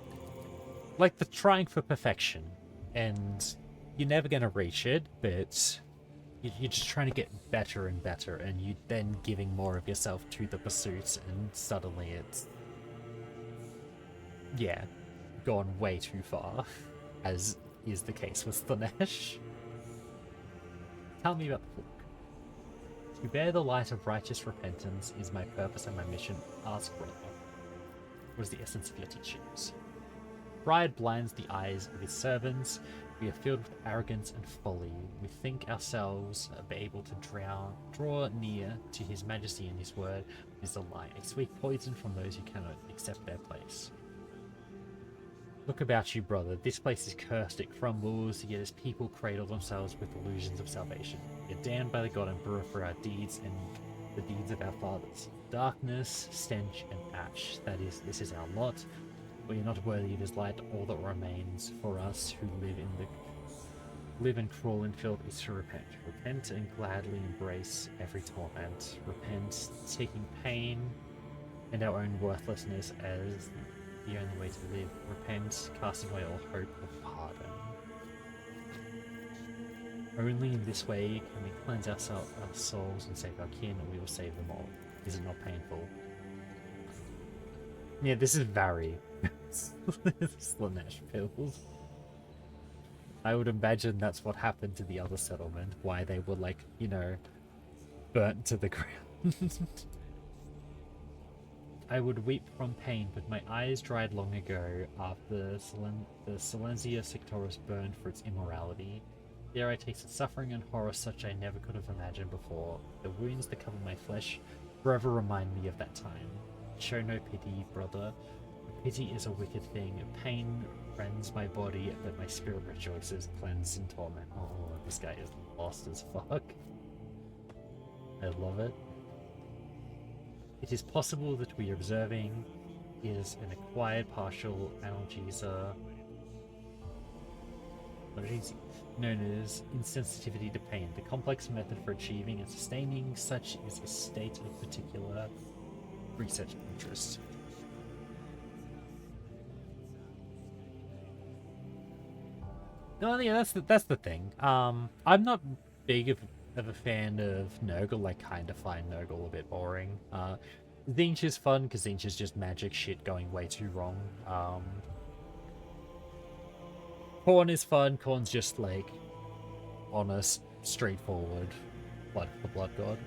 S1: trying for perfection, and you're never gonna reach it, but you're just trying to get better and better, and you then giving more of yourself to the pursuit, and suddenly it's, yeah, gone way too far, as is the case with Slanesh. Tell me about the book. To bear the light of righteous repentance is my purpose and my mission. Ask brother. What is the essence of your teachings? Pride blinds the eyes of his servants. We are filled with arrogance and folly. We think ourselves able to draw near to his majesty and his word is a lie, a sweet poison from those who cannot accept their place. Look about you, brother. This place is cursed. It crumbles, yet its people cradle themselves with illusions of salvation. We are damned by the God and brewer for our deeds and the deeds of our fathers. Darkness, stench, and ash. This is our lot. We are not worthy of his light. All that remains for us who live and crawl in filth is to repent. Repent and gladly embrace every torment. Repent, taking pain and our own worthlessness as the only way to live. Repent, casting away all hope of pardon. Only in this way can we cleanse our souls and save our kin, and we will save them all. Is it not painful? Yeah, this is very Slanesh pills. I would imagine that's what happened to the other settlement, why they were, like, you know, burnt to the ground. I would weep from pain, but my eyes dried long ago after the Silencia Sectoris burned for its immorality. There I tasted suffering and horror such I never could have imagined before. The wounds that cover my flesh forever remind me of that time. Show no pity, brother. Pity is a wicked thing. Pain rends my body, but my spirit rejoices, cleansed in torment. Oh, this guy is lost as fuck. I love it. It is possible that we are observing is an acquired partial analgesia known as insensitivity to pain, the complex method for achieving and sustaining such is a state of particular research interest. No, yeah, that's the thing. I'm not big of a fan of Nurgle. I kind of find Nurgle a bit boring. Zinch is fun because Zinch is just magic shit going way too wrong. Khorne is fun. Khorne's just like honest, straightforward, the blood god.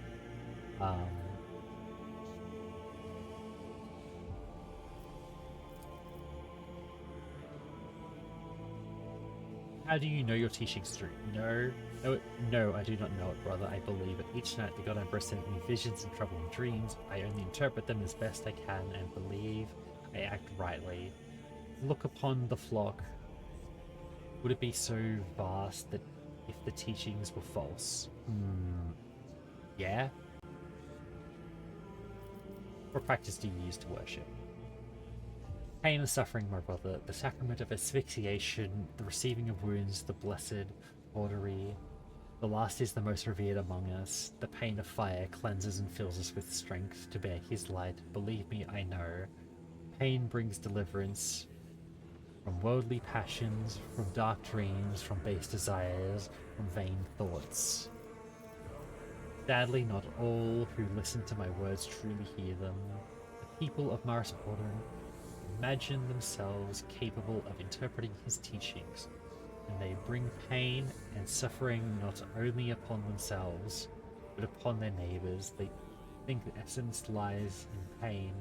S1: How do you know your teachings true? No, I do not know it, brother. I believe it. Each night the god Emperor sends me visions and troubling dreams. I only interpret them as best I can and believe I act rightly. Look upon the flock. Would it be so vast that if the teachings were false? Yeah? What practice do you use to worship? Pain and suffering, my brother, the sacrament of asphyxiation, the receiving of wounds, the blessed ordery. The last is the most revered among us. The pain of fire cleanses and fills us with strength to bear his light. Believe me, I know. Pain brings deliverance from worldly passions, from dark dreams, from base desires, from vain thoughts. Sadly, not all who listen to my words truly hear them. The people of Maris Borden imagine themselves capable of interpreting his teachings, and they bring pain and suffering not only upon themselves, but upon their neighbors. They think the essence lies in pain,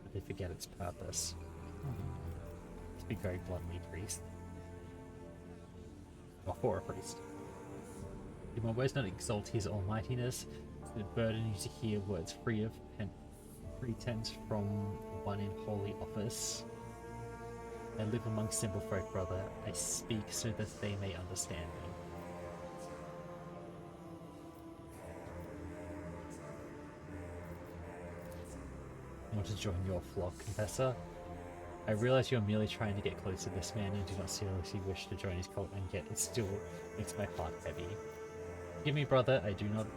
S1: but they forget its purpose. To speak very bluntly, priest. Or for a priest. Do my words not exalt his almightiness? Does it burden you to hear words free of pretense from one in holy office? I live among simple folk, brother. I speak so that they may understand me. want to join your flock, Confessor. I realize you're merely trying to get close to this man and do not seriously wish to join his cult, and yet it still makes my heart heavy. Forgive me, brother, I do not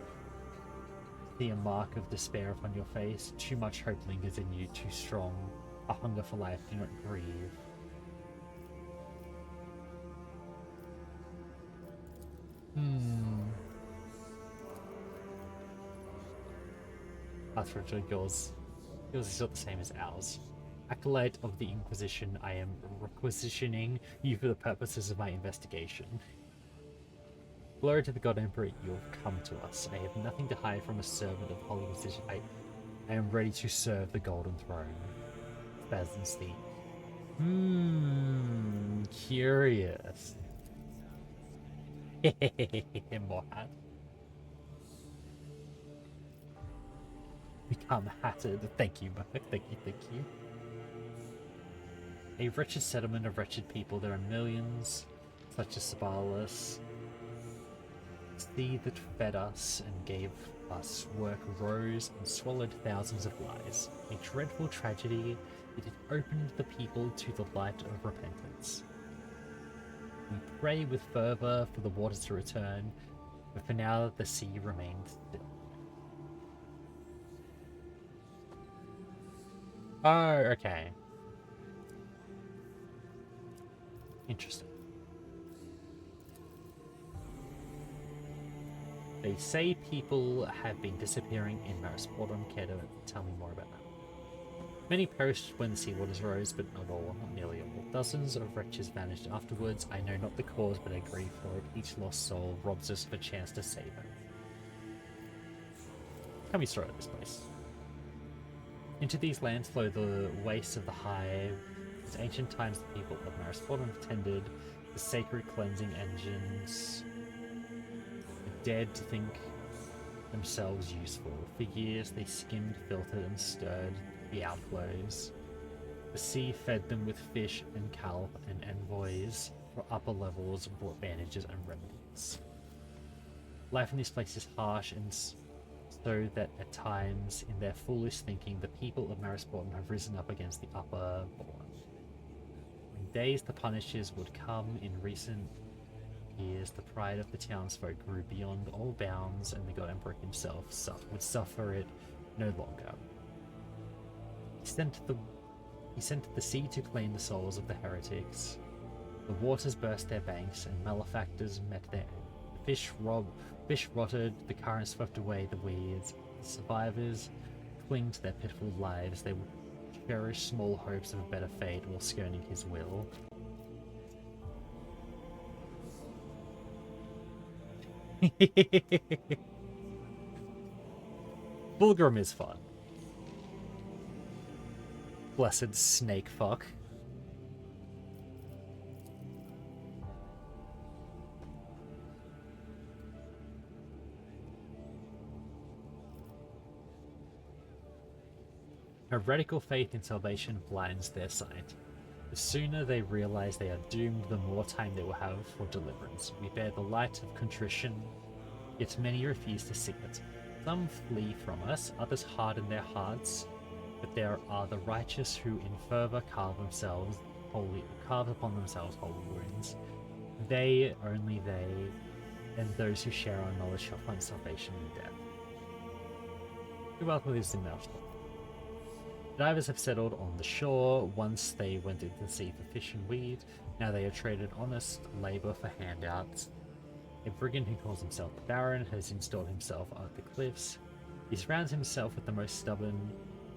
S1: see a mark of despair upon your face. Too much hope lingers in you, too strong. A hunger for life, do not grieve. That's Richard, yours is not the same as ours. Acolyte of the Inquisition, I am requisitioning you for the purposes of my investigation. Glory to the God Emperor, you have come to us. I have nothing to hide from a servant of Holy Inquisition. I am ready to serve the Golden Throne. Spasms the... curious. More hat. Become hatted. Thank you, Mark. Thank you. A wretched settlement of wretched people. There are millions, such as Sabalas. Sea that fed us and gave us work rose and swallowed thousands of lies. A dreadful tragedy, it had opened the people to the light of repentance. We pray with fervour for the waters to return, but for now the sea remains still. Oh, okay. Interesting. They say people have been disappearing in Marisportum. Care to tell me more about that? Many perished when the sea waters rose, but not all, not nearly all. Dozens of wretches vanished afterwards. I know not the cause, but I grieve for it. Each lost soul robs us of a chance to save it. Can we start at this place? Into these lands flow the wastes of the Hive. Since ancient times, the people of Marisportum have tended the sacred cleansing engines. The dead to think themselves useful. For years, they skimmed, filtered, and stirred the outflows. The sea fed them with fish and kelp, and envoys for upper levels brought bandages and remedies. Life in this place is harsh, and so that at times, in their foolish thinking, the people of Marisportum have risen up against the upper born. In days the punishers would come, in recent years the pride of the townsfolk grew beyond all bounds, and the God Emperor himself would suffer it no longer. He sent the sea to clean the souls of the heretics. The waters burst their banks, and malefactors met their end. Fish rotted, the current swept away the weeds. The survivors cling to their pitiful lives. They would cherish small hopes of a better fate while scorning his will. Fulgrim is fun. Blessed snake fuck. Heretical faith in salvation blinds their sight. The sooner they realize they are doomed, the more time they will have for deliverance. We bear the light of contrition, yet many refuse to see it. Some flee from us, others harden their hearts, but there are the righteous who in fervor carve upon themselves holy wounds. They, only they, and those who share our knowledge shall find salvation in death. Who else lives in Maelstrom? Divers have settled on the shore. Once they went into the sea for fish and weed. Now they have traded honest labor for handouts. A brigand who calls himself the Baron has installed himself at the cliffs. He surrounds himself with the most stubborn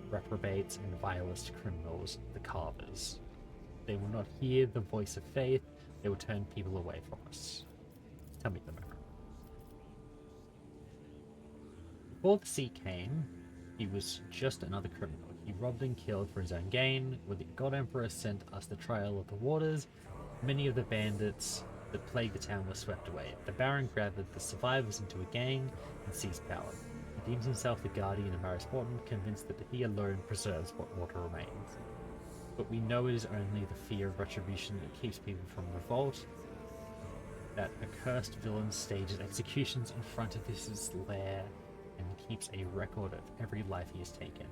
S1: reprobates and vilest criminals, the Carvers. They will not hear the voice of faith. They will turn people away from us. Tell me the matter. Before the sea came, he was just another criminal. He robbed and killed for his own gain. When the God Emperor sent us the trial of the waters, many of the bandits that plagued the town were swept away. The Baron gathered the survivors into a gang and seized power. He deems himself the guardian of Marisportum, convinced that he alone preserves what water remains. But we know it is only the fear of retribution that keeps people from revolt. That accursed villain stages executions in front of his lair and keeps a record of every life he has taken.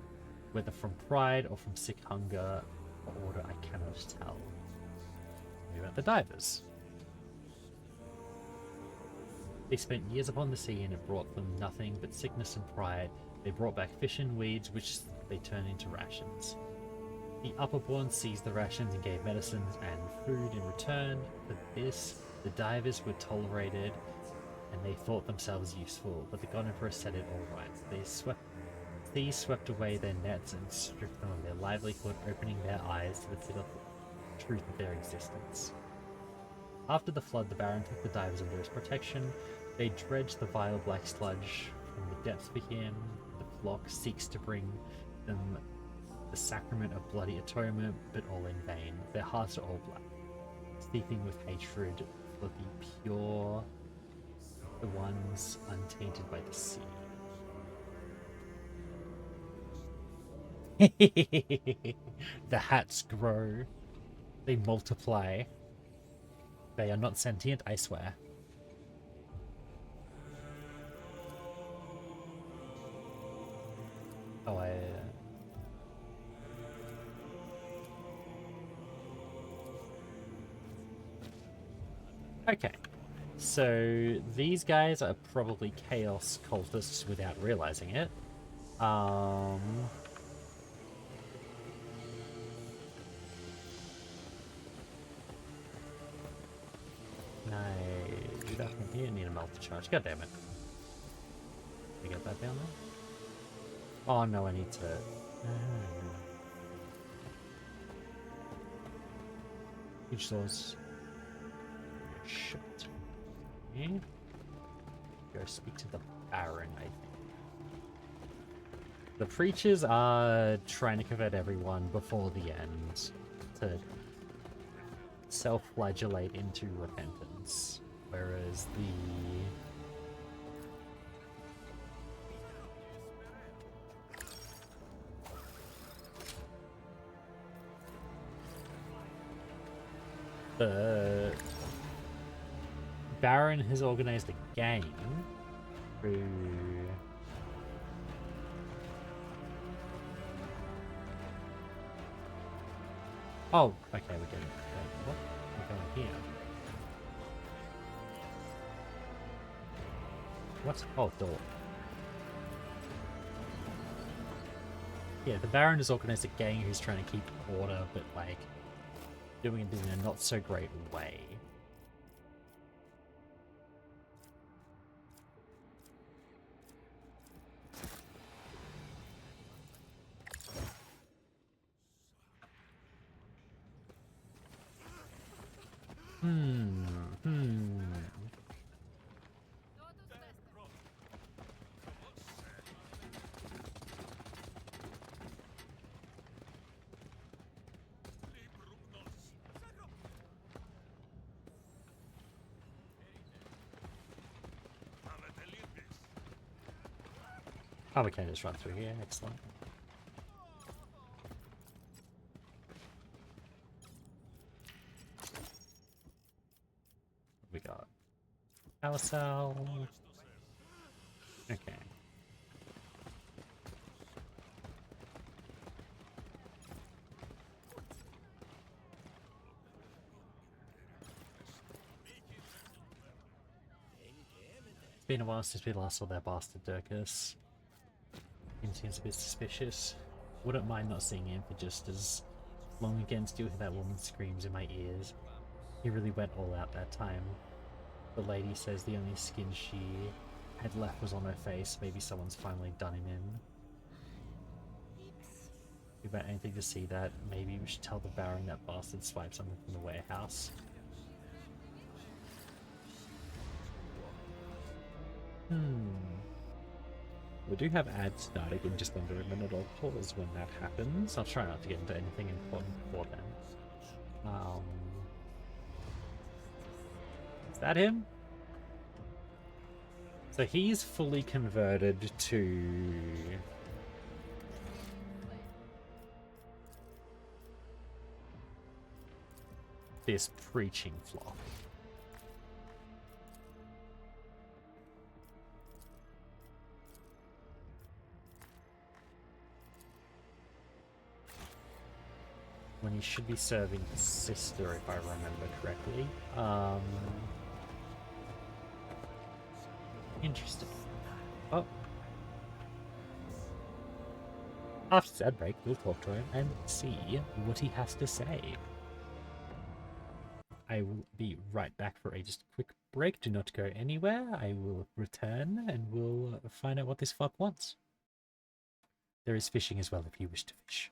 S1: whether from pride or from sick hunger or order, I cannot tell. What about the divers? They spent years upon the sea and it brought them nothing but sickness and pride. They brought back fish and weeds, which they turned into rations. The Upperborn seized the rations and gave medicines and food in return. For this, the divers were tolerated and they thought themselves useful, but the God Emperor set it all right. These swept away their nets and stripped them of their livelihood, opening their eyes to the bitter truth of their existence. After the flood, the Baron took the divers under his protection. They dredged the vile black sludge from the depths for him. The flock seeks to bring them the sacrament of bloody atonement, but all in vain. Their hearts are all black, steeping with hatred for the pure, the ones untainted by the sea. The hats grow. They multiply. They are not sentient, I swear. Oh, Okay. So, these guys are probably Chaos cultists without realizing it. No, do that from here. Need a multi-charge. God damn it. Can I get that down there? Oh no, I need to. Huge doors. Shit. Okay. Go speak to the Baron, I think. The preachers are trying to convert everyone before the end to self-flagellate into repentance, whereas the Baron has organized a gang who oh, okay, we're getting what? We're going here. What? Oh, door. Yeah, the Baron has organized a gang who's trying to keep order, but like doing it in a not so great way. Oh, we can just run through here. Excellent. We got power cell. Okay. It's been a while since we last saw that bastard Durkus. He seems a bit suspicious. Wouldn't mind not seeing him for just as long again. Still hear that woman's screams in my ears. He really went all out that time. The lady says the only skin she had left was on her face. Maybe someone's finally done him in. About anything to see that. Maybe we should tell the Baron that bastard swiped something from the warehouse. We do have ads starting in just under a minute. I'll pause when that happens. I'll try not to get into anything important before then. Is that him? So he's fully converted to this preaching flock. when he should be serving his sister, if I remember correctly. Interesting. Oh. After that break, we'll talk to him and see what he has to say. I will be right back for a just quick break. Do not go anywhere. I will return and we'll find out what this fuck wants. There is fishing as well if you wish to fish.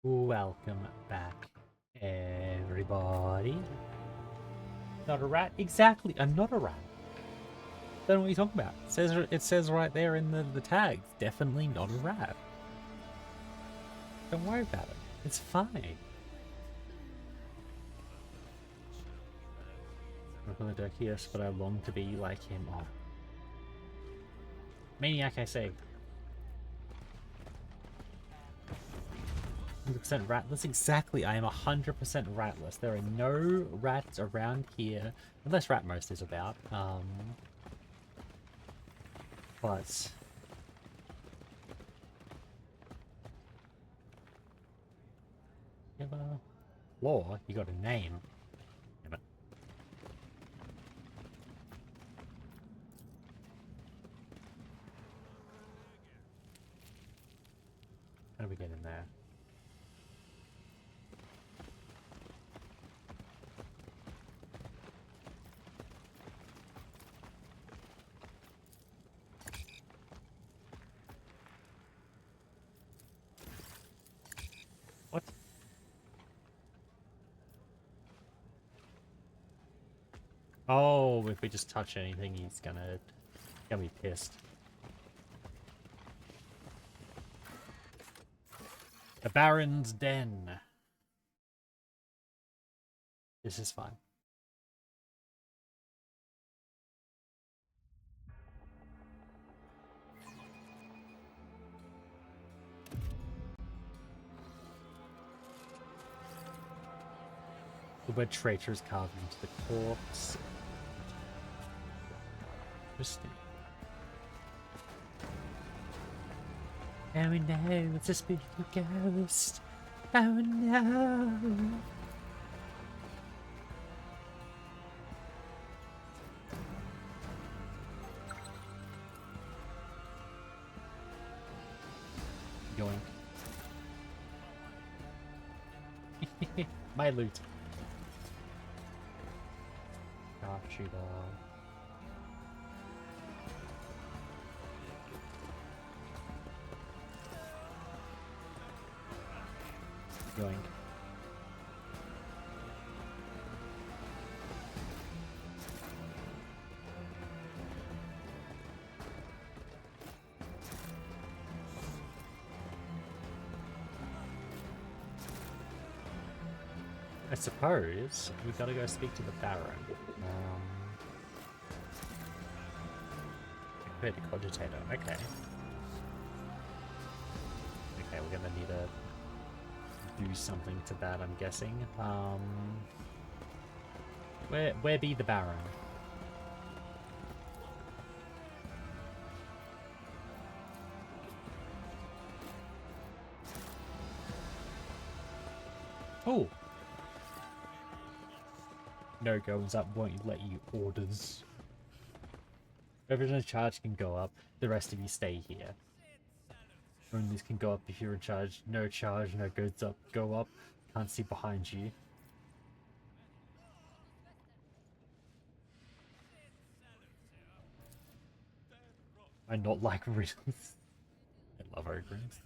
S1: Welcome back, everybody. Not a rat? Exactly, I'm not a rat. Don't know what you're talking about. It says right there in the tag, definitely not a rat. Don't worry about it. It's fine. I'm from the Dark Heresy, but I long to be like him. Oh. Maniac, I say. 100% ratless? Exactly, I am 100% ratless. There are no rats around here, unless Ratmost is about. But Law, you got a name. Damn it. How do we get in there? What? Oh, if we just touch anything, he's gonna be pissed. The Baron's Den. This is fine. The word traitor is carved into the corpse. Interesting. Oh no, it's a spooky ghost. Oh no. Yoink. My loot. Sharpshooter. Yoink. I suppose we gotta go speak to the Baron. Create a cogitator. Okay. Okay, we're gonna need to do something to that, I'm guessing. Where be the Baron? Oh! No goes up, won't let you orders. Whoever's in charge can go up, the rest of you stay here. Only can go up if you're in charge. No charge, no goes up, go up. Can't see behind you. I not like riddles. I love ogrins.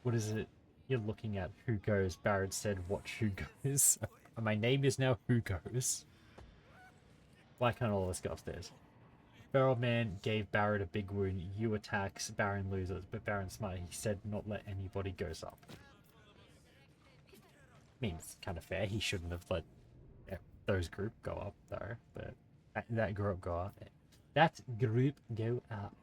S1: What is it you're looking at? Who goes? Barrett said, watch who goes. My name is now Who Goes. Why can't all of us go upstairs? Feral Man gave Barrett a big wound. You attacks, Baron loses. But Baron's smart. He said not let anybody goes up. I mean, it's kind of fair. He shouldn't have let those group go up, though. But that group go up. That group go up.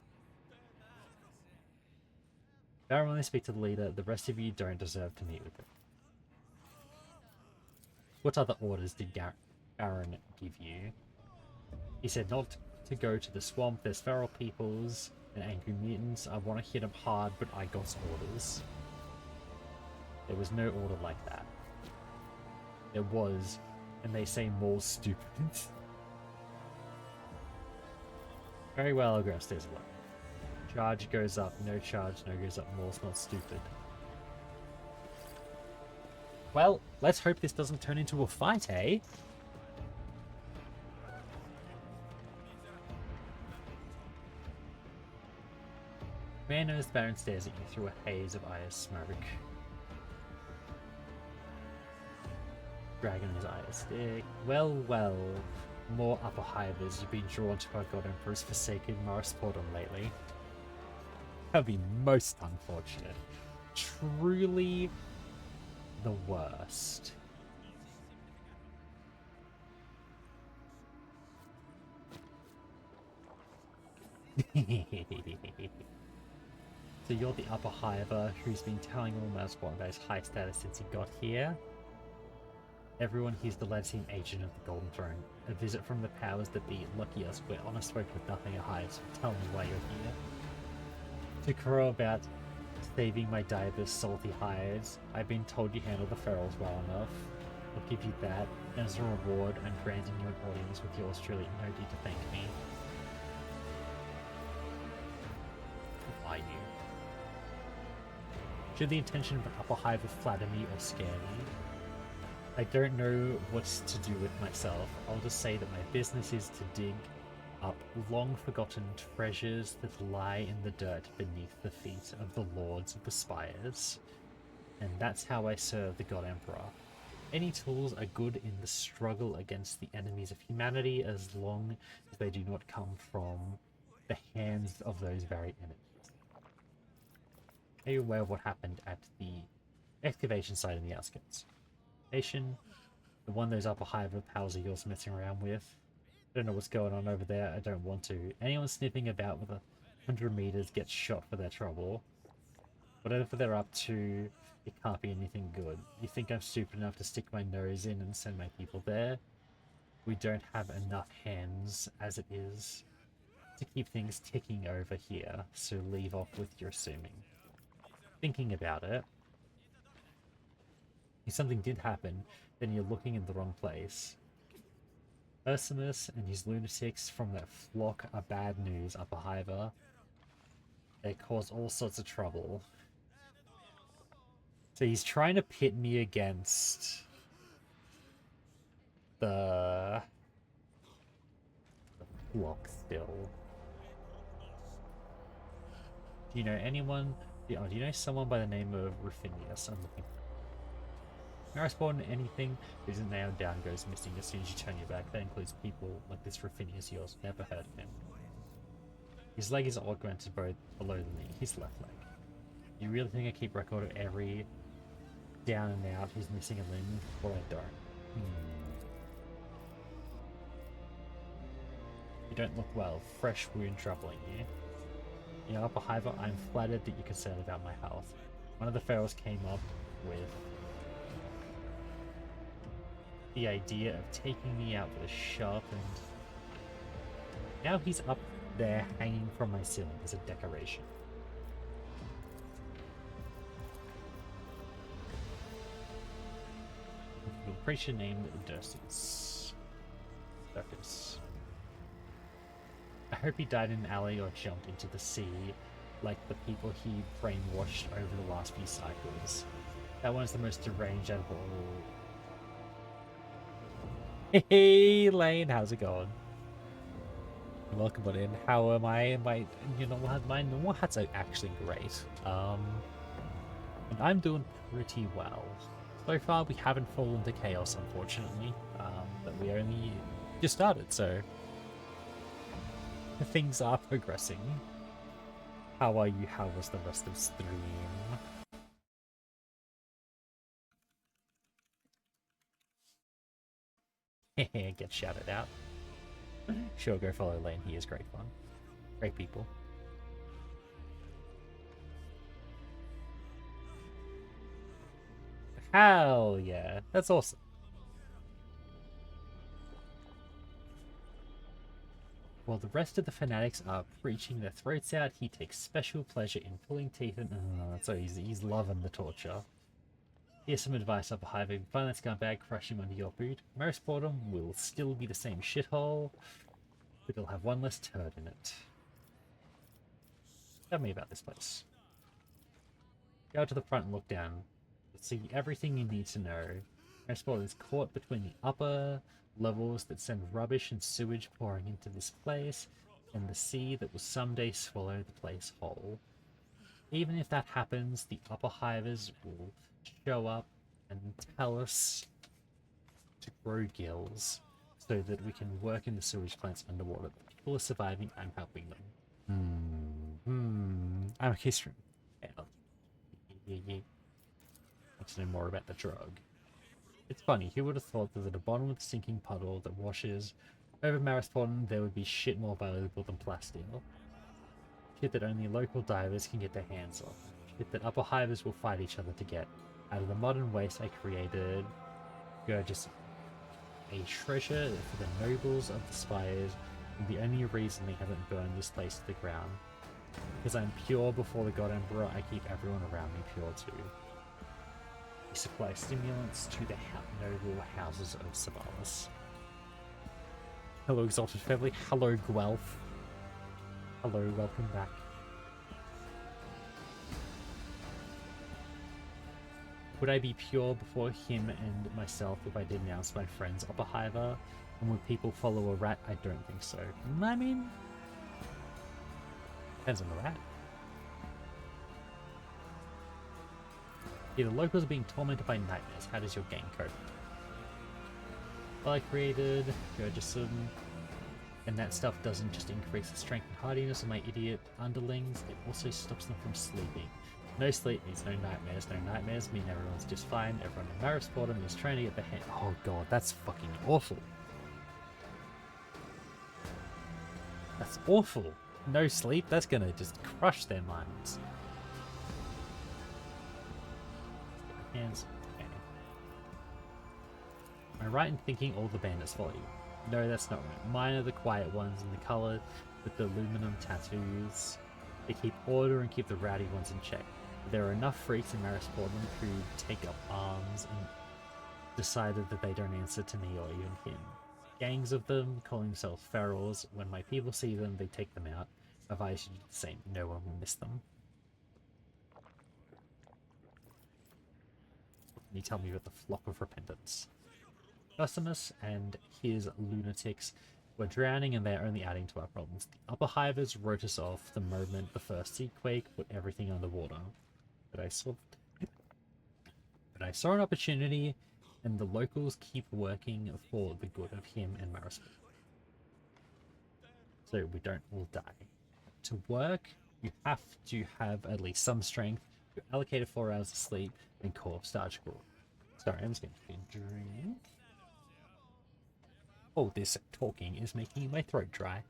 S1: Baron only speak to the leader. The rest of you don't deserve to meet with him. What other orders did Baron give you? He said not to go to the swamp. There's feral peoples and angry mutants. I want to hit them hard, but I got orders. There was no order like that. There was, and they say more stupid. Very well, I'll go upstairs alone. Charge goes up, no charge, no goes up, more's not stupid. Well, let's hope this doesn't turn into a fight, eh? Man knows the Baron stares at you through a haze of ice smoke. Dragon in his eyes stick. Well, well. More upper hivers. You've been drawn to our God Emperor's forsaken Morris Portum lately. That would be most unfortunate. Truly the worst. So you're the upper hiver who's been telling all Mouseport about his high status since he got here. Everyone here's the Ladsian agent of the Golden Throne. A visit from the powers that be. Lucky us, we're on a spoke with nothing to hide, so tell me why you're here. To crow about saving my divers' salty hides. I've been told you handle the ferals well enough. I'll give you that, and as a reward, I'm granting you an audience with yours truly. No need to thank me. Who are you? Should the intention of an upper hive flatter me or scare me? I don't know what to do with myself. I'll just say that my business is to dig up long-forgotten treasures that lie in the dirt beneath the feet of the lords of the spires. And that's how I serve the God Emperor. Any tools are good in the struggle against the enemies of humanity as long as they do not come from the hands of those very enemies. Are you aware of what happened at the excavation site in the outskirts? Station, the one those upper hive of pals of yours messing around with. I don't know what's going on over there. I don't want to. Anyone sniffing about with 100 meters gets shot for their trouble. Whatever they're up to, it can't be anything good. You think I'm stupid enough to stick my nose in and send my people there? We don't have enough hands as it is to keep things ticking over here, so leave off with your assuming. Thinking about it, if something did happen, then you're looking in the wrong place. Ursimus and his lunatics from that flock are bad news, Upper Hiver. They cause all sorts of trouble. So he's trying to pit me against the flock still. Do you know anyone? Do you know someone by the name of Ruffinius? I'm looking. Marispawn, anything that isn't nailed down goes missing as soon as you turn your back. That includes people like this Ruffinius yours. Never heard of him. His leg is augmented both below the knee, his left leg. You really think I keep record of every down and out who's missing a limb? Well, I don't. You don't look well. Fresh wound troubling you. You know, Upper Hiver, I'm flattered that you're concerned about my health. One of the ferals came up with the idea of taking me out with a sharpened... Now he's up there hanging from my ceiling as a decoration. The creature named Dursus. Circus. I hope he died in an alley or jumped into the sea like the people he brainwashed over the last few cycles. That one's the most deranged out of all. Hey Lane, how's it going? Welcome on in. How am I? You know what? My normal hats are actually great. And I'm doing pretty well. So far, we haven't fallen to chaos, unfortunately. But we only just started, so things are progressing. How are you? How was the rest of stream? Get shouted out. Sure, go follow Lane. He is great fun. Great people. Hell yeah. That's awesome. While the rest of the fanatics are preaching their throats out, he takes special pleasure in pulling teeth and... so he's loving the torture. Here's some advice up a hive. If you find that scumbag, crush him under your boot. Most Boredom will still be the same shithole, but it'll have one less turd in it. Tell me about this place. Go to the front and look down. You'll see everything you need to know. Most Boredom is caught between the upper levels that send rubbish and sewage pouring into this place, and the sea that will someday swallow the place whole. Even if that happens, the upper hivers will show up and tell us to grow gills so that we can work in the sewage plants underwater. The people are surviving, I'm helping them. I'm a history. Want to know more about the drug. It's funny, who would have thought that at the bottom of the sinking puddle that washes over Marathon there would be shit more valuable than plasteel. Shit that only local divers can get their hands on. Shit that upper hivers will fight each other to get. Out of the modern waste I created, just a treasure for the nobles of the spires, and the only reason they haven't burned this place to the ground. Because I'm pure before the God Emperor, I keep everyone around me pure too. We supply stimulants to the noble houses of Savalis. Hello, Exalted Family. Hello, Guelph. Hello, welcome back. Would I be pure before him and myself if I didn't oust my friend's upper hiver? And would people follow a rat? I don't think so. I mean, depends on the rat. Yeah, the locals are being tormented by nightmares. How does your gang cope? Well, I created Gurgisum, and that stuff doesn't just increase the strength and hardiness of my idiot underlings, it also stops them from sleeping. No sleep means no nightmares. No nightmares mean everyone's just fine. Everyone in Marisportum is trying to get the hand. Oh god, that's fucking awful. That's awful. No sleep, that's gonna just crush their minds. Hands. Okay. Am I right in thinking all the bandits follow you? No, that's not right. Mine are the quiet ones in the colour with the aluminum tattoos. They keep order and keep the rowdy ones in check. There are enough freaks in Marisportum who take up arms and decided that they don't answer to me or even him. Gangs of them, calling themselves ferals. When my people see them, they take them out. Advise you to do the same. No one will miss them. Can you tell me about the flock of repentance? Gussimus and his lunatics were drowning and they're only adding to our problems. The upper hivers wrote us off the moment the first sea quake put everything underwater. But I saw an opportunity, and the locals keep working for the good of him and Marisport. So we don't all die. To work, you have to have at least some strength. You allocated 4 hours of sleep and corpse starch grow. Sorry, I'm just going to take a drink. All this talking is making my throat dry.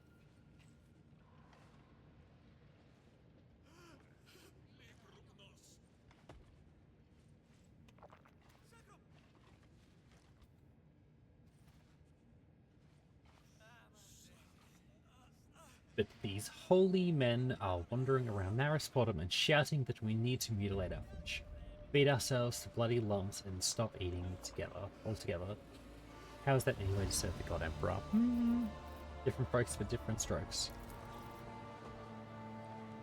S1: But these holy men are wandering around Marisportum and shouting that we need to mutilate our flesh, feed ourselves to bloody lumps, and stop eating altogether. How is that any way to serve the God Emperor? Different folks for different strokes.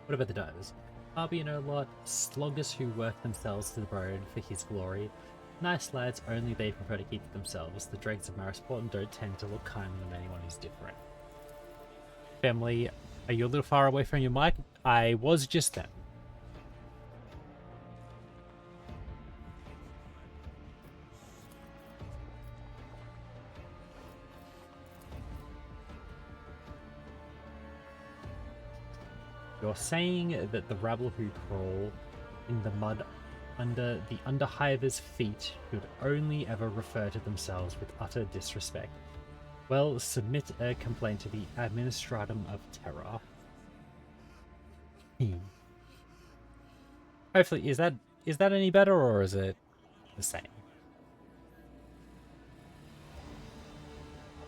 S1: What about the divers? Arbino lot, sloggers who work themselves to the bone for his glory. Nice lads, only they prefer to keep to themselves. The dregs of Marisportum don't tend to look kindly on anyone who's different. Family, are you a little far away from your mic? I was just then. You're saying that the rabble who crawl in the mud under the underhivers' feet should only ever refer to themselves with utter disrespect. Well, submit a complaint to the Administratum of Terror. Hopefully, is that any better, or is it the same?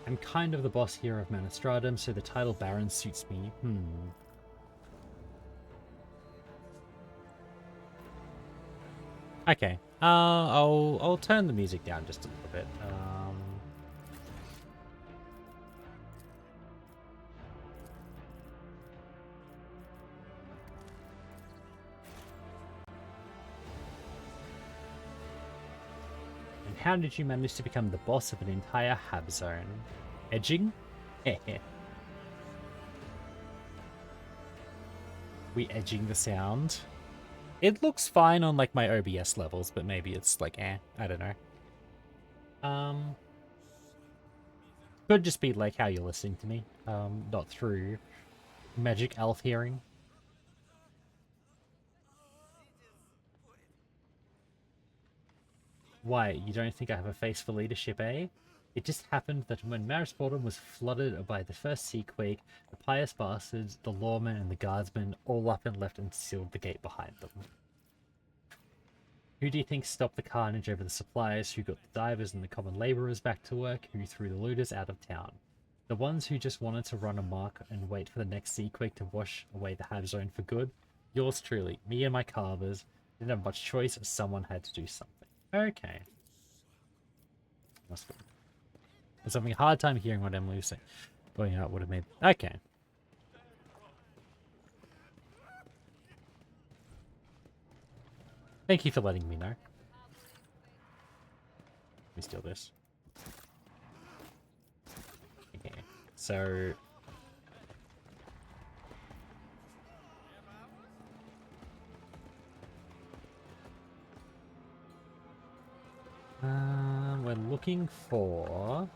S1: I'm kind of the boss here of Manistratum, so the title Baron suits me. Okay. I'll turn the music down just a little bit. And how did you manage to become the boss of an entire hab zone? Edging? We edging the sound? It looks fine on like my OBS levels, but maybe it's like I don't know. Could just be like how you're listening to me, not through magic elf hearing. Why, you don't think I have a face for leadership, eh? It just happened that when Marisportum was flooded by the first sea quake, the pious bastards, the lawmen, and the guardsmen all up and left and sealed the gate behind them. Who do you think stopped the carnage over the suppliers? Who got the divers and the common labourers back to work? Who threw the looters out of town? The ones who just wanted to run amok and wait for the next Seaquake to wash away the Have Zone for good. Yours truly, me and my carvers. Didn't have much choice, someone had to do something. Okay. That's good. I was having a hard time hearing what Emily was saying. Well, yeah, it would have made... Okay. Thank you for letting me know. Let me steal this. Okay, so... we're looking for...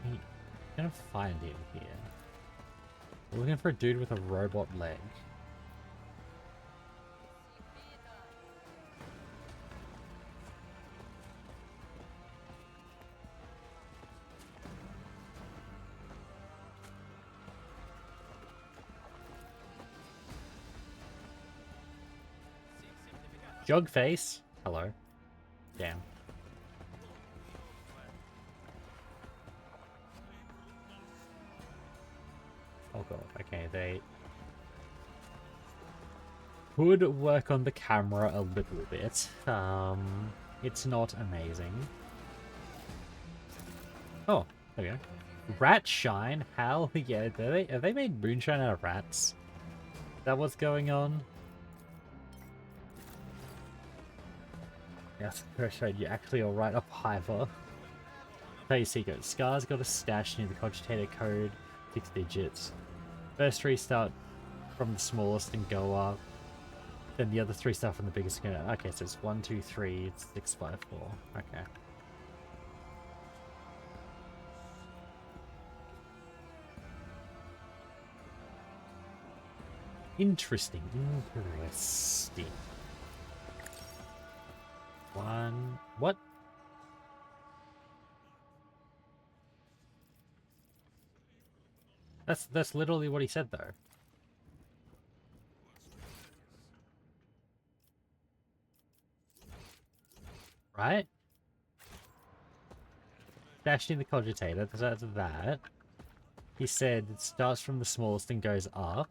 S1: I'm gonna find him here. We're looking for a dude with a robot leg. Jugface. Hello. Damn. Oh god, okay, they could work on the camera a little bit. It's not amazing. Oh, there we go. Rat shine? Hell yeah, have they made moonshine out of rats? Is that what's going on? Yes, Kershade, you're actually alright up Hiver. Play secret. Scar's got a stash near the cogitator code, 6 digits. First 3 start from the smallest and go up. Then the other 3 start from the biggest and go down. Okay, so it's 1, 2, 3, 6, 5, 4. Okay. Interesting. Interesting. One... What? That's literally what he said, though. Right? Dashed in the cogitator, that's that. He said it starts from the smallest and goes up.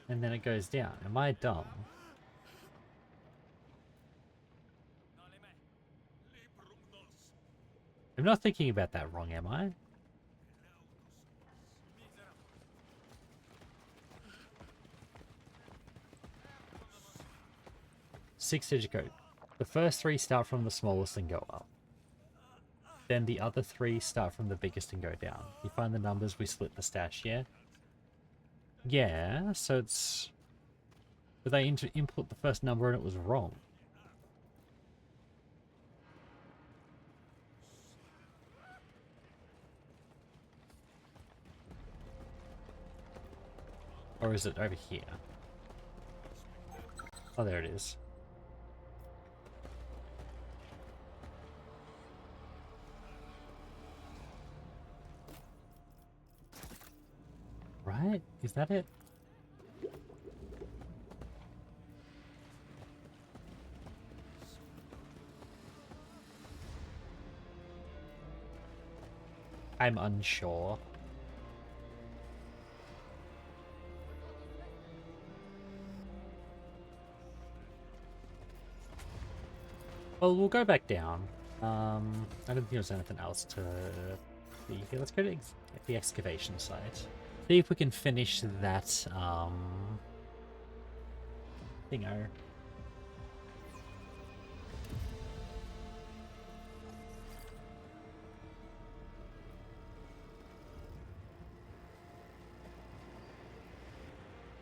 S1: And then it goes down. Am I dumb? I'm not thinking about that wrong, am I? Six-digit code. The first 3 start from the smallest and go up. Then the other 3 start from the biggest and go down. You find the numbers, we split the stash, yeah? Yeah, so it's... But they input the first number and it was wrong. Or is it over here? Oh, there it is. Right? Is that it? I'm unsure. Well, we'll go back down. I don't think there's anything else to see here. Let's go to the excavation site. See if we can finish that, thingo.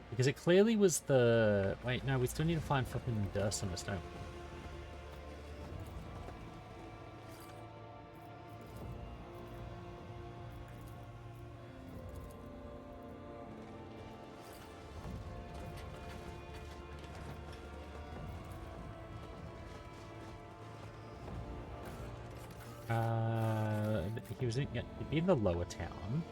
S1: Because it clearly was the... Wait, no, we still need to find fucking Durst on this, don't we? He was in, yeah, he'd be in the lower town.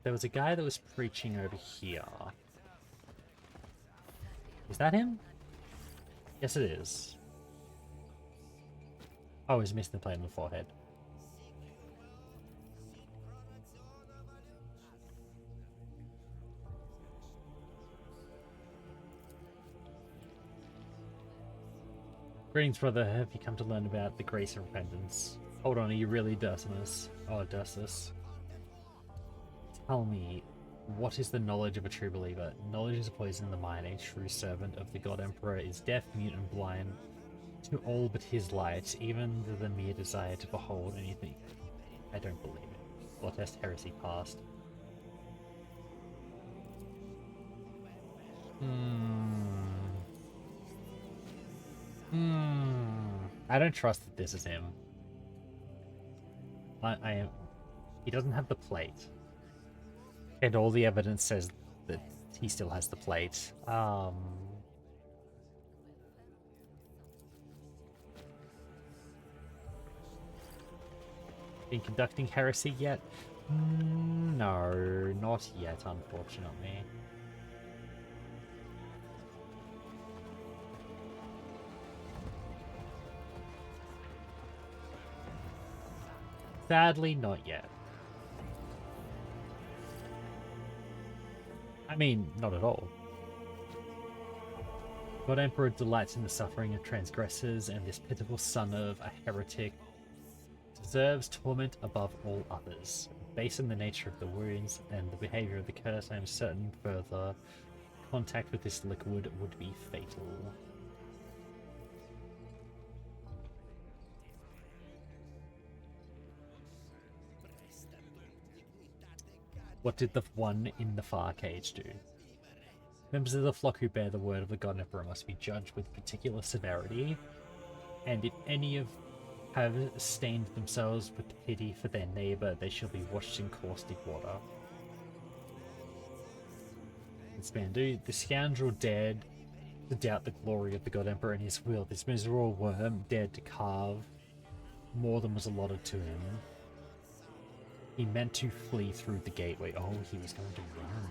S1: there was a guy that was preaching over here. Is that him? Yes, it is. Oh, he's missing the plate on the forehead. Greetings, brother. Have you come to learn about the grace and repentance? Hold on, are you really Dursinus? Oh, Dursus. Tell me, what is the knowledge of a true believer? Knowledge is a poison in the mind. A true servant of the God Emperor is deaf, mute, and blind to all but his light, even to the mere desire to behold anything. I don't believe it. Dark Heresy passed. I don't trust that this is him. I am. He doesn't have the plate. And all the evidence says that he still has the plate. Been conducting heresy yet? No, not yet, unfortunately. Sadly, not yet. I mean, not at all. God Emperor delights in the suffering of transgressors, and this pitiful son of a heretic deserves torment above all others. Based on the nature of the wounds and the behavior of the curse, I am certain further contact with this liquid would be fatal. What did the one in the far cage do? Members of the flock who bear the word of the God Emperor must be judged with particular severity, and if any of have stained themselves with pity for their neighbor, they shall be washed in caustic water. This man, dude, the scoundrel dared to doubt the glory of the God Emperor and his will. This miserable worm dared to carve more than was allotted to him. He meant to flee through the gateway. Oh, he was going to run.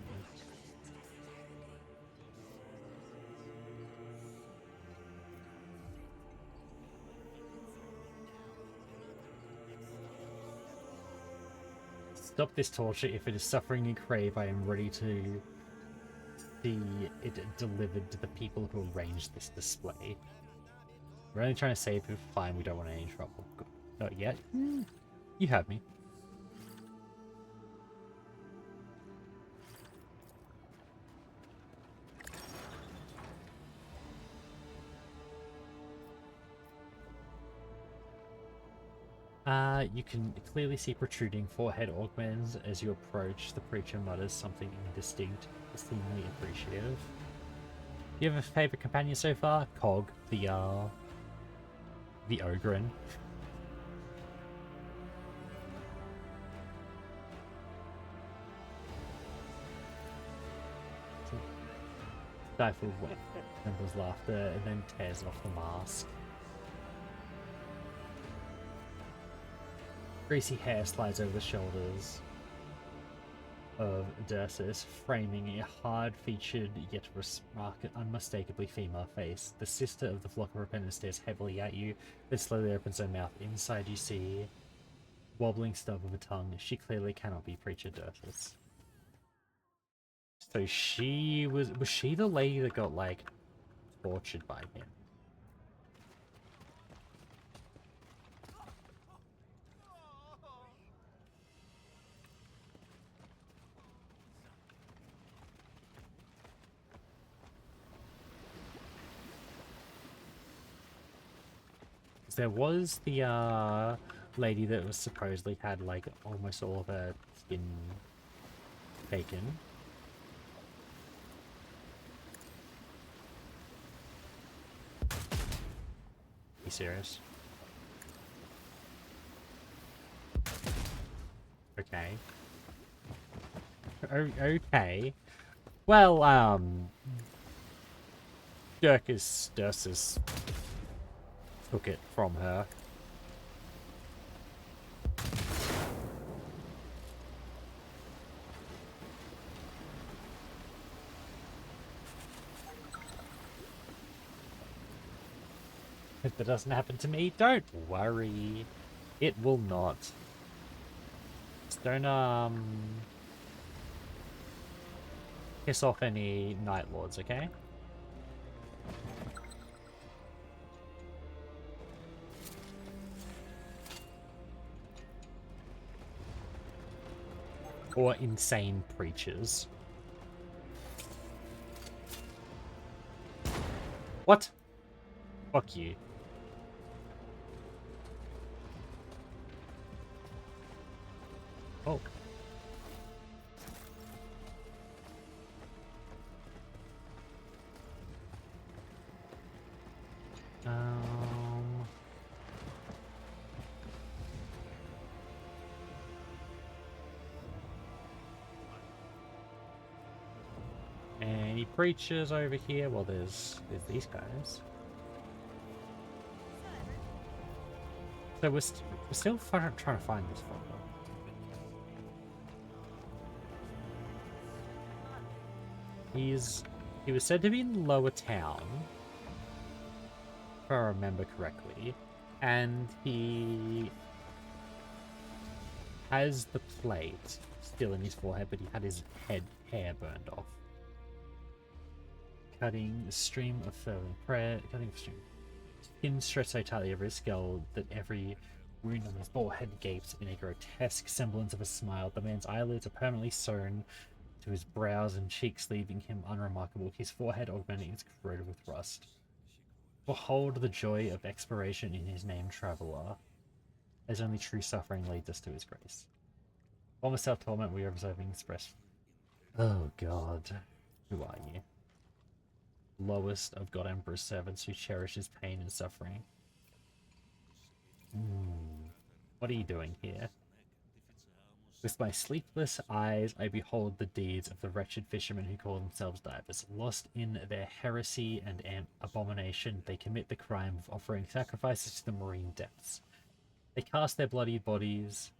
S1: Stop this torture. If it is suffering you crave, I am ready to see it delivered to the people who arranged this display. We're only trying to save you. Fine, we don't want any trouble. Good. Not yet. You have me. You can clearly see protruding forehead augments as you approach. The preacher mutters something indistinct, seemingly appreciative. Do you have a favorite companion so far? Cog, the Ogren. Stifled Members' laughter and then tears off the mask. Greasy hair slides over the shoulders of Dursus, framing a hard-featured yet unmistakably female face. The sister of the flock of repentance stares heavily at you, then slowly opens her mouth. Inside you see wobbling stub of a tongue. She clearly cannot be Preacher Dursus. So she was she the lady that got, like, tortured by him? There was the lady that was supposedly had, like, almost all of her skin taken. Are you serious? Okay. Okay. Well, Dursus took it from her. If that doesn't happen to me, don't worry. It will not. Just don't, piss off any Night Lords, okay? Or insane preachers. What? Fuck you. Oh. Any preachers over here? Well, there's these guys. So we're still trying to find this fucker. He was said to be in Lower Town, if I remember correctly, and he has the plate still in his forehead, but he had his hair burned off. Cutting the stream of fervent prayer, cutting the stream. Skin stretched so tightly over his skull that every wound on his forehead gaped in a grotesque semblance of a smile. The man's eyelids are permanently sewn to his brows and cheeks, leaving him unremarkable, his forehead augmenting its corroded with rust. Behold the joy of expiration in his name, traveller, as only true suffering leads us to his grace. Former self-torment we are observing express. Oh God, who are you? Lowest of God Emperor's servants who cherishes pain and suffering. What are you doing here? With my sleepless eyes I behold the deeds of the wretched fishermen who call themselves divers. Lost in their heresy and abomination, they commit the crime of offering sacrifices to the marine depths. They cast their bloody bodies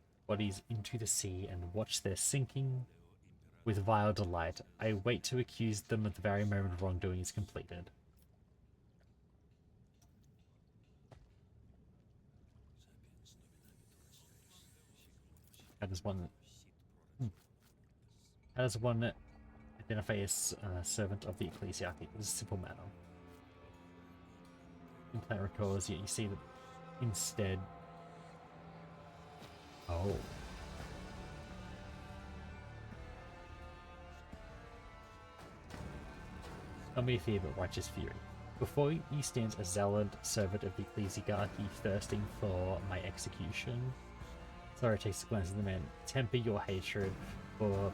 S1: into the sea and watch their sinking with vile delight. I wait to accuse them at the very moment of wrongdoing is completed. How does one identify as servant of the ecclesiarchy? It was a simple matter. Implant recalls, yet you see that instead... Oh. Not mere fear, but righteous fury. Before you stands a zealot servant of the ecclesiarchy, thirsting for my execution. Sorry, takes a glance at the man. Temper your hatred, for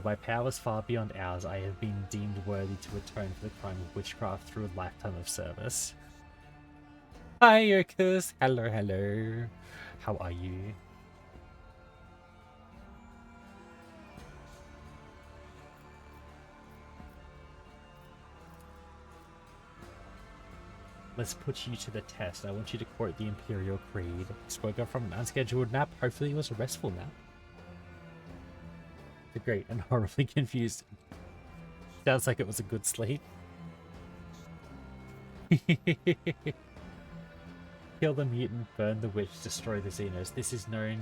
S1: by powers far beyond ours, I have been deemed worthy to atone for the crime of witchcraft through a lifetime of service. Hi, Yokus. Hello, hello. How are you? Let's put you to the test. I want you to quote the Imperial Creed. Spoke up from an unscheduled nap. Hopefully it was a restful nap. The great and horribly confused. Sounds like it was a good sleep. Kill the mutant, burn the witch, destroy the Xenos. This is known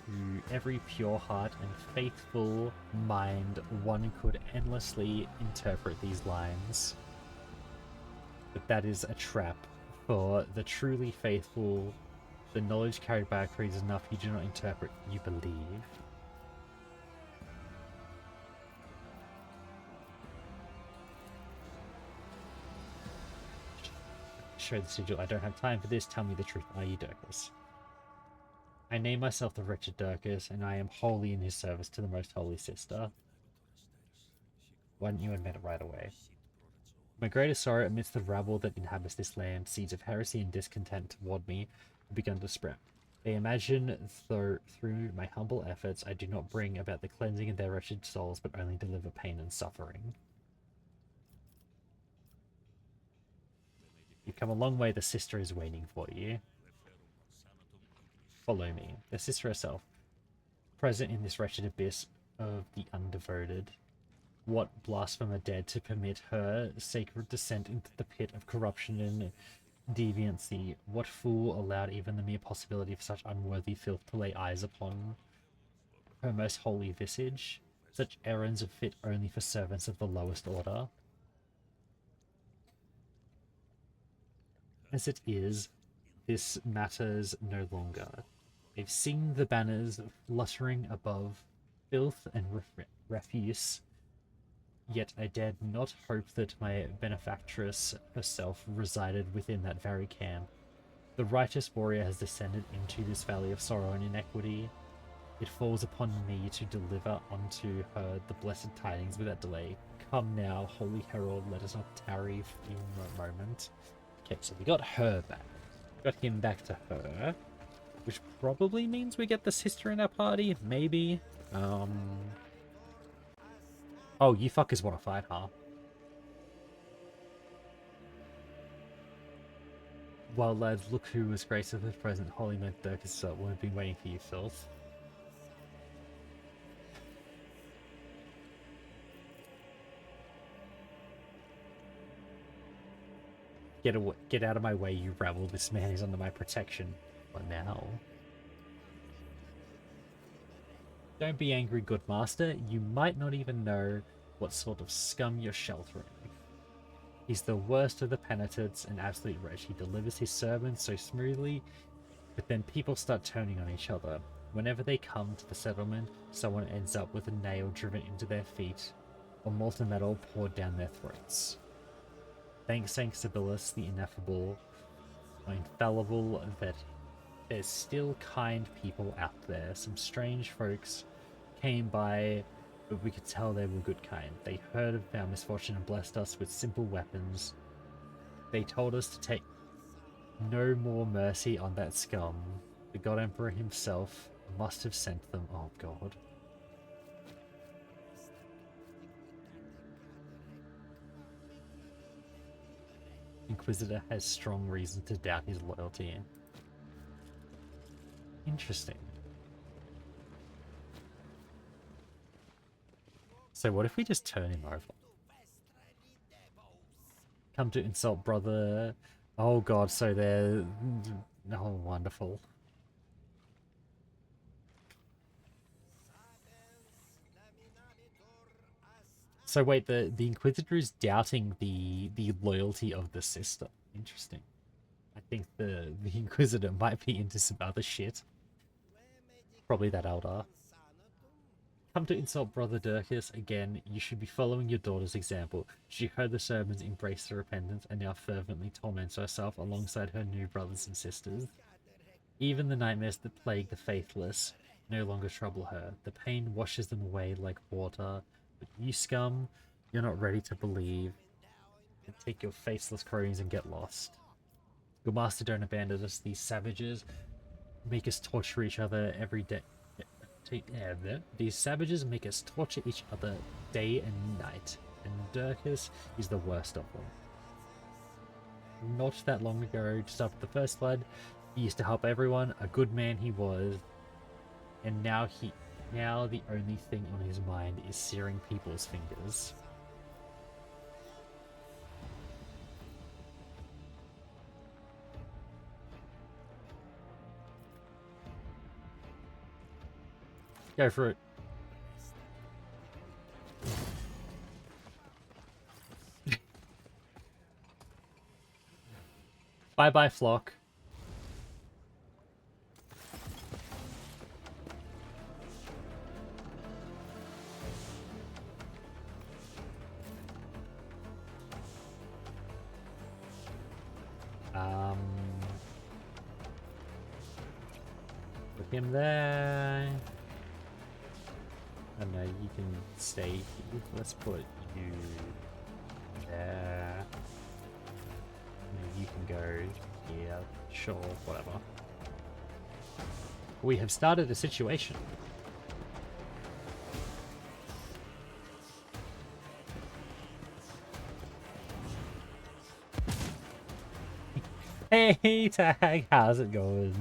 S1: to every pure heart and faithful mind. One could endlessly interpret these lines. But that is a trap. For the truly faithful, the knowledge carried by our creed is enough. You do not interpret, you believe. Show the sigil. I don't have time for this. Tell me the truth. Are you Durkis? I name myself the wretched Durkis, and I am wholly in his service to the most holy sister. Why didn't you admit it right away? My greatest sorrow amidst the rabble that inhabits this land, seeds of heresy and discontent toward me have begun to sprout. They imagine through my humble efforts I do not bring about the cleansing of their wretched souls, but only deliver pain and suffering. You've come a long way. The sister is waiting for you. Follow me. The sister herself, present in this wretched abyss of the undevoted. What blasphemer dared to permit her sacred descent into the pit of corruption and deviancy? What fool allowed even the mere possibility of such unworthy filth to lay eyes upon her most holy visage? Such errands are fit only for servants of the lowest order. As it is, this matters no longer. They've seen the banners fluttering above, filth and refuse. Yet I dared not hope that my benefactress herself resided within that very camp. The righteous warrior has descended into this valley of sorrow and inequity. It falls upon me to deliver unto her the blessed tidings without delay. Come now, holy herald, let us not tarry in a moment. Okay, so we got her back. Got him back to her. Which probably means we get the sister in our party, maybe. Oh, you fuckers want to fight, huh? Well, lads, look who was graced with the present. Holy man, Dirk is we've been waiting for you, filth. Get out of my way, you rebel. This man is under my protection. But now... Don't be angry, good master. You might not even know what sort of scum you're sheltering. He's the worst of the penitents, an absolute wretch. He delivers his sermons so smoothly, but then people start turning on each other. Whenever they come to the settlement, someone ends up with a nail driven into their feet, or molten metal poured down their throats. Thanks, Saint Sibyllus, the ineffable, or infallible, that there's still kind people out there. Some strange folks came by, but we could tell they were good kind. They heard of our misfortune and blessed us with simple weapons. They told us to take no more mercy on that scum. The God Emperor himself must have sent them. Oh God. Inquisitor has strong reason to doubt his loyalty. Interesting. So what if we just turn him over? Come to insult brother. Oh God, so they're... Oh, wonderful. So wait, the Inquisitor is doubting the loyalty of the sister. Interesting. I think the Inquisitor might be into some other shit. Probably that elder. Come to insult Brother Dirkus again. You should be following your daughter's example. She heard the sermons, embraced the repentance, and now fervently torments herself alongside her new brothers and sisters. Even the nightmares that plague the faithless no longer trouble her. The pain washes them away like water. But you scum, you're not ready to believe. And take your faceless cronies and get lost. Your master don't abandon us. These savages make us torture each other every day. These savages make us torture each other day and night, and Dirkus is the worst of them. Not that long ago, just after the first flood, he used to help everyone, a good man he was, and now the only thing on his mind is searing people's fingers. Go for it. Bye-bye, flock. Put him there. I don't know, you can stay here. Let's put you there. You can go here. Sure, whatever. We have started a situation. Hey, Tag, how's it going?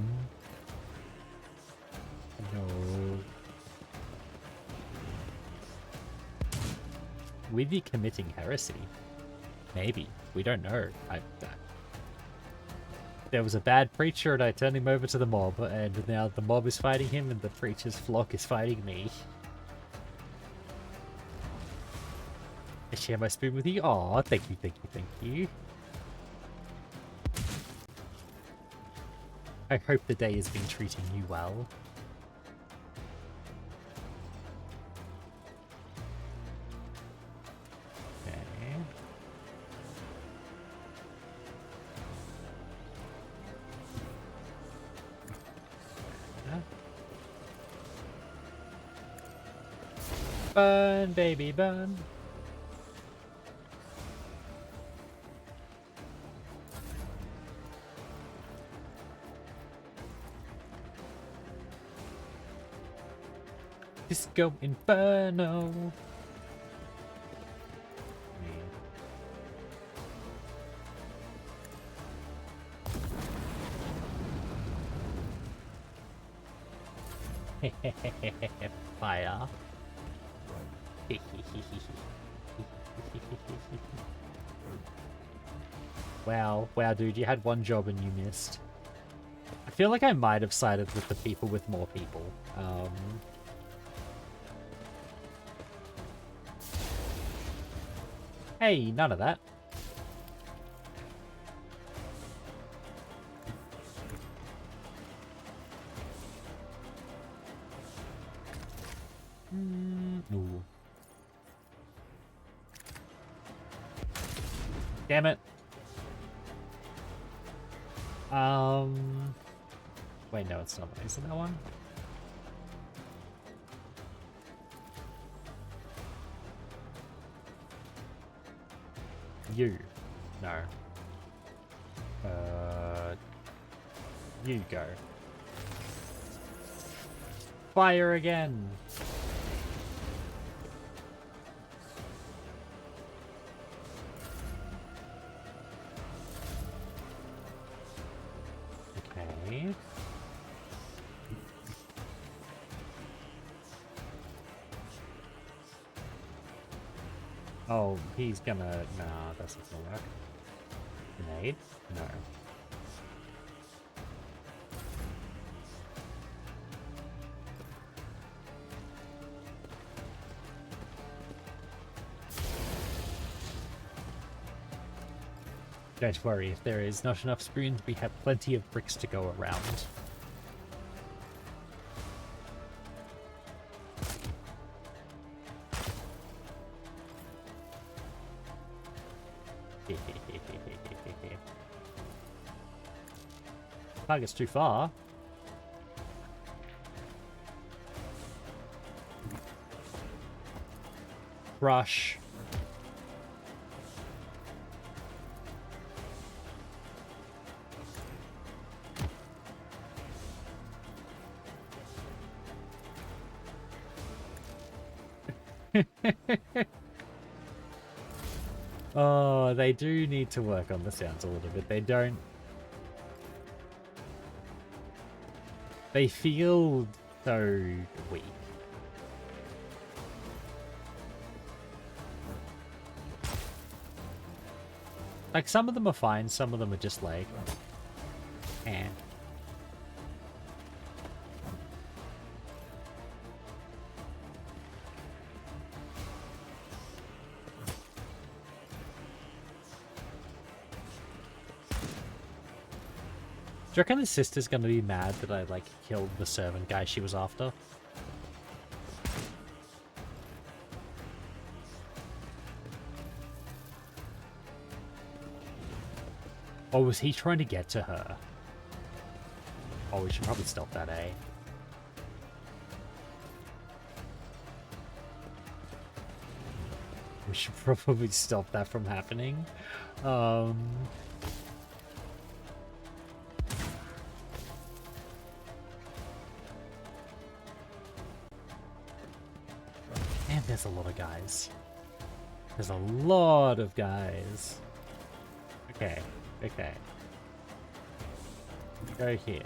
S1: No. With you committing heresy. Maybe. We don't know. There was a bad preacher and I turned him over to the mob, and now the mob is fighting him and the preacher's flock is fighting me. I share my spoon with you. Aw, thank you, thank you, thank you. I hope the day has been treating you well. Okay. Burn, baby, burn. Disco Inferno. Fire. Wow, dude, you had one job and you missed. I feel like I might have sided with the people with more people. Hey, none of that. Ooh. Damn it. Wait, no, it's not. Isn't that one? You. No. You go. Fire again! Okay. Oh, he's gonna... Nah, that's not gonna work. Grenade? No. Don't worry, if there is not enough spoons, we have plenty of bricks to go around. Target's too far. Rush. Oh, they do need to work on the sounds a little bit. They don't... They feel so weak. Like, some of them are fine, some of them are just like... eh. Do you reckon the sister's gonna be mad that I, like, killed the servant guy she was after? Or was he trying to get to her? Oh, we should probably stop that, eh? We should probably stop that from happening. Man, there's a lot of guys. There's a lot of guys. Okay, okay. Go here.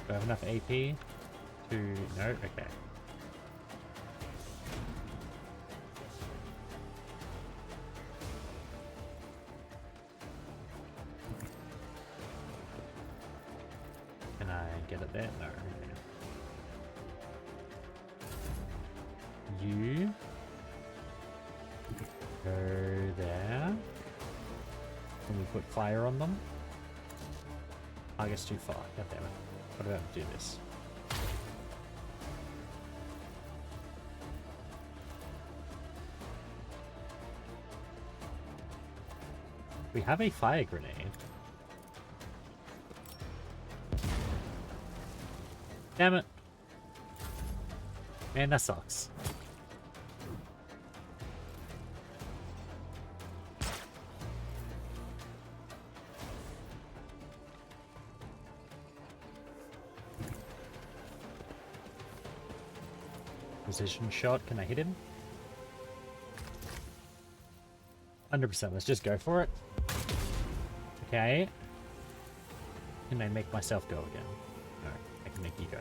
S1: Do I have enough AP to... No? Okay. and get it there? No. You go there. Can we put fire on them? I guess too far. God damn it. What about do this? We have a fire grenade. Damn it. Man, that sucks. Precision shot. Can I hit him? 100%. Let's just go for it. Okay. Can I make myself go again? No, I can make you go.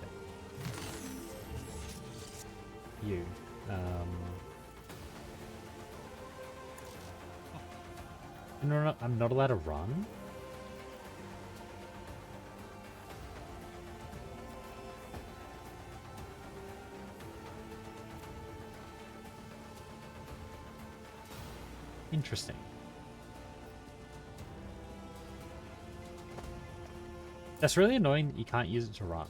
S1: You. No, I'm not allowed to run? Interesting. That's really annoying that you can't use it to run.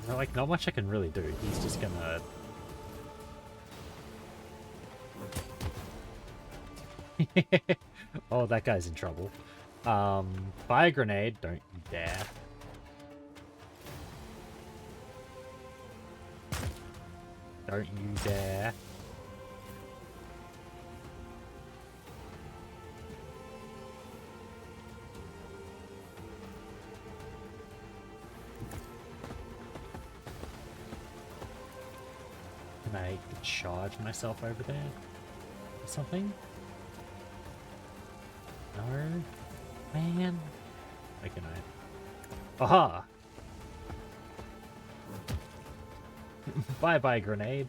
S1: So, like, not much I can really do. He's just gonna... Oh, that guy's in trouble. Fire grenade, don't you dare. Don't you dare. Can I charge myself over there? Or something? No? Man? Why can I? Aha! Bye-bye, grenade.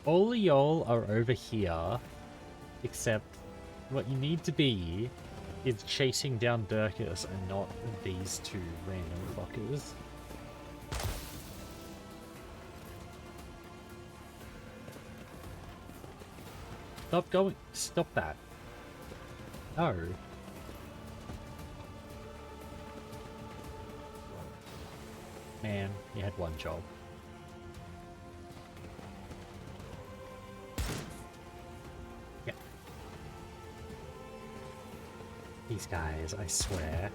S1: All of y'all are over here, except what you need to be is chasing down Durkis and not these two random fuckers. Stop going. Stop that. No. Man, you had one job. Yeah. These guys, I swear.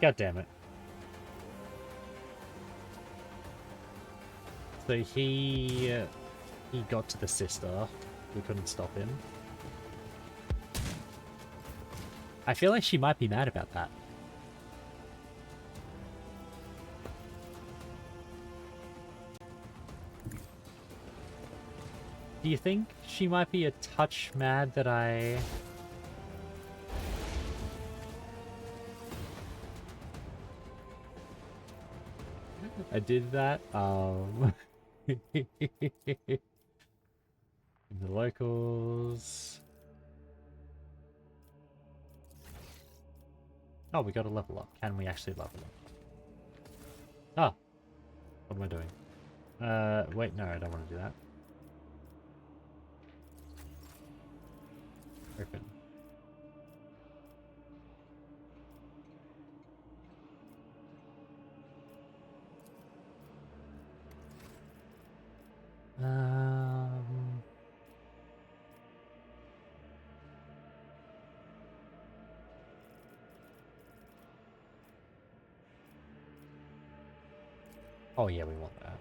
S1: God damn it. So he got to the sister. We couldn't stop him. I feel like she might be mad about that. Do you think she might be a touch mad that I did that? In the locals. Oh, we got to level up. Can we actually level up? Ah! What am I doing? Wait, no, I don't want to do that. Open. Oh yeah, we want that.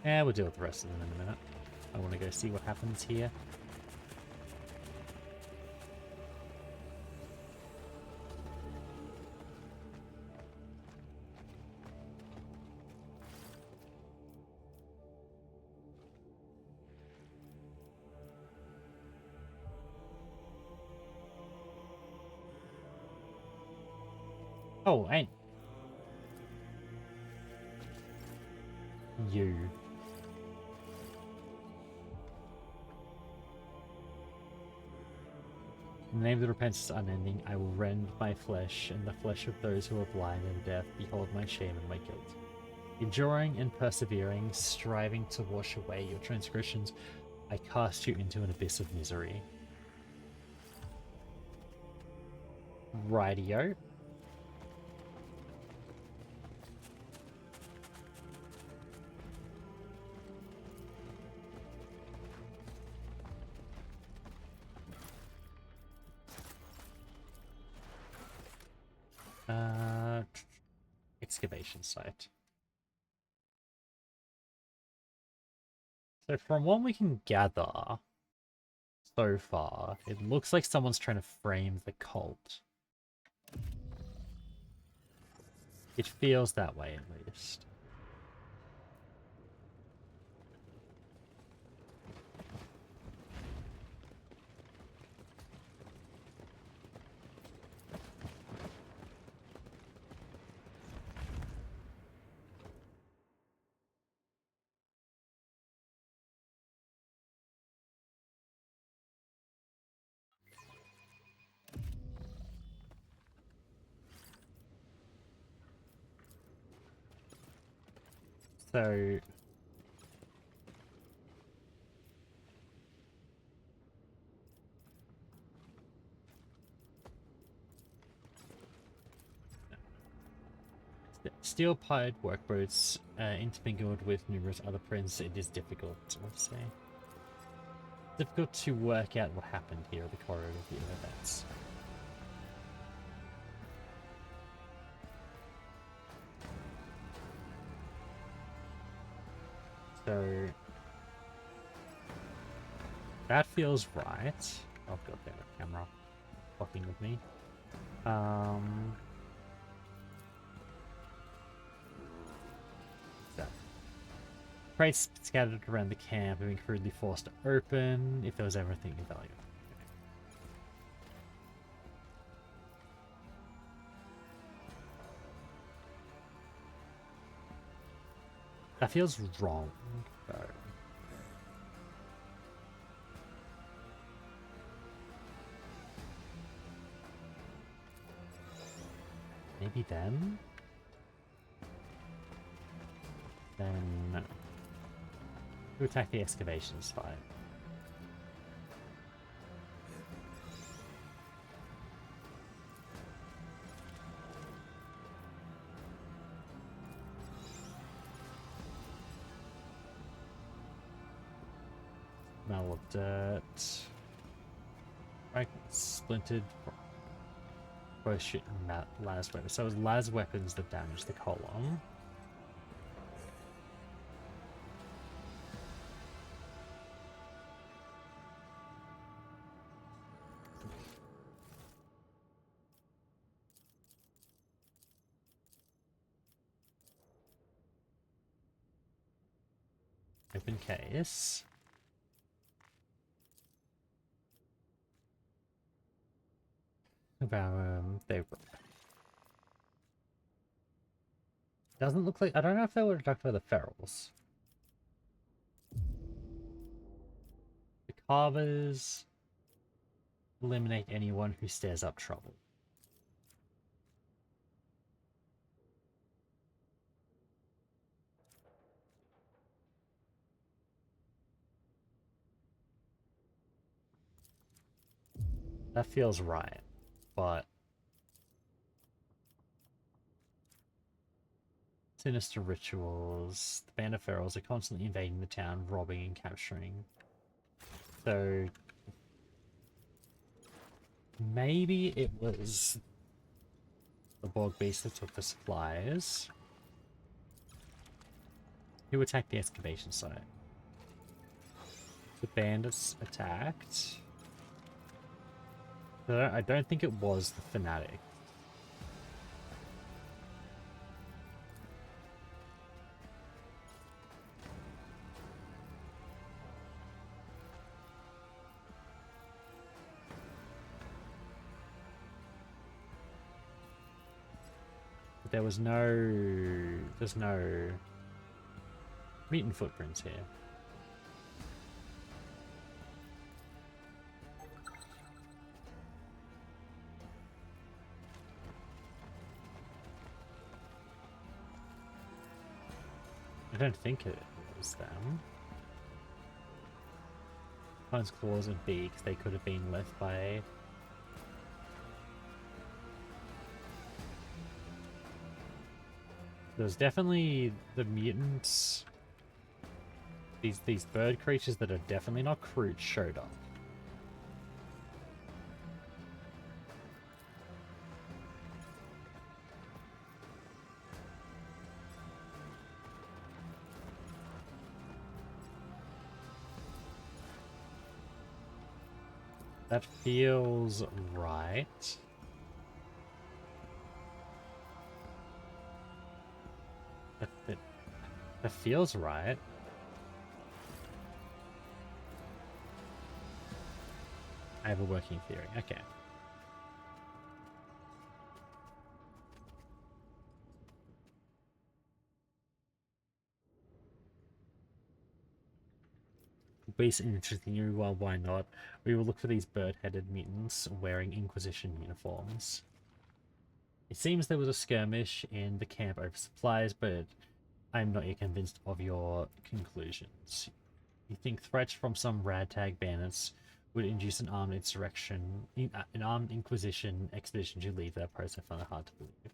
S1: Yeah, we'll deal with the rest of them in a minute. I want to go see what happens here. Oh, ain't you? In the name of the repentance unending, I will rend my flesh and the flesh of those who are blind in death. Behold my shame and my guilt. Enduring and persevering, striving to wash away your transgressions, I cast you into an abyss of misery. Rightio. Excavation site. So from what we can gather so far, it looks like someone's trying to frame the cult. It feels that way, at least. So steel-pied workboats intermingled with numerous other prints. It is difficult, let's say. Difficult to work out what happened here at the corridor of the events. So that feels right. Oh god, damn it, camera fucking with me. So crates scattered around the camp have been crudely forced to open. If there was everything of value. That feels wrong, though. Maybe then? Then... who attack the excavations fine. Smell of dirt. Right, splintered. Oh shit, las weapons. So it was las weapons that damaged the column. Open case. About they doesn't look like, I don't know if they were attacked by the ferals. The carvers eliminate anyone who stirs up trouble. That feels right, but sinister rituals. The band of ferals are constantly invading the town, robbing and capturing. So maybe it was the bog beast that took the supplies. Who attacked the excavation site? The bandits attacked. I don't think it was the fanatic. But there's no mutant footprints here. I don't think it was them. Those claws and beaks, they could have been left by... There's definitely the mutants. These bird creatures that are definitely not Kroot showed up. That feels right. That feels right. I have a working theory. Okay. Basically interesting. Well, why not? We will look for these bird-headed mutants wearing Inquisition uniforms. It seems there was a skirmish in the camp over supplies, but I'm not yet convinced of your conclusions. You think threats from some ragtag bandits would induce an armed Inquisition expedition to leave that process? I find it hard to believe.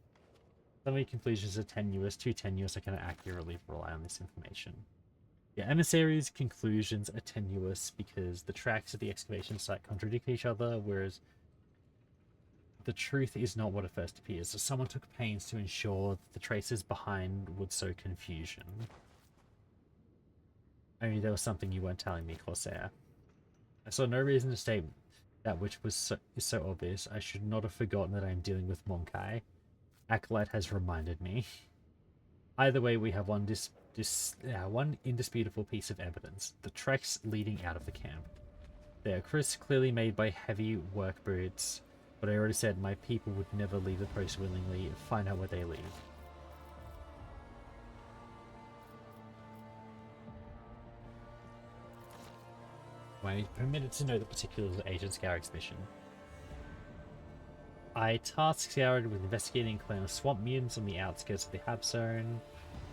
S1: Some of your conclusions are tenuous, too tenuous I cannot accurately rely on this information. Yeah, emissaries' conclusions are tenuous because the tracks at the excavation site contradict each other, whereas the truth is not what it first appears. So someone took pains to ensure that the traces behind would sow confusion. Only there was something you weren't telling me, Corsair. I saw no reason to state that which is so obvious. I should not have forgotten that I am dealing with Monkai. Acolyte has reminded me. Either way, we have one indisputable piece of evidence. The tracks leading out of the camp. They are clearly made by heavy work boots, but I already said my people would never leave the post willingly. Find out where they leave. I permitted to know the particulars of Agent Scour's mission. I tasked Scour with investigating a clan of swamp mutants on the outskirts of the Hab Zone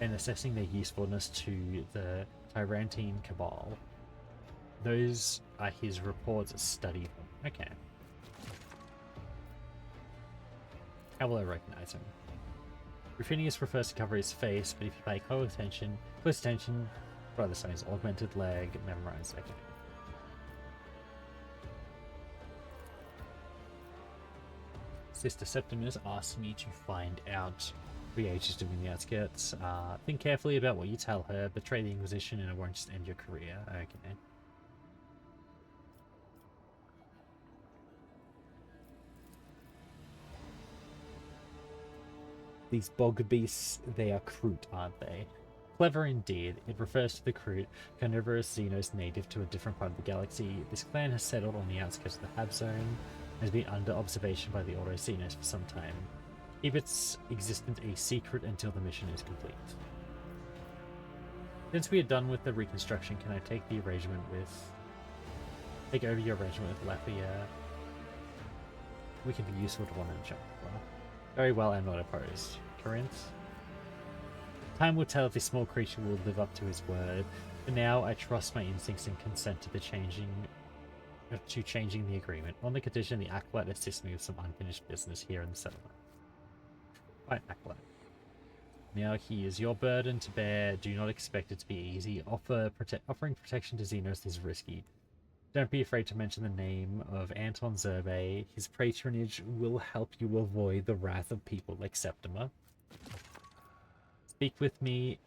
S1: and assessing their usefulness to the Tyrantine Cabal. Those are his reports. Study them. Okay. How will I recognize him? Ruffinius prefers to cover his face, but if you pay close attention, Brother Stone's augmented leg, memorize. Okay. Sister Septimus asked me to find out what Age is doing in the outskirts. Think carefully about what you tell her. Betray the Inquisition and it won't just end your career. Okay. These bog beasts, they are Kroot, aren't they? Clever indeed. It refers to the Kroot, carnivorous Xenos native to a different part of the galaxy. This clan has settled on the outskirts of the Hab Zone and has been under observation by the Auto Xenos for some time. Keep its existence a secret until the mission is complete. Since we are done with the reconstruction, can I take over your arrangement with Lafayette? We can be useful to one another. Very well, I'm not opposed. Corinth? Time will tell if this small creature will live up to his word. For now, I trust my instincts and consent to changing the agreement, on the condition the Acolyte assists me with some unfinished business here in the settlement. Right, Acolyte. Now here's your burden to bear. Do not expect it to be easy. Offering protection to Xenos is risky. Don't be afraid to mention the name of Anton Zerbe. His patronage will help you avoid the wrath of people like Septima. Speak with me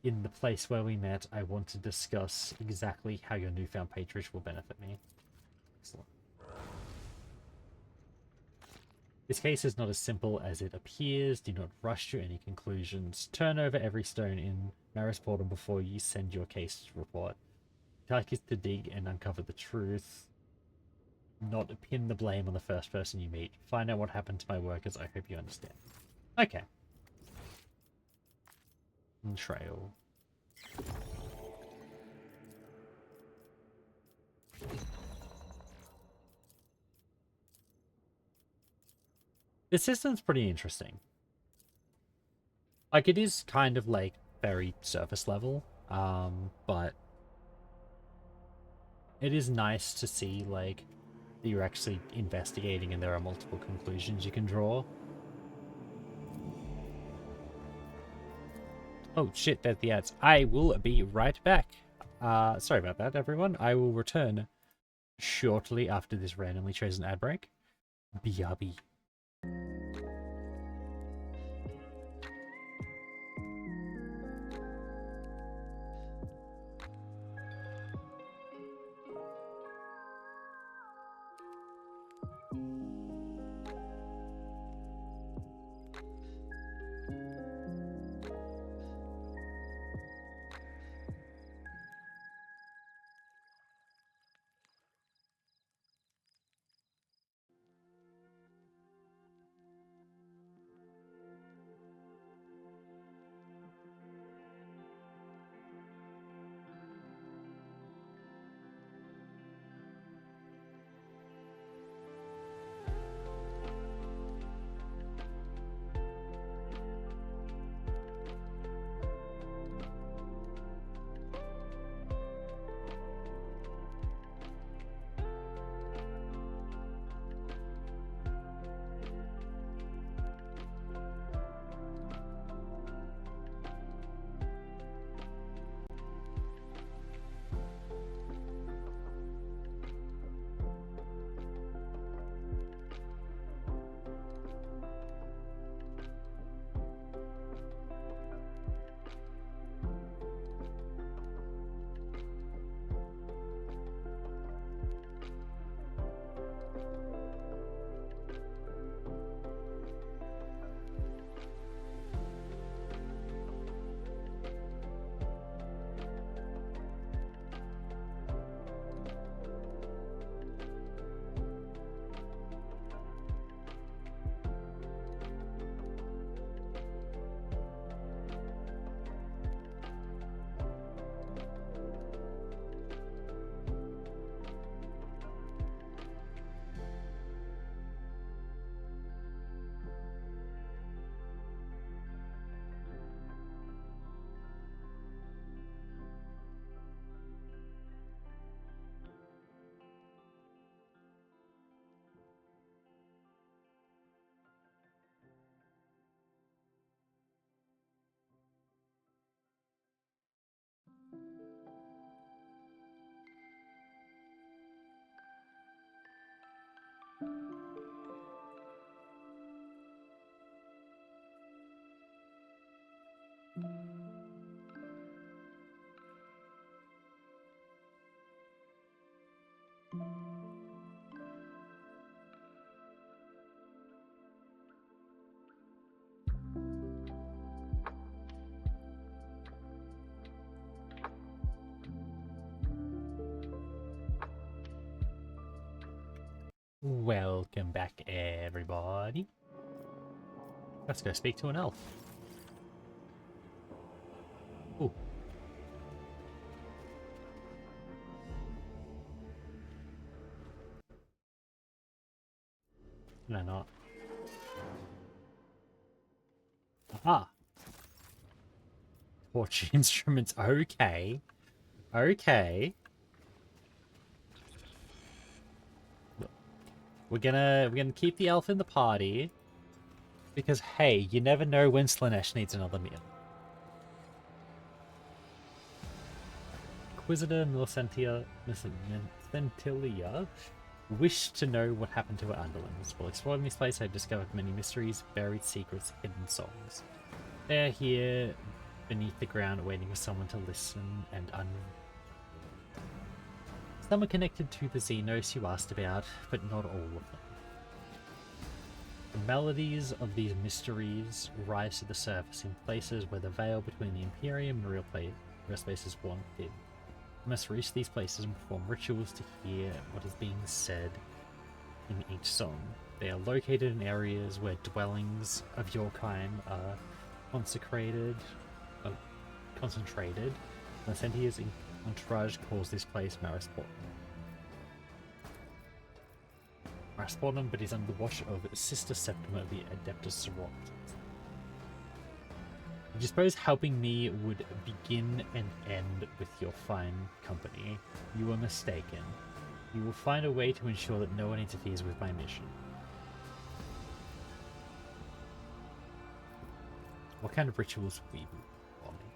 S1: in the place where we met. I want to discuss exactly how your newfound patronage will benefit me. Excellent. This case is not as simple as it appears. Do not rush to any conclusions. Turn over every stone in Maris Portum before you send your case report. Task is to dig and uncover the truth, not pin the blame on the first person you meet. Find out what happened to my workers. I hope you understand. Okay. Trail. This system's pretty interesting. Like, it is kind of, like, very surface level, but it is nice to see, like, that you're actually investigating and there are multiple conclusions you can draw. Oh shit, there's the ads. I will be right back. Sorry about that, everyone. I will return shortly after this randomly chosen ad break. BRB. Welcome back, everybody. Let's go speak to an elf. Ooh. No, not. Aha. Torch instruments. Okay. Okay. We're gonna keep the elf in the party. Because, hey, you never know when Slanesh needs another meal. Inquisitor Milcentia wished to know what happened to her underlings. While exploring this place, I discovered many mysteries, buried secrets, hidden songs. They're here beneath the ground waiting for someone to listen and Some are connected to the Xenos you asked about, but not all of them. The melodies of these mysteries rise to the surface in places where the veil between the Imperium and real space is worn thin. You must reach these places and perform rituals to hear what is being said in each song. They are located in areas where dwellings of your kind are consecrated, uh, concentrated. The Sentier's entourage calls this place Marisportum. Marisportum, but is under the watch of Sister Septima, the Adeptus Sororitatis. I suppose helping me would begin and end with your fine company. You were mistaken. You will find a way to ensure that no one interferes with my mission. What kind of rituals will we be performing?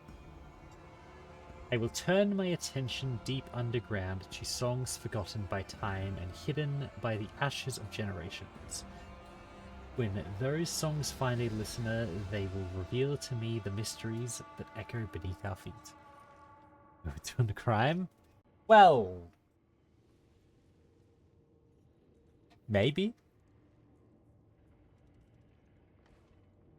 S1: I will turn my attention deep underground to songs forgotten by time and hidden by the ashes of generations. When those songs find a listener, they will reveal to me the mysteries that echo beneath our feet. Doing the crime? Well, maybe.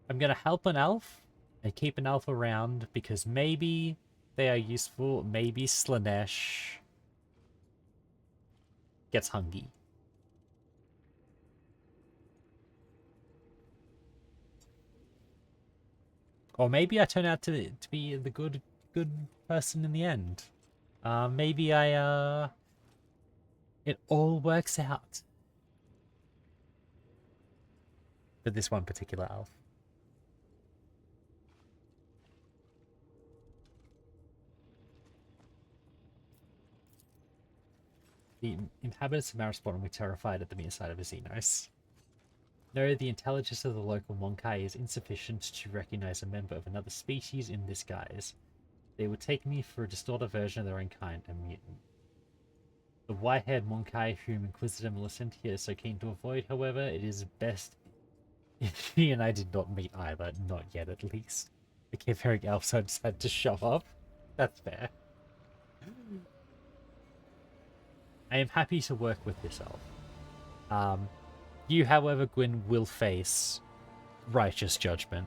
S1: I'm gonna help an elf and keep an elf around because maybe they are useful. Maybe Slanesh gets hungry. Or maybe I turn out to be the good person in the end. Maybe it all works out. For this one particular elf. The inhabitants of Marisportum were terrified at the mere sight of a Xenos. No, the intelligence of the local Monkai is insufficient to recognize a member of another species in this guise. They would take me for a distorted version of their own kind, a mutant. The white-haired Monkai whom Inquisitor Millicent here is so keen to avoid, however, it is best if he and I did not meet either, not yet at least. The cave-bearing elves had to show up. That's fair. I am happy to work with this elf. You, however, Gwyn, will face righteous judgment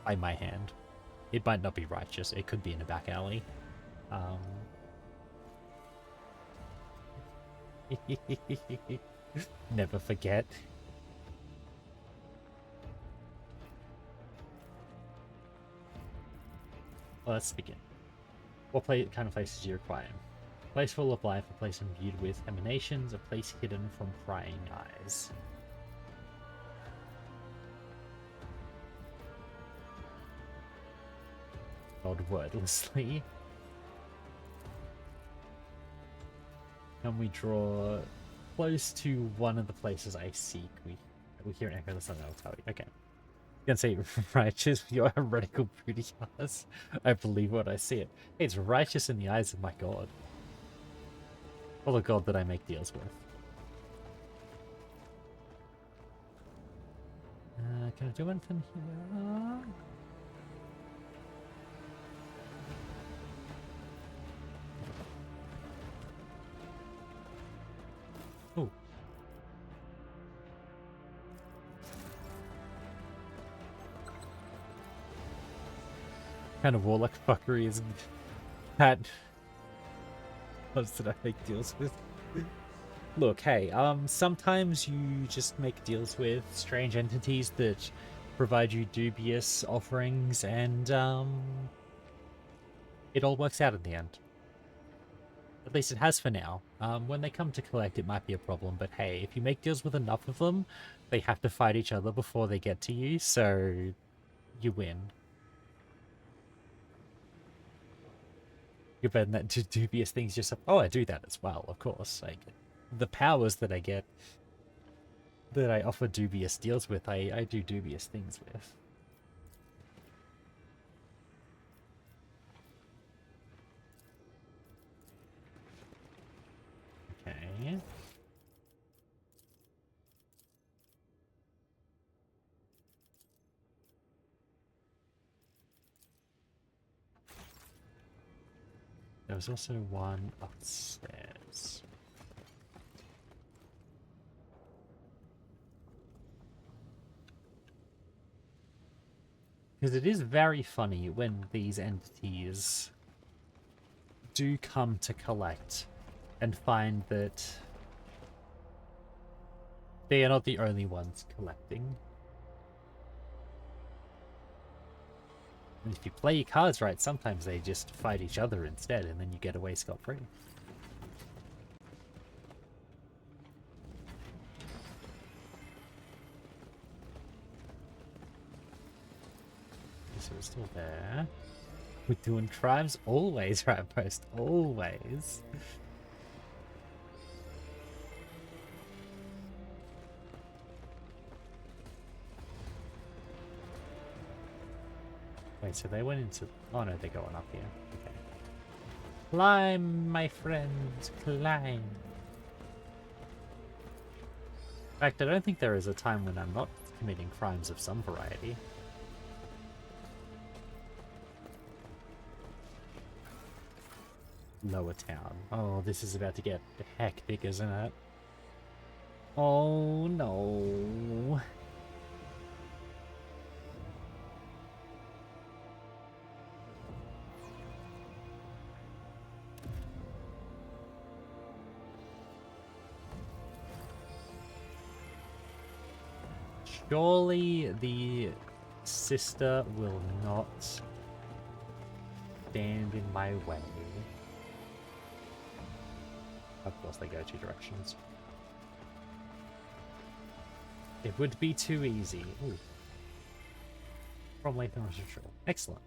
S1: by my hand. It might not be righteous. It could be in a back alley. Never forget. Well, let's begin. What kind of places do you require? A place full of life, a place imbued with emanations, a place hidden from prying eyes. Nod wordlessly. Can we draw close to one of the places I seek? We hear an echo of the sun, I'll tell you. Okay. You can say righteous with your heretical booty eyes. I believe what I see it. Hey, it's righteous in the eyes of my god. Or the god that I make deals with. Can I do anything here? Oh. Kind of warlock fuckery is that? What did I make deals with? Look, hey, sometimes you just make deals with strange entities that provide you dubious offerings, and it all works out in the end. At least it has for now. When they come to collect, it might be a problem, but hey, if you make deals with enough of them, they have to fight each other before they get to you, so you win. You're better than that dubious things yourself. Oh, I do that as well, of course. Like, the powers that I get, that I offer dubious deals with, I do dubious things with. Okay. There was also one upstairs. Because it is very funny when these entities do come to collect and find that They are not the only ones collecting. And if you play your cards right, sometimes they just fight each other instead, and then you get away scot-free. So we're still there. We're doing crimes always, right, Post? Always. Wait, so they went into... Oh no, they're going up here. Okay. Climb, my friends, climb. In fact, I don't think there is a time when I'm not committing crimes of some variety. Lower town. Oh, this is about to get hectic, isn't it? Oh no. Surely the sister will not stand in my way. Of course they go two directions. It would be too easy. Ooh. From Lathan Ritual. Excellent.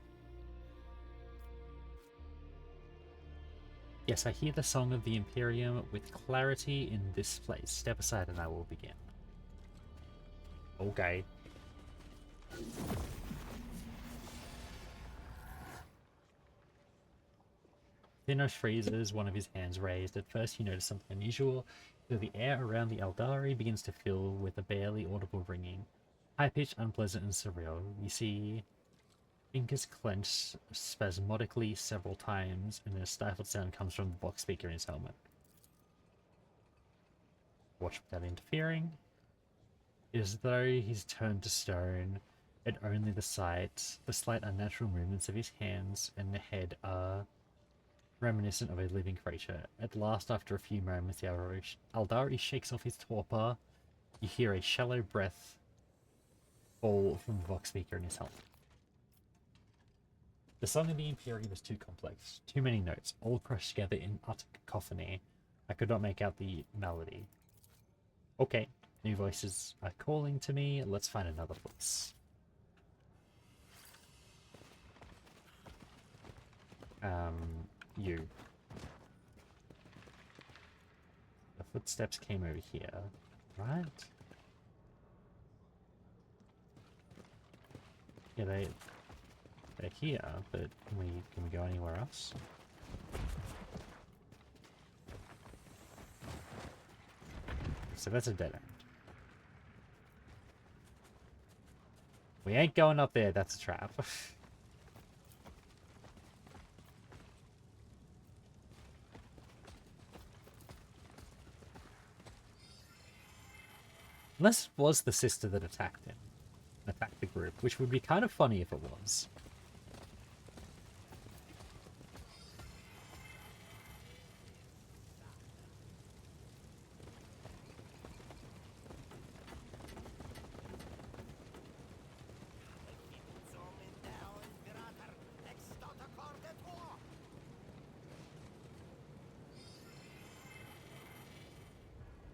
S1: Yes, I hear the song of the Imperium with clarity in this place. Step aside and I will begin. Okay. Thanos freezes, one of his hands raised. At first you notice something unusual. The air around the Eldari begins to fill with a barely audible ringing. High-pitched, unpleasant, and surreal. You see fingers clench spasmodically several times, and a stifled sound comes from the box speaker in his helmet. Watch without interfering. It is as though he's turned to stone, and only the slight unnatural movements of his hands and the head are reminiscent of a living creature. At last, after a few moments, the Eldari shakes off his torpor. You hear a shallow breath fall from the vox speaker in his helmet. The song of the Imperium was too complex, too many notes, all crushed together in utter cacophony. I could not make out the melody. Okay, new voices are calling to me. Let's find another place. You. The footsteps came over here, right? Yeah, they're here, but can we go anywhere else? So that's a dead end. We ain't going up there, that's a trap. Unless it was the sister that attacked him. Attacked the group, which would be kind of funny if it was.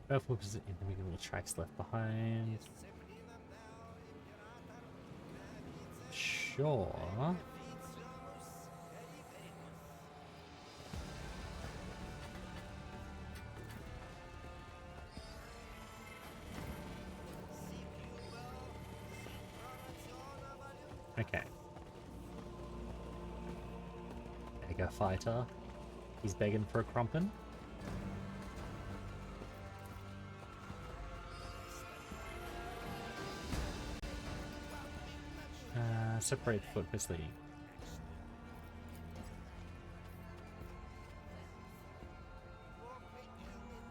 S1: Both opposite individual tracks left behind. Sure. Okay. Beggar fighter. He's begging for a crumpin. Separate foot misleading.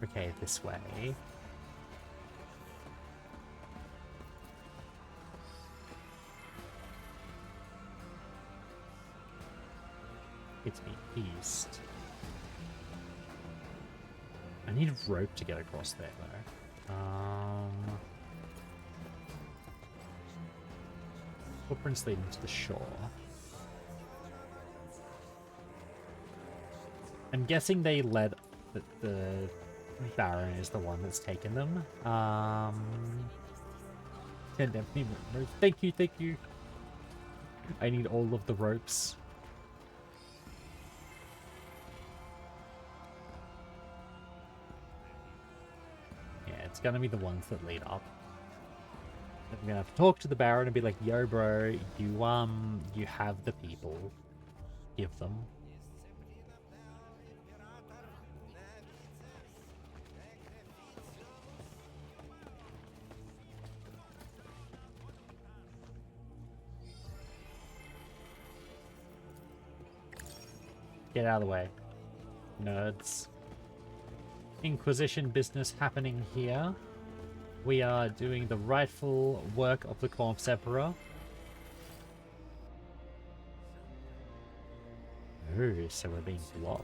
S1: Okay, this way. It's me east. I need rope to get across there though. Footprints leading to the shore. I'm guessing they led that the Baron is the one that's taken them. Thank you, thank you. I need all of the ropes. Yeah, it's gonna be the ones that lead up. I'm gonna have to talk to the Baron and be like, yo bro, you have the people. Give them. Get out of the way, nerds. Inquisition business happening here. We are doing the rightful work of the Corpse Emperor. Oh, so we're being blocked.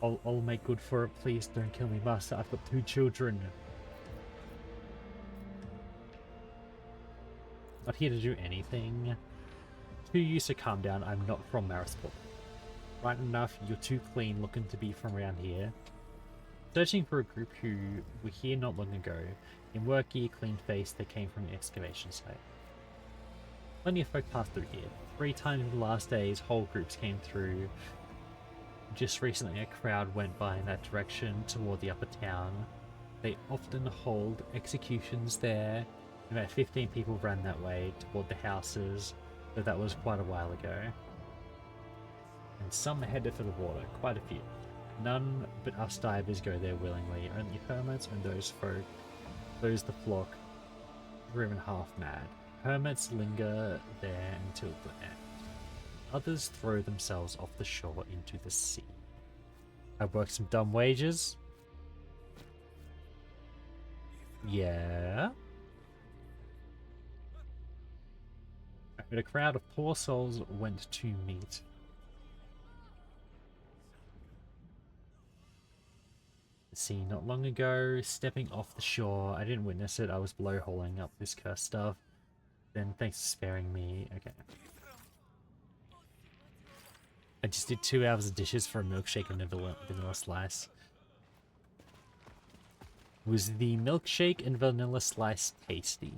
S1: I'll make good for it. Please don't kill me, master. I've got 2 children. Not here to do anything. Too used to calm down. I'm not from Marisport. Right enough, you're too clean looking to be from around here. Searching for a group who were here not long ago. In work gear, clean face, they came from an excavation site. Plenty of folk passed through here. 3 times in the last days, whole groups came through. Just recently, a crowd went by in that direction toward the upper town. They often hold executions there. About 15 people ran that way toward the houses, though that was quite a while ago. And some headed for the water, quite a few. None but us divers go there willingly, only hermits and those the flock, driven half mad. Hermits linger there until the end. Others throw themselves off the shore into the sea. I've worked some dumb wages. Yeah. But a crowd of poor souls went to meet. See, not long ago, stepping off the shore. I didn't witness it. I was blowholing up this cursed stuff. Then thanks for sparing me. Okay. I just did 2 hours of dishes for a milkshake and a vanilla slice. Was the milkshake and vanilla slice tasty?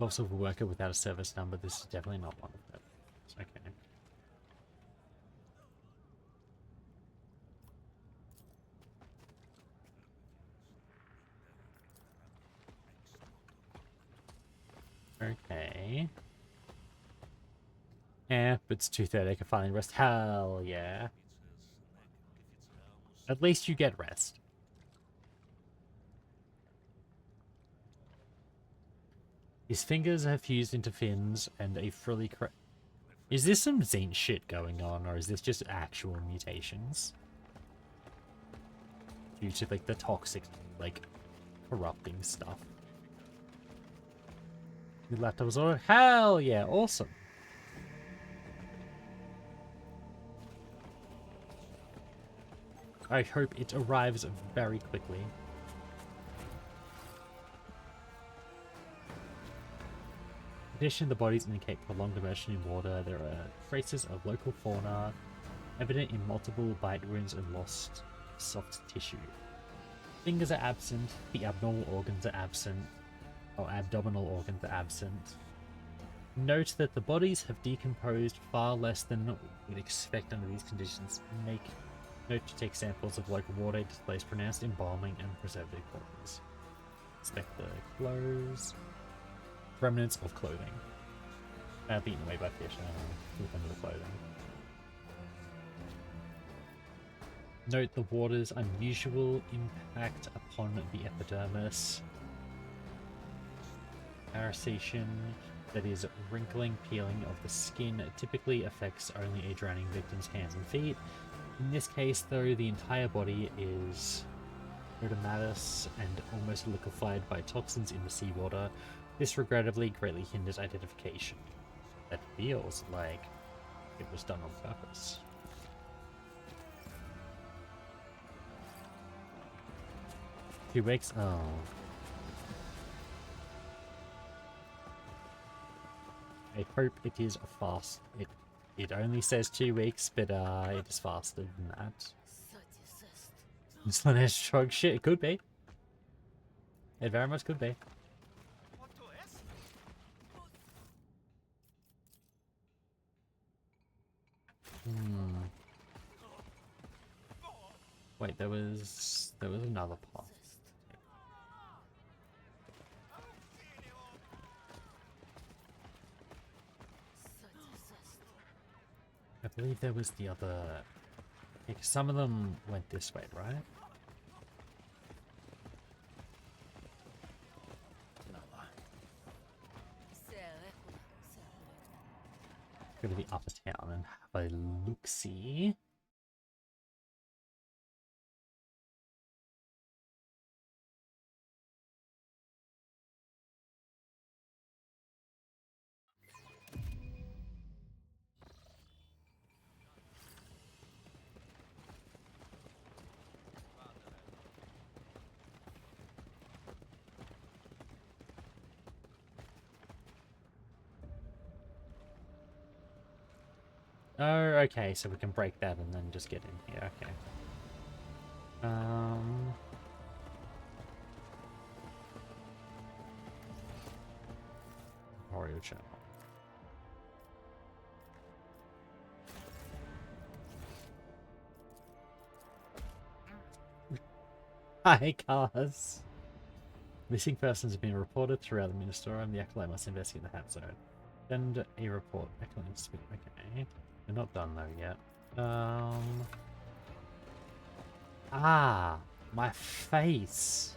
S1: Also, a worker without a service number. This is definitely not one of them. Okay. Okay. Yeah, but it's 2:30. I can finally rest. Hell yeah. At least you get rest. His fingers are fused into fins and a frilly Is this some Zine shit going on, or is this just actual mutations? Due to, like, the toxic, like, corrupting stuff. The laptop was on. Hell yeah, awesome. I hope it arrives very quickly. In addition, the bodies indicate prolonged immersion in water. There are traces of local fauna, evident in multiple bite wounds and lost soft tissue. Fingers are absent, the abnormal organs are absent, or abdominal organs are absent. Note that the bodies have decomposed far less than we would expect under these conditions. Make note to take samples of local water, displays pronounced embalming and preservative qualities. Inspect the clothes. Remnants of clothing. Beaten away by fish within the clothing. Note the water's unusual impact upon the epidermis. Aeration, that is, wrinkling, peeling of the skin, typically affects only a drowning victim's hands and feet. In this case, though, the entire body is Rhodamatis and almost liquefied by toxins in the seawater. This regrettably greatly hinders identification. That feels like it was done on purpose. Two weeks? Oh. I hope it is fast. It only says 2 weeks, but it is faster than that. Slanesh shrug. Shit, it could be. It very much could be. Wait, there was another path. I believe there was the other. Yeah, 'cause some of them went this way, right? Go to the upper town and have a look-see. Oh, okay, so we can break that and then just get in here, okay. Oreo channel. Hi, cars. Missing persons have been reported throughout the Ministerium. The Acolyte must investigate the hat zone. Send a report. Acolyte needs to be okay. We're not done though yet. Ah, my face.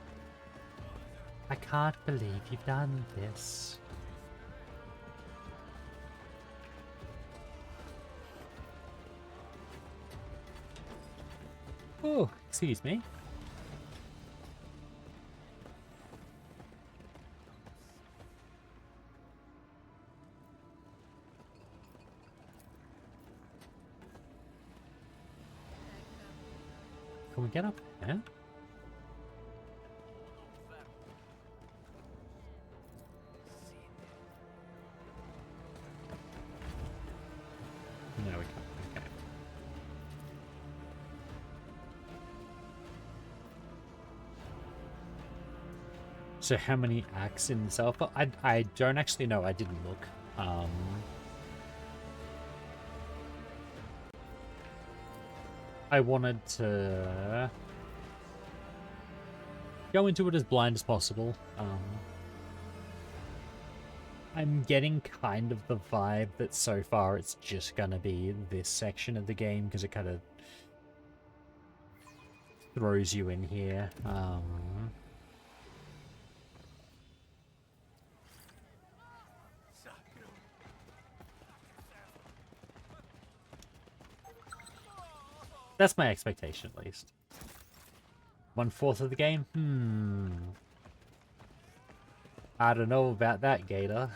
S1: I can't believe you've done this. Oh, excuse me. Can we get up there? No, we can't. Okay. So how many acts in this alpha? I don't actually know. I didn't look. I wanted to go into it as blind as possible. I'm getting kind of the vibe that so far it's just gonna be this section of the game because it kind of throws you in here. That's my expectation, at least. 1/4 of the game? I don't know about that, Gator.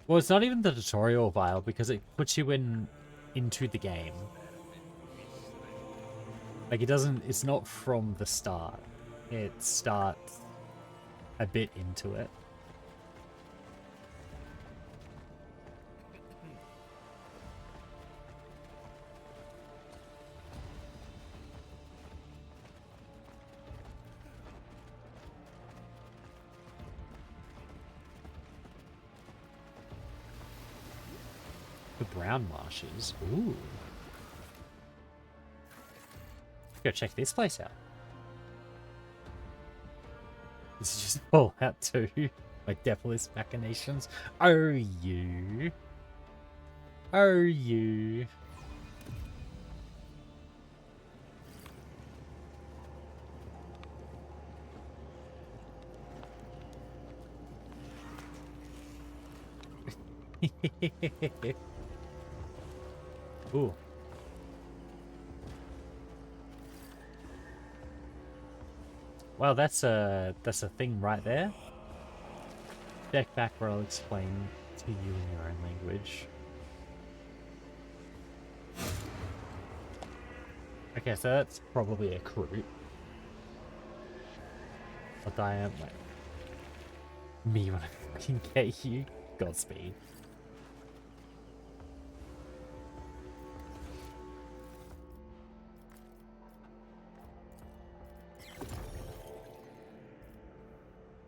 S1: Well, it's not even the tutorial file because it puts you into the game. Like, it doesn't... It's not from the start. It starts a bit into it. The brown marshes. Ooh. Go check this place out. This is just Fallout 2. My deathless machinations. Oh, you. Oh, you. Ooh. Well, that's a thing right there. Check back where I'll explain to you in your own language. Okay, so that's probably a crew. But I am like me when I fucking get you. Godspeed.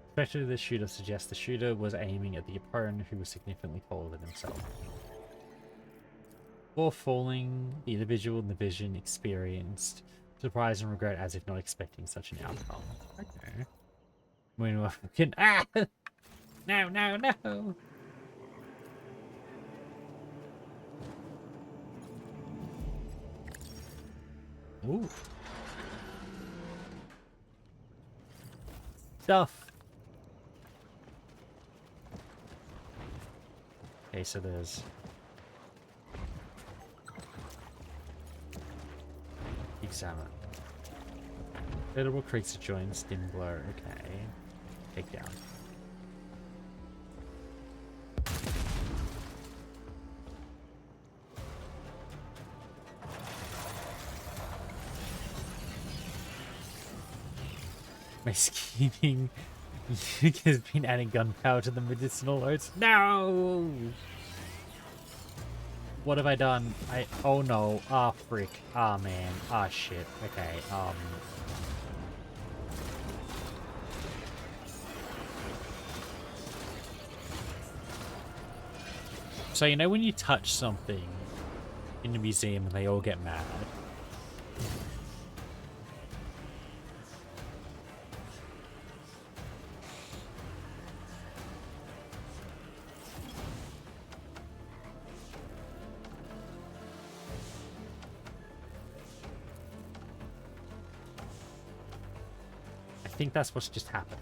S1: Especially the shooter suggests the shooter was aiming at the opponent who was significantly taller than himself. Before falling, the individual in the vision experienced surprise and regret as if not expecting such an outcome. Okay. Meanwhile, fucking No, no, no! Ooh. Stuff! Okay, so there's... Examine. Edible creature joins, dim blur, okay. Take down. My scheming has been adding gunpowder to the medicinal oats. No! What have I done? Oh no. Ah, frick. Ah, man. Ah, shit. Okay, So, you know when you touch something in the museum and they all get mad? I think that's what's just happened.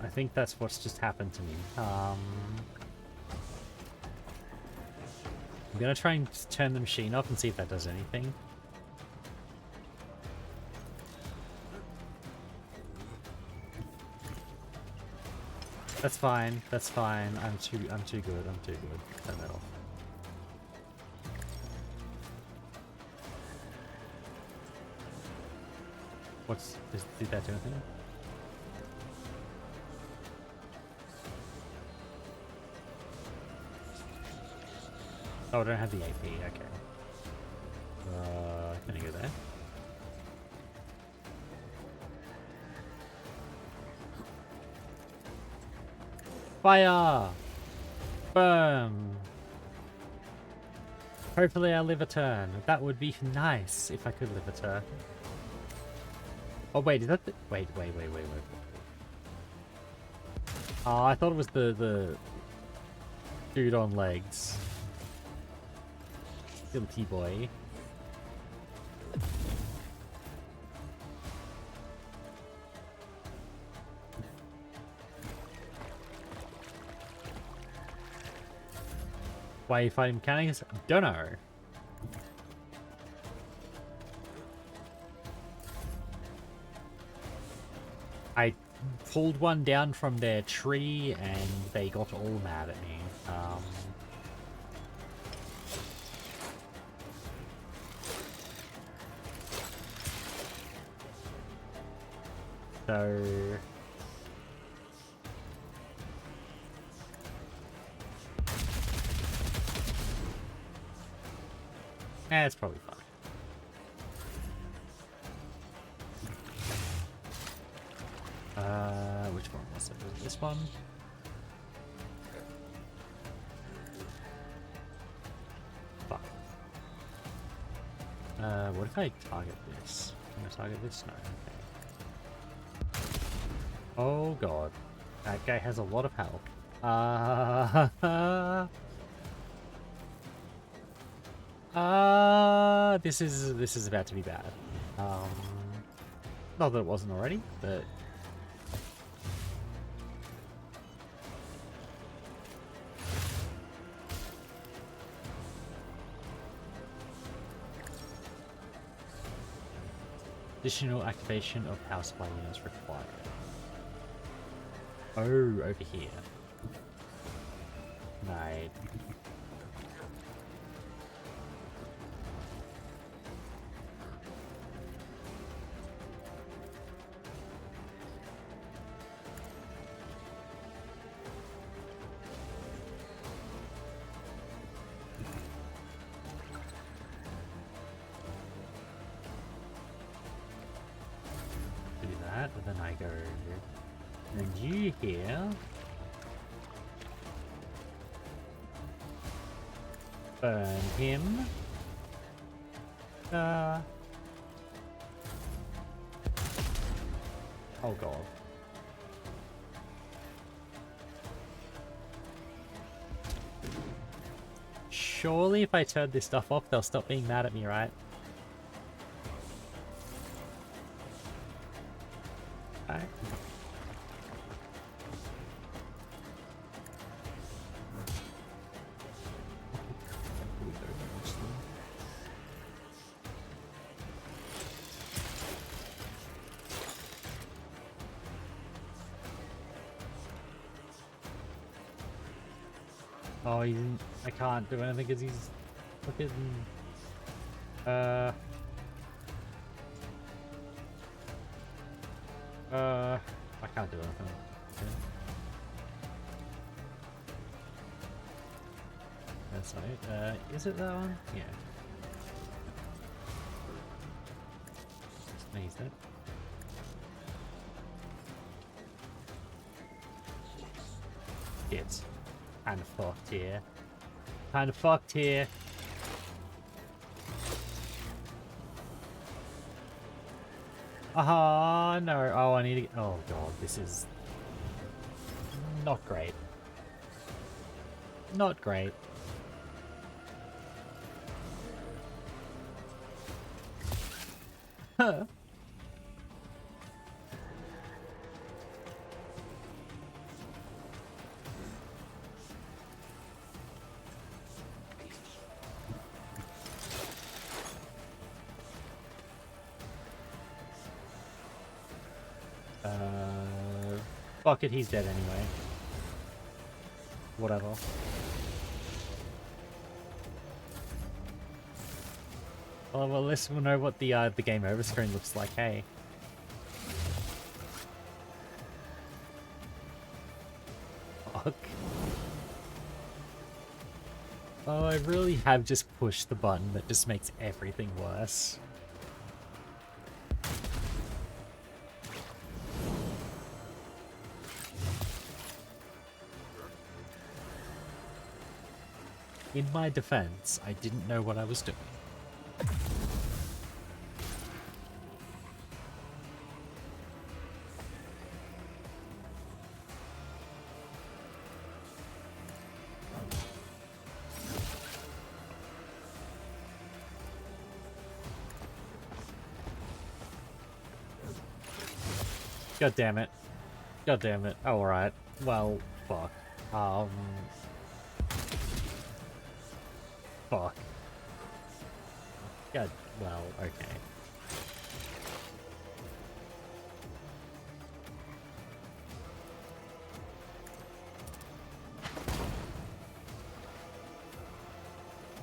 S1: I think that's what's just happened to me. I'm gonna try and turn the machine off and see if that does anything. That's fine. That's fine. I'm too good. I'm too good. Turn that off. Did that do anything? Oh, I don't have the AP, okay. Can I go there? Fire! Boom! Hopefully I'll live a turn. That would be nice if I could live a turn. Oh wait, is that the... Wait. Oh, I thought it was the dude on legs. Guilty boy. Why you fighting mechanics? Don't know. I pulled one down from their tree and they got all mad at me. So... it's probably fine. Which one was it? Was it this one? Fuck. What if I target this? Can I target this? No. Okay. Oh god. That guy has a lot of health. This is about to be bad. Not that it wasn't already, but additional activation of power supply units required. Oh, over here. Right. Do that, and then I go. And you here. Burn him. Oh god. Surely if I turn this stuff off, they'll stop being mad at me, right? Alright. Oh, he's in, I can't do anything because he's fucking. I can't do anything. Okay. That's right. Is it that one? Yeah. Sneeze it. It's kind of fucked here. Kind of fucked here. Ah, no. Oh, I need to get... Oh, God. This is... not great. Not great. Huh. Fuck it, he's dead anyway. Whatever. Oh, well, at least we'll know what the game over screen looks like, hey. Fuck. Oh, I really have just pushed the button that just makes everything worse. In my defense, I didn't know what I was doing. God damn it. God damn it. Oh, alright. Well, fuck. Fuck. God, well, okay.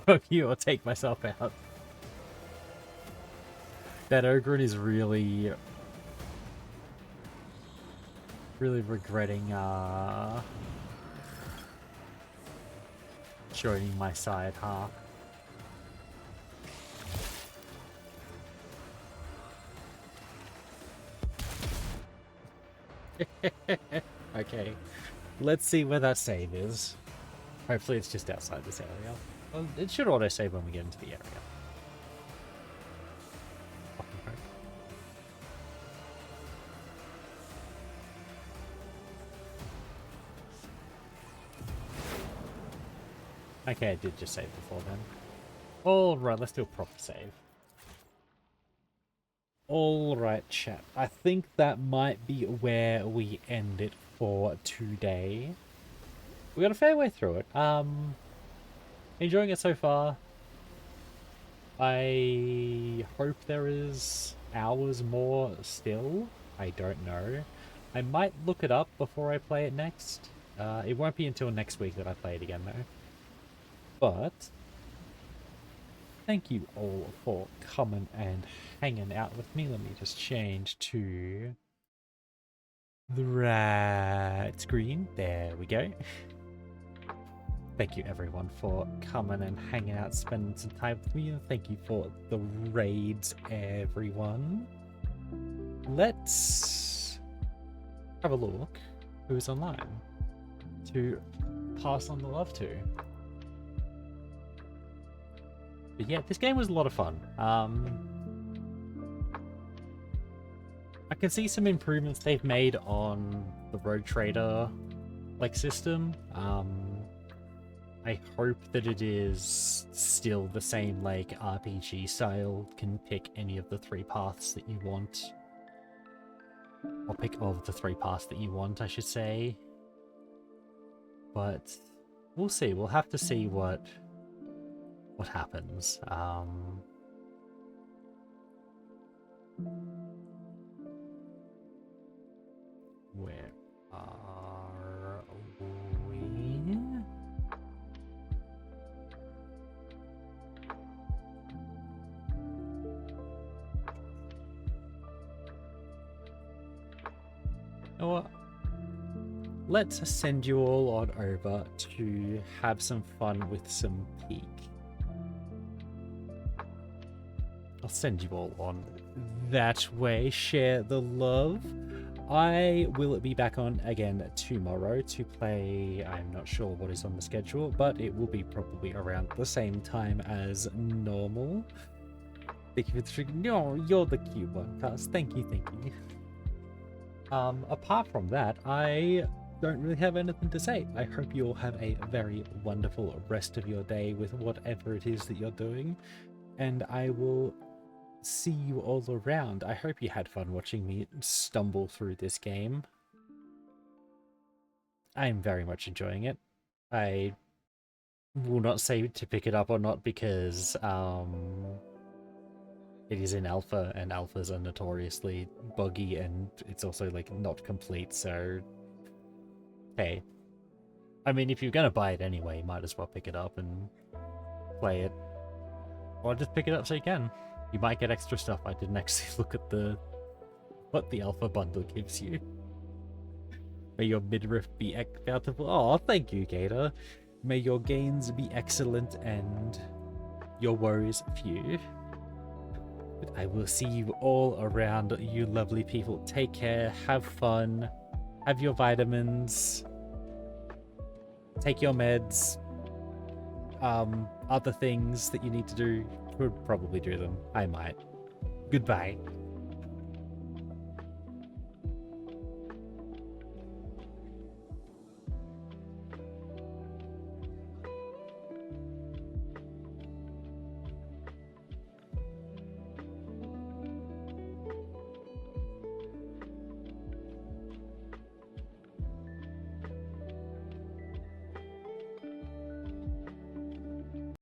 S1: Fuck you, I'll take myself out. That Ogren is really regretting, joining my side, huh? Okay, let's see where that save is. Hopefully it's just outside this area. Well, it should auto-save when we get into the area. Fucking hope. Okay, I did just save before then. Alright, let's do a proper save. Alright, chat. I think that might be where we end it for today. We got a fair way through it. Enjoying it so far. I hope there is hours more still. I don't know. I might look it up before I play it next. It won't be until next week that I play it again though. But thank you all for coming and hanging out with me. Let me just change to the right screen. There we go. Thank you everyone for coming and hanging out, spending some time with me, and thank you for the raids, everyone. Let's have a look who's online to pass on the love to. But yeah, this game was a lot of fun. I can see some improvements they've made on the Rogue Trader system. I hope that it is still the same RPG style, can pick any of the 3 paths that you want. Or pick all of the 3 paths that you want, I should say. But we'll see. We'll have to see what happens. Where are we? You know what? Let's send you all on over to have some fun with some Peak. I'll send you all on that way. Share the love. I will be back on again tomorrow to play. I'm not sure what is on the schedule, but it will be probably around the same time as normal. Thank you for the stream. No, you're the cute one, Cuz. Thank you, thank you. Apart from that, I don't really have anything to say. I hope you all have a very wonderful rest of your day with whatever it is that you're doing, and I will see you all around. I hope you had fun watching me stumble through this game. I'm very much enjoying it. I will not say to pick it up or not because it is in alpha, and alphas are notoriously buggy, and it's also not complete, so hey. I mean, if you're gonna buy it anyway, you might as well pick it up and play it. Or just pick it up so you can. You might get extra stuff. I didn't actually look at what the alpha bundle gives you. May your midriff be bountiful. Oh, thank you, Gator. May your gains be excellent and your worries few. But I will see you all around, you lovely people. Take care, have fun, have your vitamins, take your meds, other things that you need to do. Would probably do them. I might. Goodbye.